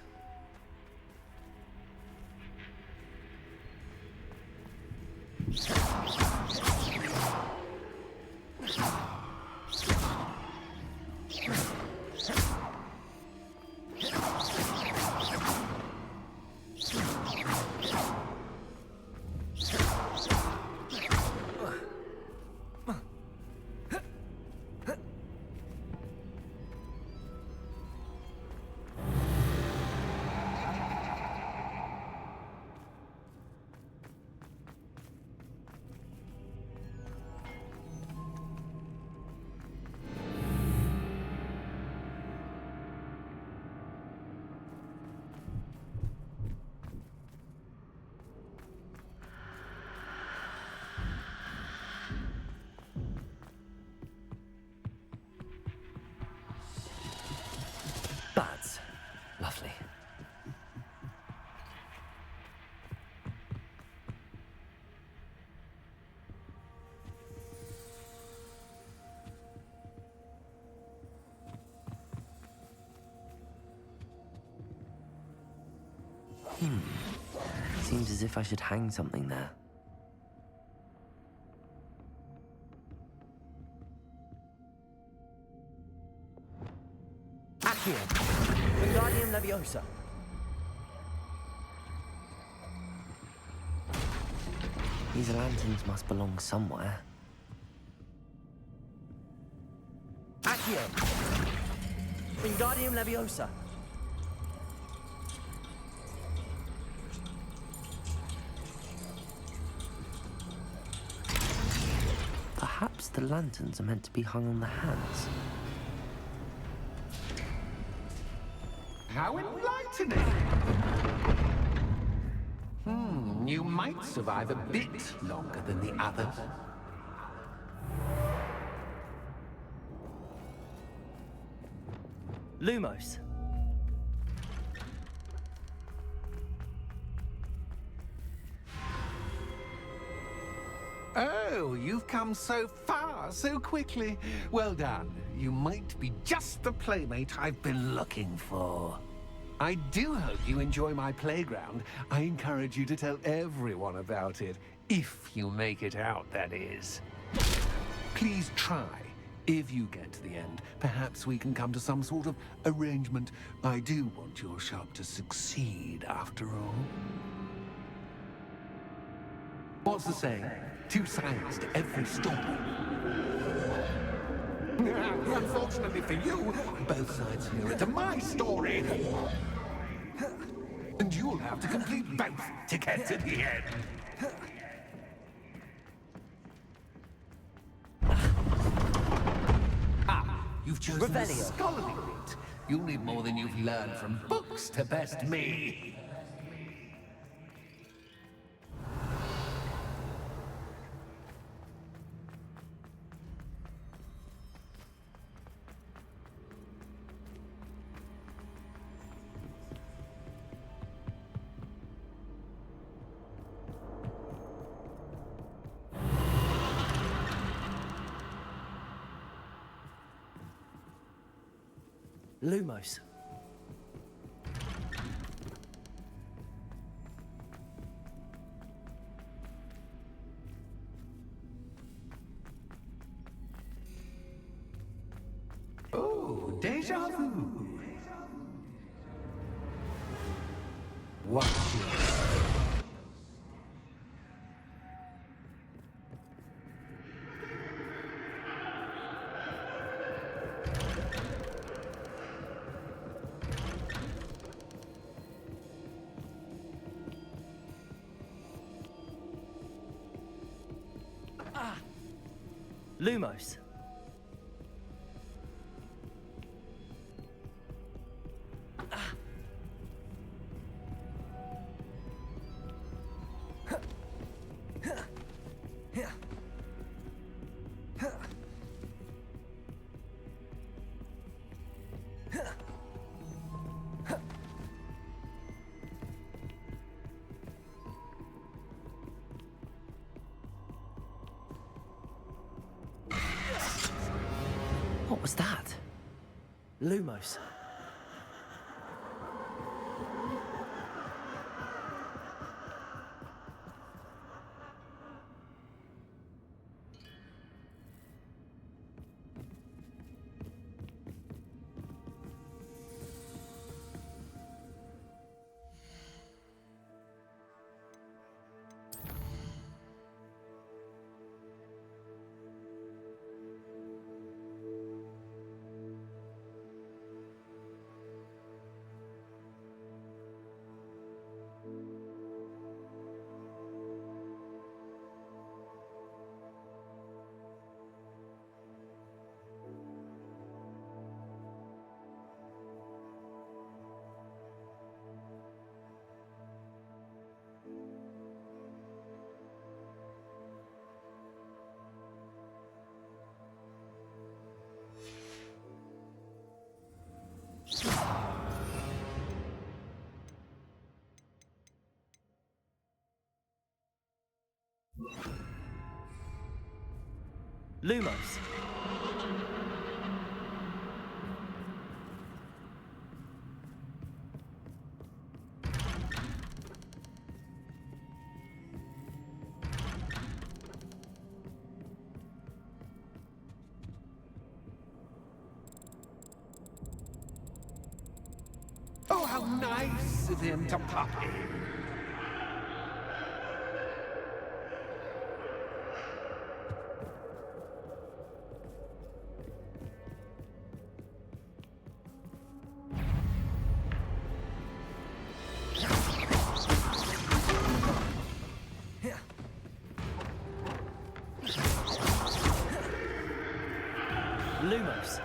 Bats. Lovely. Seems as if I should hang something there. Accio. Wingardium Leviosa. These lanterns must belong somewhere. Accio. Wingardium Leviosa. Perhaps the lanterns are meant to be hung on the hands. How enlightening! You might survive a bit longer than the others. Lumos. Oh, you've come so far so quickly. Well done. You might be just the playmate I've been looking for. I do hope you enjoy my playground. I encourage you to tell everyone about it. If you make it out, that is. Please try. If you get to the end, perhaps we can come to some sort of arrangement. I do want your shop to succeed, after all. What's the saying? 2 sides to every story. Unfortunately for you, both sides here are to my story. And you'll have to complete both to get to the end. You've chosen the scholarly route. You'll need more than you've learned from books to best me. Lumos. Oh, deja vu. Watch yourself. Lumos. What was that? Lumos. Lumos. Oh, how nice of him to pop in. Lumos.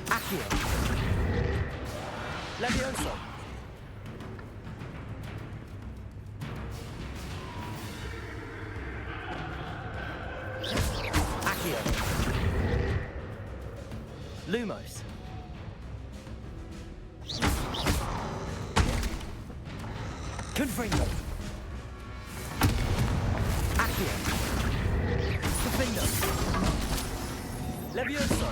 Accio. Levioso. Accio. Lumos. Confringo. Accio. Confringo. Levioso.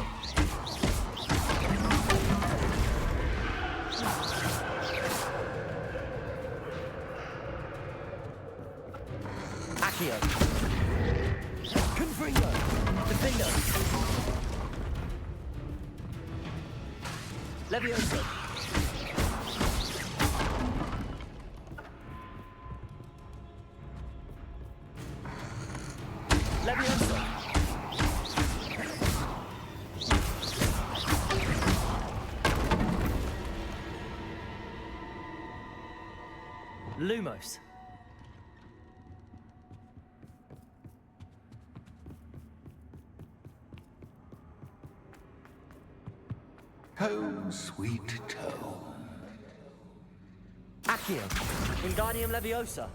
Accio. Confringo. Defendo. Levioso. Levioso. Lumos. Home, sweet home. Accio. Wingardium Leviosa.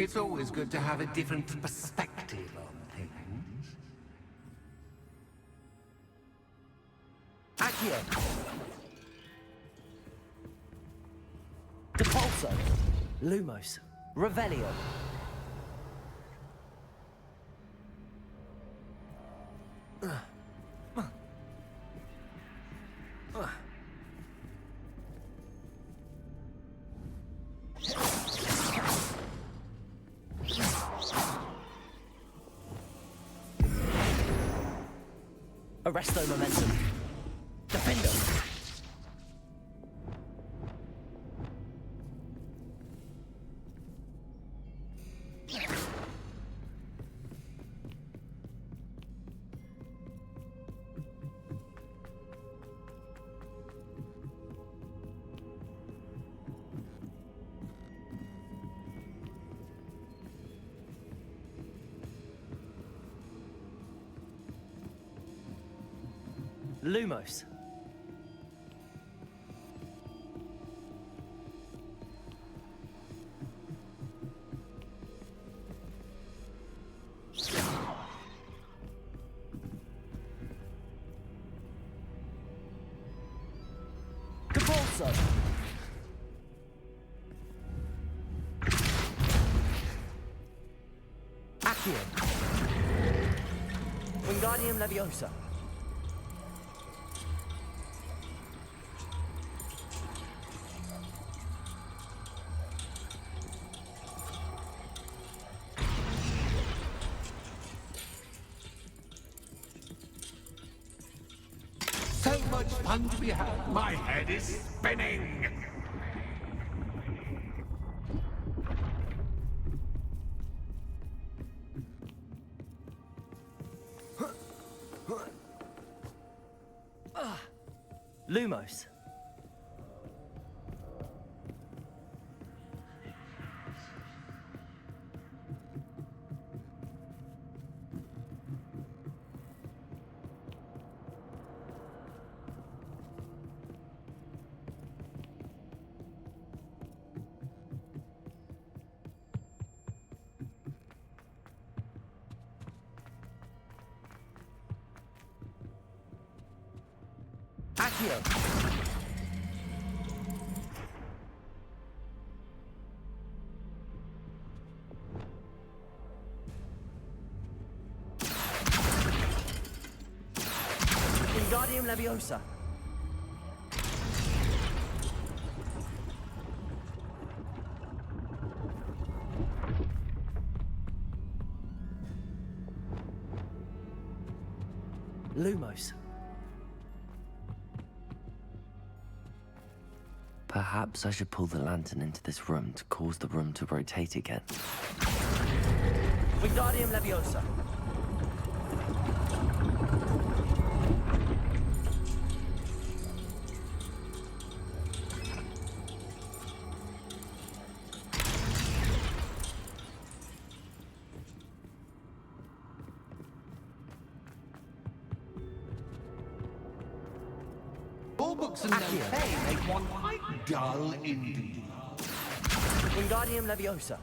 It's always good to have a different perspective on things. Accio! Depulso! Lumos! Revelio! Arresto momentum. Defendo. Lumos. Depulso. Accio. Wingardium Leviosa. So much fun to be had. My head is spinning. Lumos. Accio. Wingardium Leviosa. Lumos. Perhaps I should pull the lantern into this room to cause the room to rotate again. Wingardium Leviosa. All books and no pay make one quite dull indeed. Wingardium Leviosa.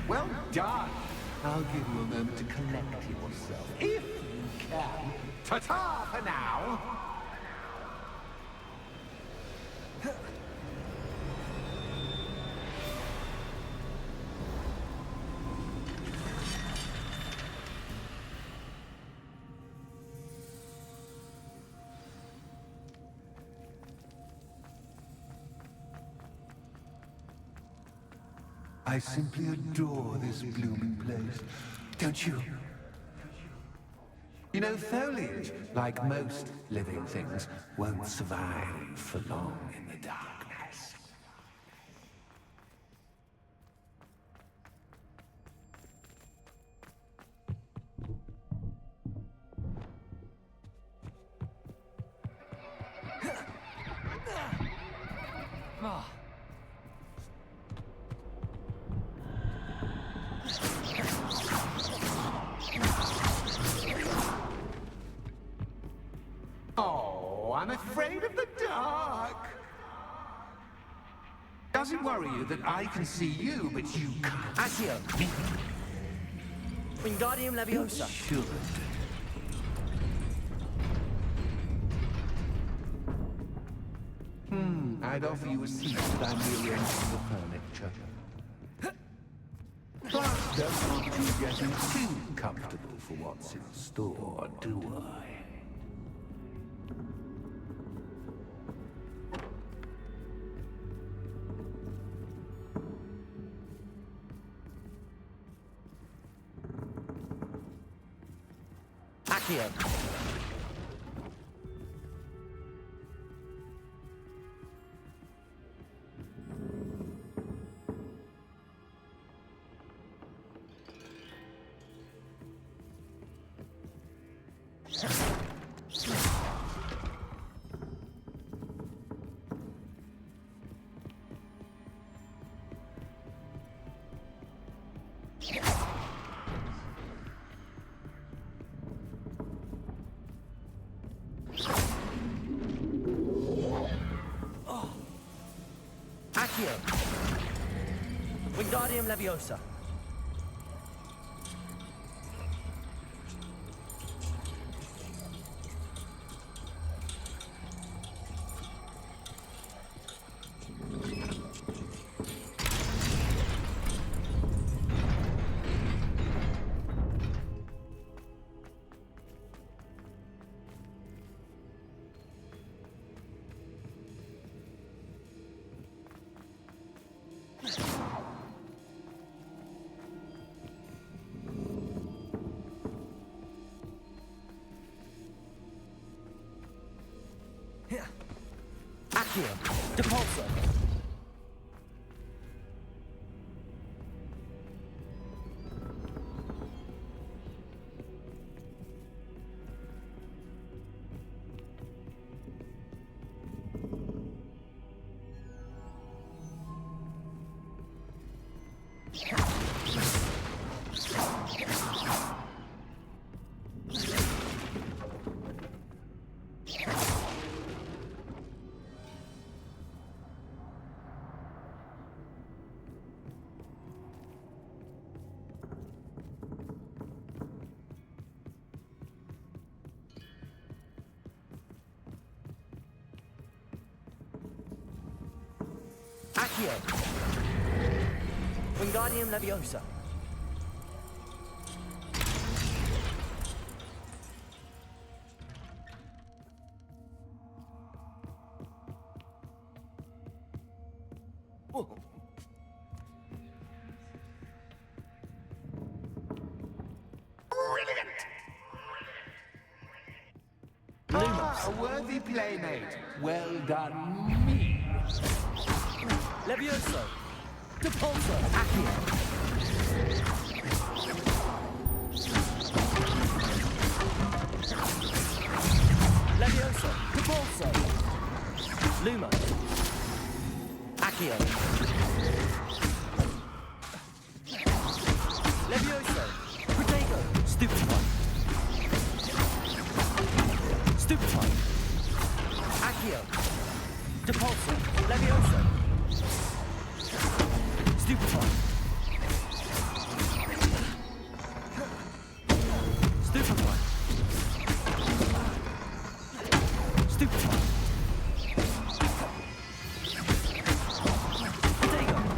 Well done. I'll give you a moment to collect yourself, if you can. Ta-ta for now. I simply adore this blooming place. Don't you? You know, foliage, like most living things, won't survive for long in the darkness. Oh, I'm afraid of the dark. Does it worry you that I can see you, but you can't? Accio! Wingardium Leviosa! Should. I'd offer you a seat, but I'm rearranging the furniture. But don't want you getting too comfortable for what's in store, do I? Accio! Accio! Wingardium Leviosa! Accio! Depulso! Accio! Wingardium Leviosa! Ah, a worthy playmate. Well done, me. Levioso! Depulso! Accio! Levioso! Depulso! Luma! Accio! Levioso! Protego! Stupefy! Stupefy! Accio! Depulso! Levioso! Stupefy! Stupefy! Stupefy! Protego!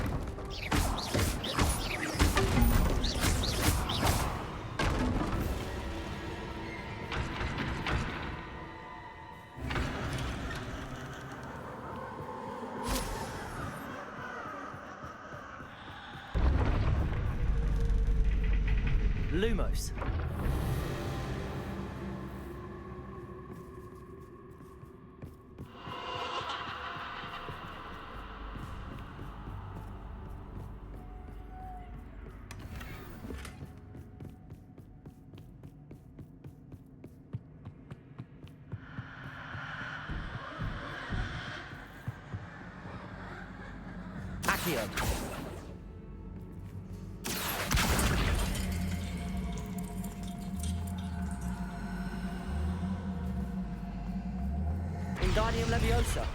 Lumos. Accio. Wingardium Leviosa.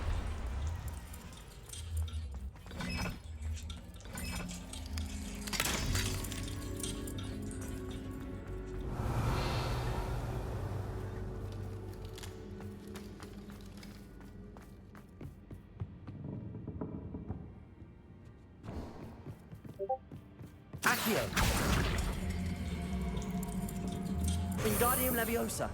Accio. Wingardium Leviosa.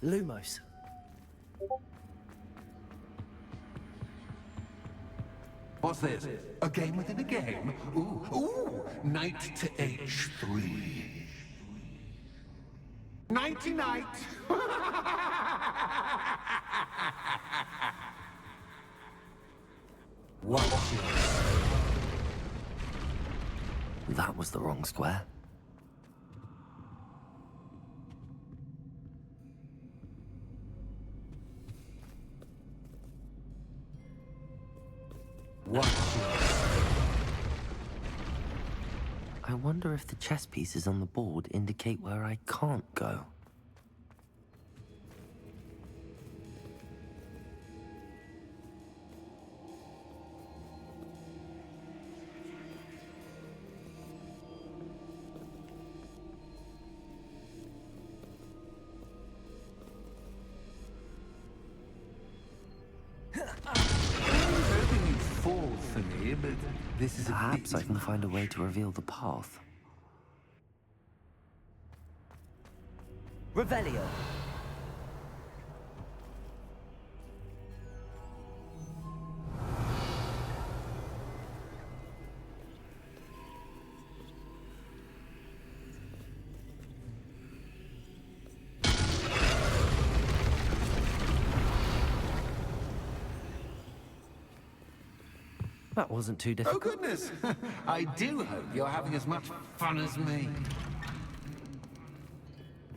Lumos. What's this? A game within a game? Ooh, knight to h3. Nighty-night! What? That was the wrong square. What? I wonder if the chess pieces on the board indicate where I can't go. For me, but this is Perhaps I can find a way to reveal the path. Revelio. That wasn't too difficult. Oh, goodness! I do hope you're having as much fun as me.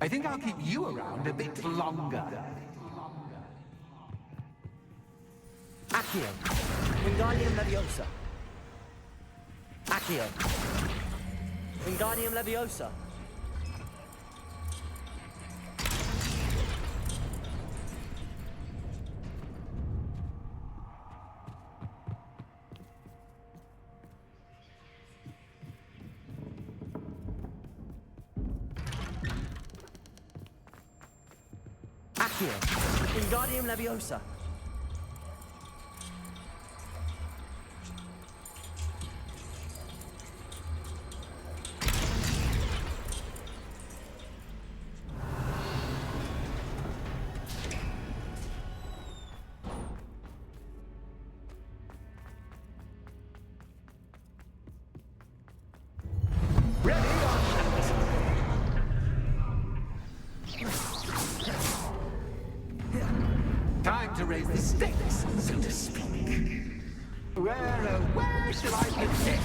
I think I'll keep you around a bit longer. Accio. Wingardium Leviosa. Accio. Wingardium Leviosa. Accio. Wingardium Leviosa. Time to raise the stakes, so to speak. Where shall I begin?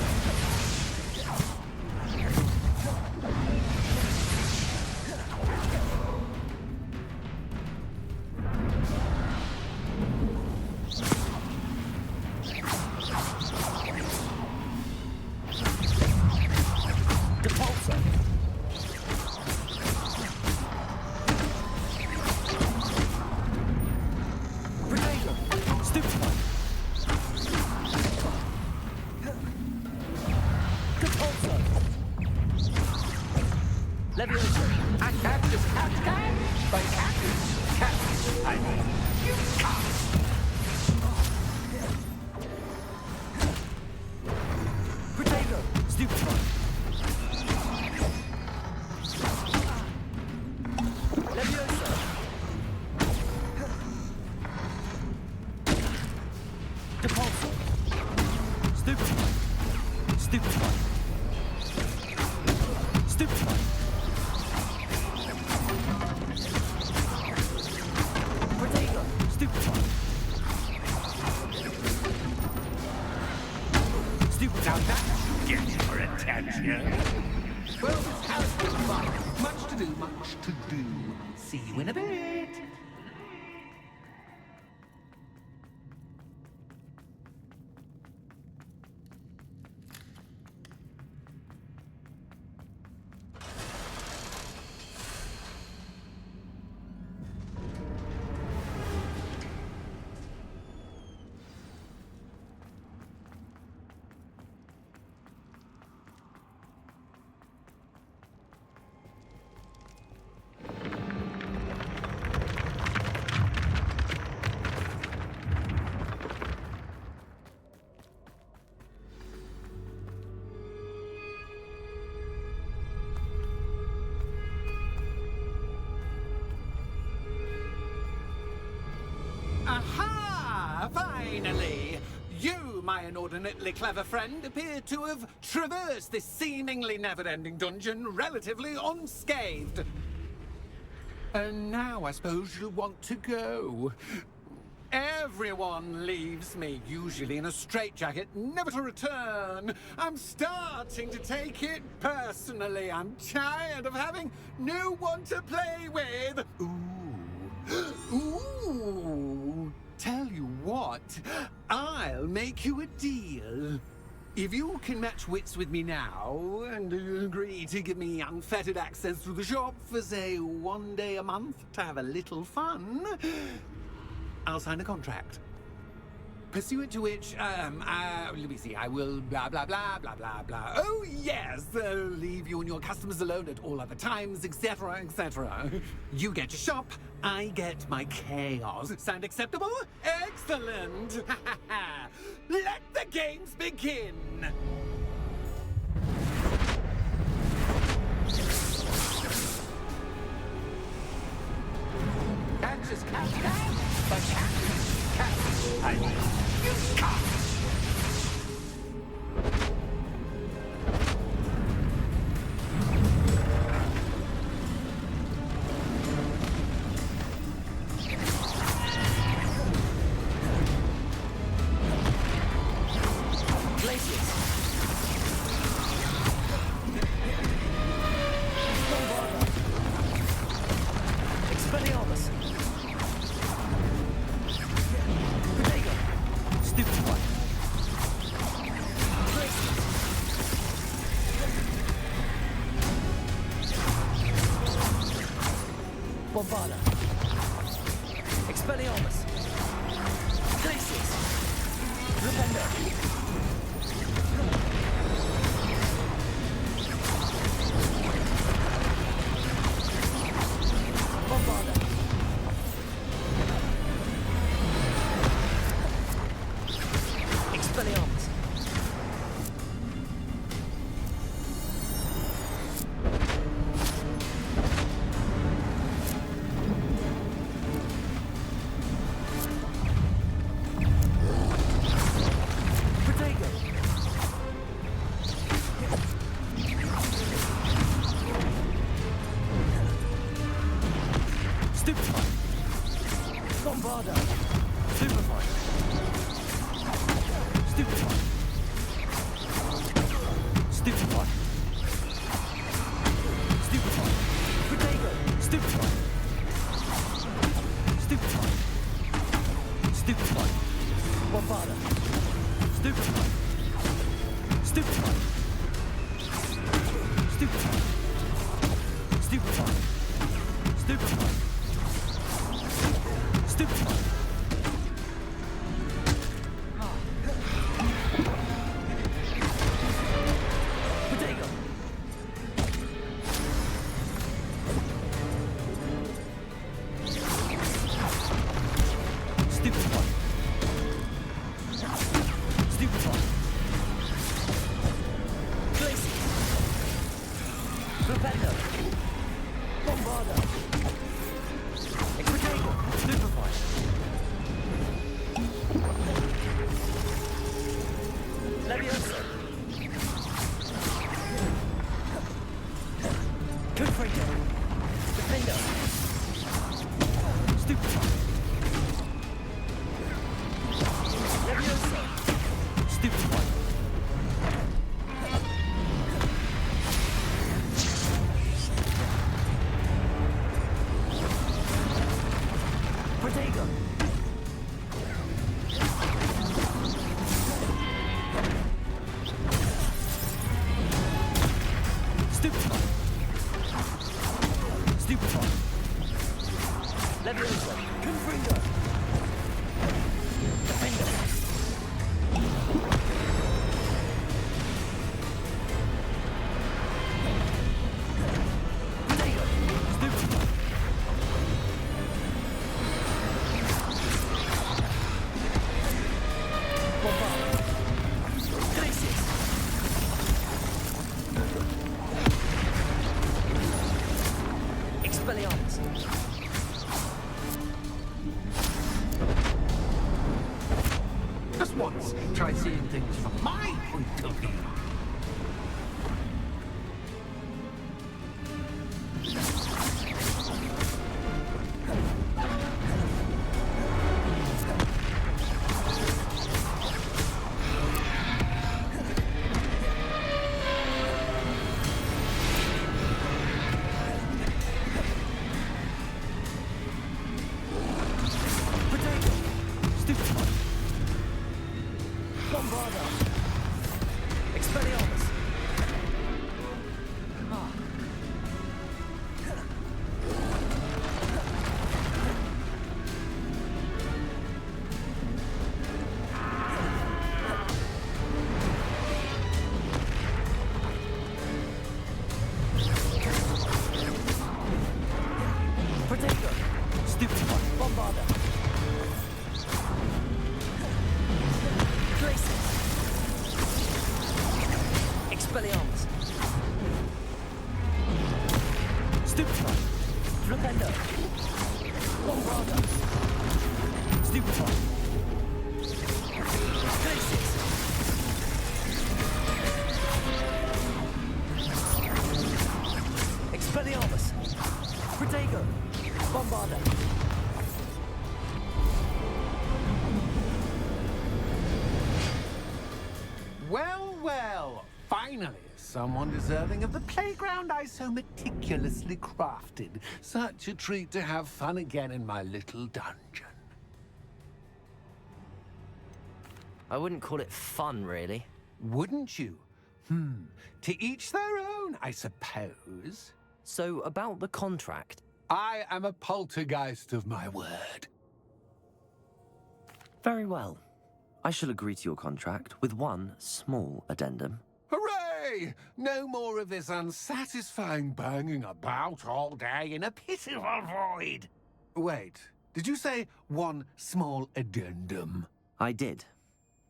Stupefy. Stupefy. Stupefy. Protego. Stupefy. Stupefy. Now that should get your attention. Well, this has been fun. Much to do, much to do. See you in a bit. Aha! Finally! You, my inordinately clever friend, appear to have traversed this seemingly never-ending dungeon relatively unscathed. And now I suppose you'll want to go. Everyone leaves me, usually in a straitjacket, never to return. I'm starting to take it personally. I'm tired of having no one to play with. Ooh. Tell you what, I'll make you a deal. If you can match wits with me now and agree to give me unfettered access to the shop for, say, 1 day a month to have a little fun, I'll sign a contract. Pursuant to which, let me see, I will blah, blah, blah, blah, blah, blah. Oh, yes, leave you and your customers alone at all other times, etc., etc. You get your shop, I get my chaos. Sound acceptable? Excellent! Let the games begin! Catches cat, but cat, I mean, you cat! Bombarda. Expelliarmus. Glacius. Repender. Bombarda. Expelliarmus. Bombarda. Stupefy. Stupefy. Stupefy. Stupefy. Protego. Stupefy. Stupefy. Stupefy. Bombarda. Stupefy. Stupefy. Stupefy. Stupefy. Stupefy. Stupefy. Protego. Stupefy. Stupefy. Glacier. Repender. Bombarda. Protego. Stupefy. just once. Try seeing things from my point of view. Well, well, finally, someone deserving of the playground I so meticulously crafted. Such a treat to have fun again in my little dungeon. I wouldn't call it fun, really. Wouldn't you? To each their own, I suppose. So, about the contract. I am a poltergeist of my word. Very well. I shall agree to your contract with one small addendum. Hooray! No more of this unsatisfying banging about all day in a pitiful void. Wait, did you say one small addendum? I did.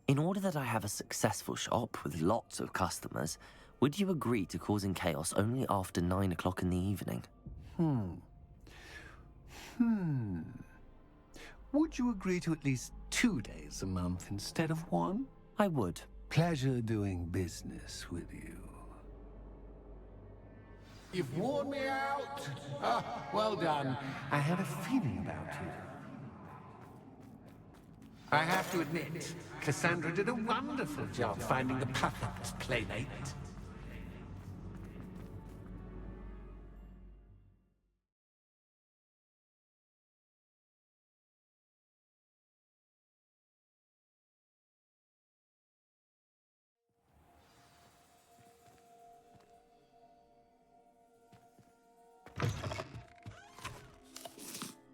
In order that I have a successful shop with lots of customers, would you agree to causing chaos only after 9 o'clock in the evening? Would you agree to at least 2 days a month instead of 1? I would. Pleasure doing business with you. You've worn me out. Ah, well done. I had a feeling about you. I have to admit, Cassandra did a wonderful job finding the perfect playmate.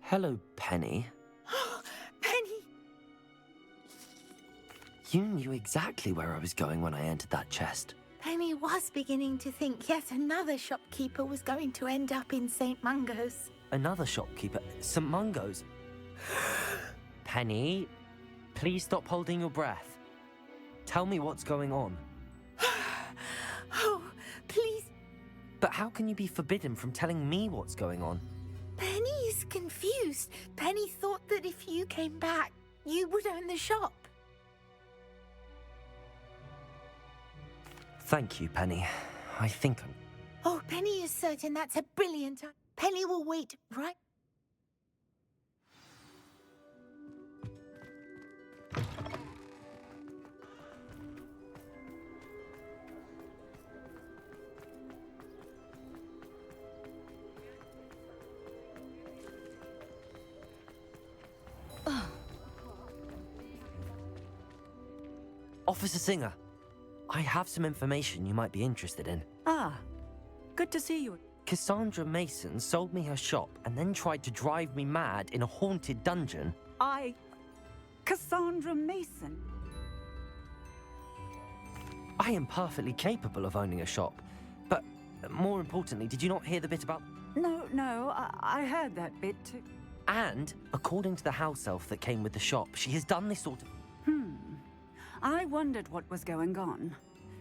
Hello, Penny. Penny! You knew exactly where I was going when I entered that chest. Penny was beginning to think yet another shopkeeper was going to end up in St. Mungo's. Another shopkeeper, St. Mungo's. Penny, please stop holding your breath. Tell me what's going on. Oh, please. But how can you be forbidden from telling me what's going on? Penny is confused. Penny thought that if you came back, you would own the shop. Thank you, Penny. I think I'm... Oh, Penny is certain that's a brilliant idea. Penny will wait right... Officer Singer, I have some information you might be interested in. Ah, good to see you. Cassandra Mason sold me her shop and then tried to drive me mad in a haunted dungeon. Cassandra Mason? I am perfectly capable of owning a shop, but more importantly, did you not hear the bit about... No, I heard that bit too. And, according to the house elf that came with the shop, she has done this sort of... I wondered what was going on.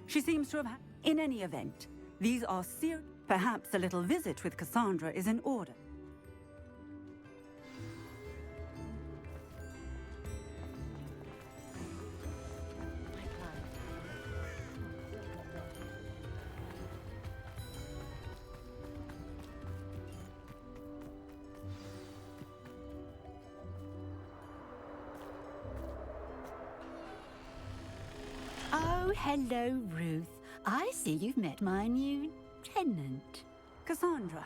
She seems to have had... In any event, these are serious... Perhaps a little visit with Cassandra is in order. hello, Ruth. I see you've met my new tenant. Cassandra,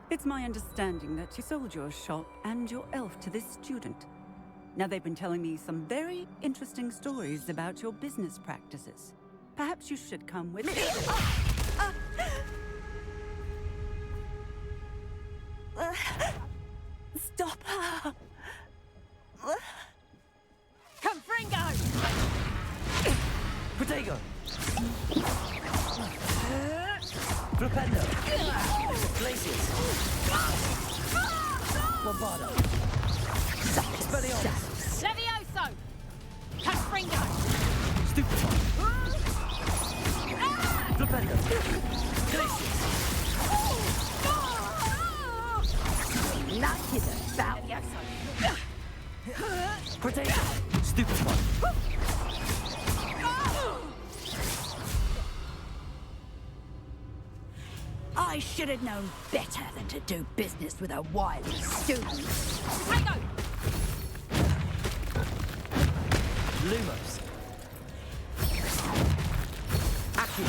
it's my understanding that you sold your shop and your elf to this student. Now, they've been telling me some very interesting stories about your business practices. Perhaps you should come with me. Stop her! Confringo! Protego! Flipendo! Glaciers! Bombarda! Expelliarmus! Levioso! Confringo! Stupefy! Flipendo! Glaciers! Luck is about Protego! Stupefy! I should have known better than to do business with a wily student. Tango! Lumos! Aki!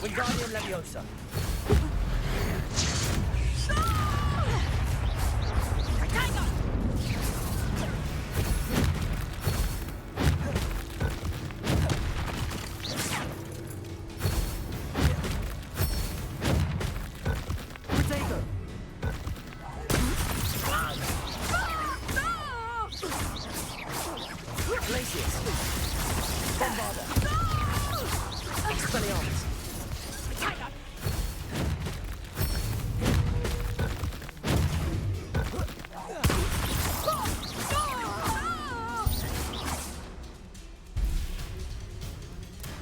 Wingardium Leviosa!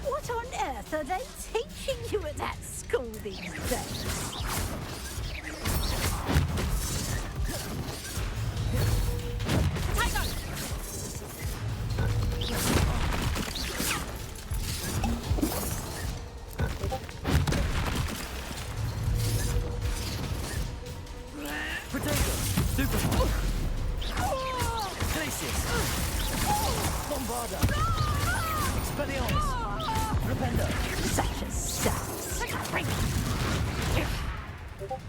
What on earth are they teaching you at that school these days?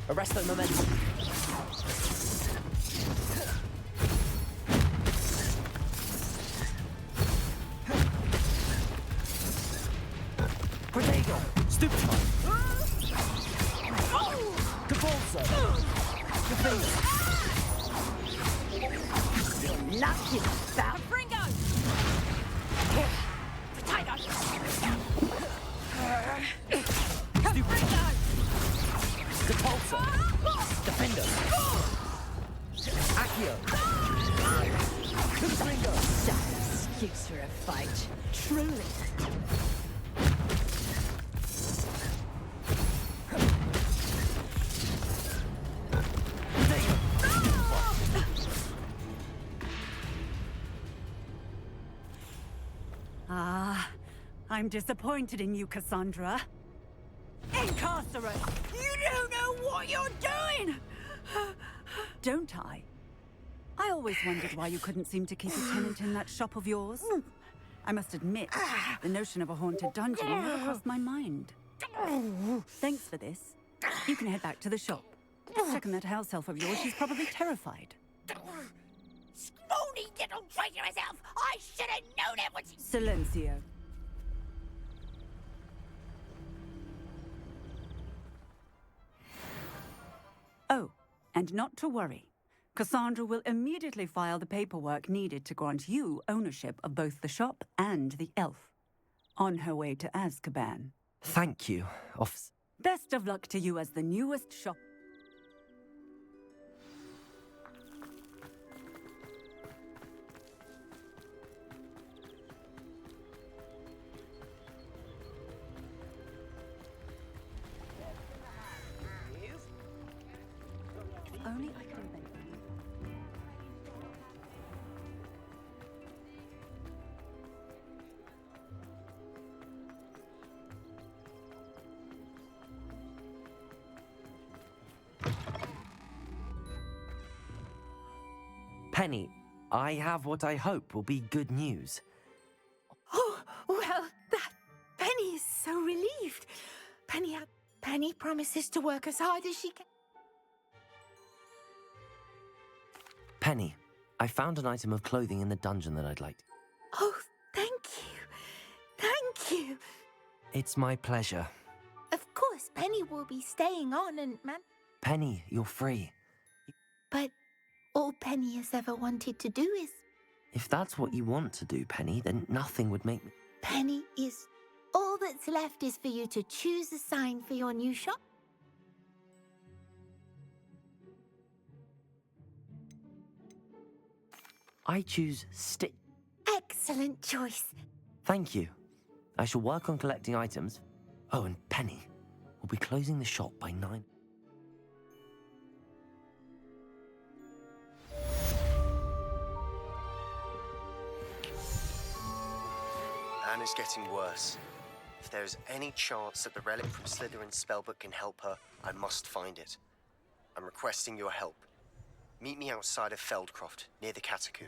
Arresto momentum. Protego! Stupefy! Cabalso! Defender! You're lucky about Confringo! Potato! Confringo! Capulso! Defender! Accio! Confringo! some excuse for a fight. Truly. Ah, I'm disappointed in you, Cassandra. Incarcerate! You don't know what you're doing! Don't I? I always wondered why you couldn't seem to keep a tenant in that shop of yours. I must admit, the notion of a haunted dungeon never crossed my mind. Thanks for this. You can head back to the shop. Checking that house elf of yours, she's probably terrified. Scrawny little traitorous elf! I should have known it was... Silencio. Oh, and not to worry. Cassandra will immediately file the paperwork needed to grant you ownership of both the shop and the elf. On her way to Azkaban. Thank you, Officer. Best of luck to you as the newest shop. If only I could invent something. Penny, I have what I hope will be good news. Oh, well, Penny is so relieved. Penny promises to work as hard as she can. Penny, I found an item of clothing in the dungeon that I'd like. Oh, thank you. Thank you. It's my pleasure. Of course, Penny will be staying on and Penny, you're free. But all Penny has ever wanted to do is... If that's what you want to do, Penny, then nothing would make me... Penny is... All that's left is for you to choose a sign for your new shop. I choose stick. Excellent choice. Thank you. I shall work on collecting items. Oh, and Penny, we'll be closing the shop by 9. Anne is getting worse. If there is any chance that the relic from Slytherin's spellbook can help her, I must find it. I'm requesting your help. Meet me outside of Feldcroft, near the catacomb.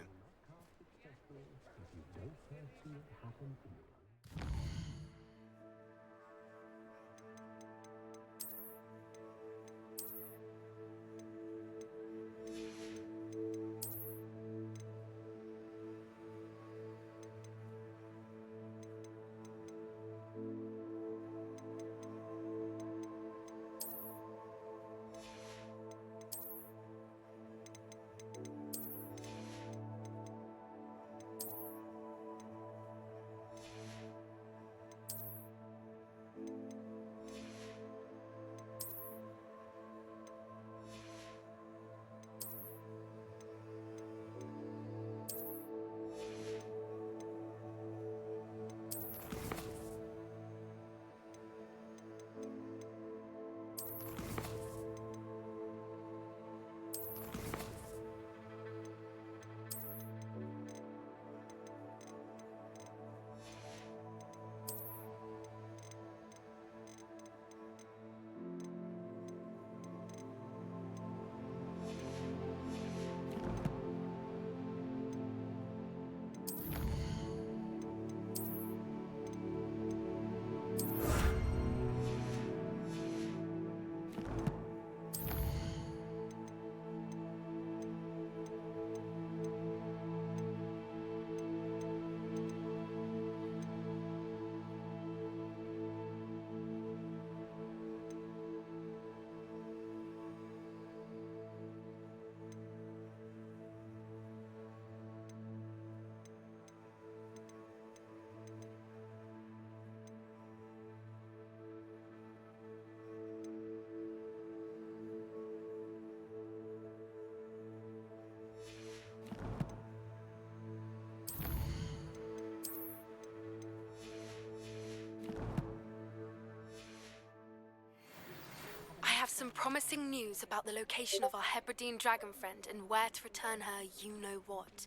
I have some promising news about the location of our Hebridean dragon friend and where to return her you-know-what.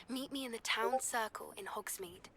Meet me in the town circle in Hogsmeade.